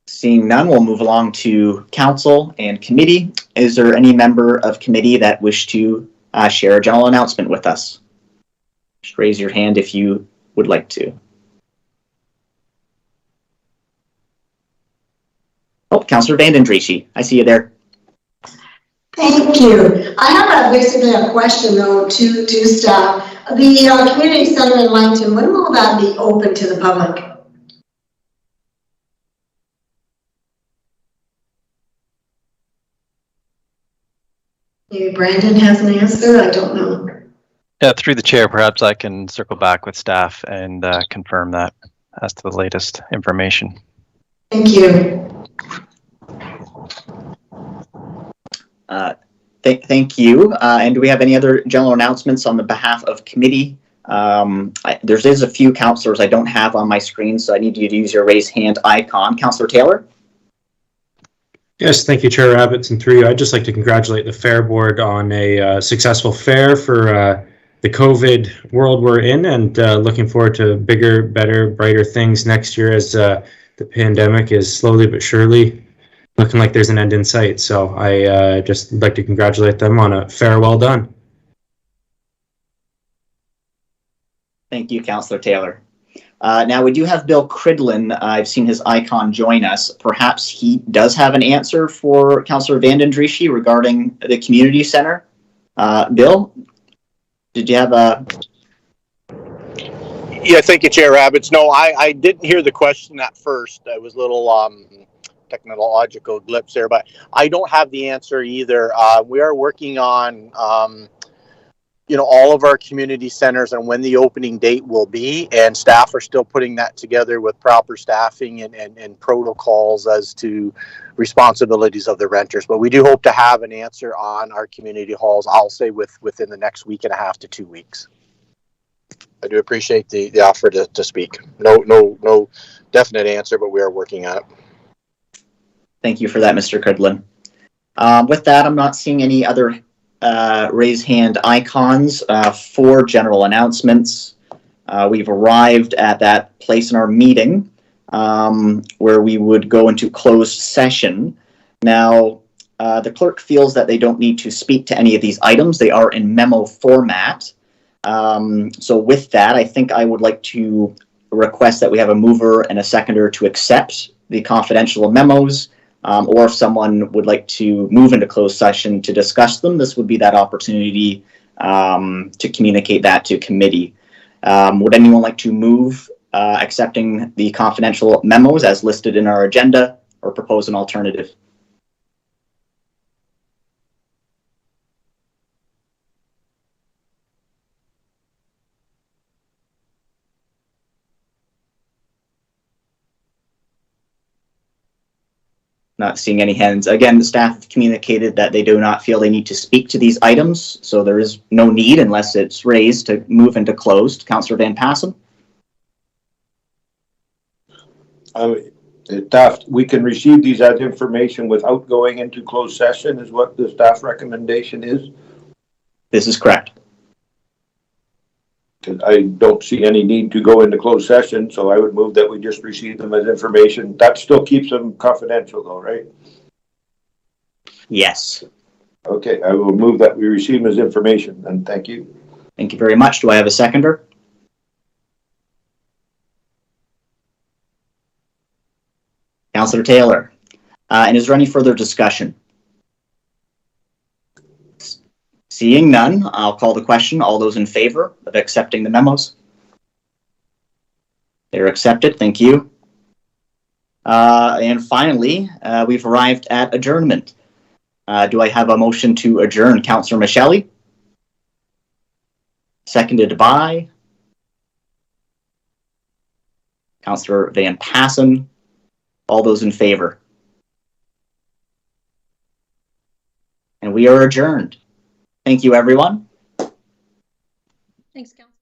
Seeing none, we'll move along to council and committee. Is there any member of committee that wish to share a general announcement with us? Just raise your hand if you would like to. Oh, Councillor Vandendriessche, I see you there. Thank you. I have basically a question though to staff. The community center in Langton, when will that be open to the public? Maybe Brandon has an answer. I don't know. Yeah, through the chair, perhaps I can circle back with staff and confirm that. as to the latest information. Thank you. Thank you. And do we have any other general announcements on the behalf of committee? There's a few councillors I don't have on my screen, so I need you to use your raise hand icon. Councillor Taylor? Yes, thank you, Chair Rabbits, and through you, I'd just like to congratulate the Fair Board on a successful fair for the COVID world we're in, and looking forward to bigger, better, brighter things next year as the pandemic is slowly but surely looking like there's an end in sight. So I just like to congratulate them on a fair well done. Thank you, Councillor Taylor. Now, we do have Bill Cridlin. I've seen his icon join us. Perhaps he does have an answer for Councillor Vanden Drieschie regarding the community center. Bill, did you have a... Yeah, thank you, Chair Rabbits. No, I didn't hear the question at first. I was a little technological glimpse there, but I don't have the answer either. We are working on all of our community centers and when the opening date will be, and staff are still putting that together with proper staffing and protocols as to responsibilities of the renters. But we do hope to have an answer on our community halls, I'll say within the next week and a half to 2 weeks. I do appreciate the offer to speak. No definite answer, but we are working on it. Thank you for that, Mr. Cridlin. With that, I'm not seeing any other raise hand icons for general announcements. We've arrived at that place in our meeting where we would go into closed session. Now, the clerk feels that they don't need to speak to any of these items. They are in memo format. So with that, I think I would like to request that we have a mover and a seconder to accept the confidential memos. Or if someone would like to move into closed session to discuss them, this would be that opportunity to communicate that to committee. Would anyone like to move accepting the confidential memos as listed in our agenda, or propose an alternative? Not seeing any hands. Again, the staff have communicated that they do not feel they need to speak to these items, so there is no need, unless it's raised, to move into closed. Councillor Van Passen? Staff, we can receive these as information without going into closed session, is what the staff recommendation is? This is correct. I don't see any need to go into closed session, so I would move that we just receive them as information. That still keeps them confidential though, right? Yes. Okay, I will move that we receive them as information, and thank you. Thank you very much. Do I have a seconder? Councillor Taylor. And is there any further discussion? Seeing none, I'll call the question. All those in favor of accepting the memos? They're accepted. Thank you. And finally, we've arrived at adjournment. Do I have a motion to adjourn? Councillor Micheli? Seconded by Councillor Van Passen. All those in favor? And we are adjourned. Thank you, everyone. Thanks, Council.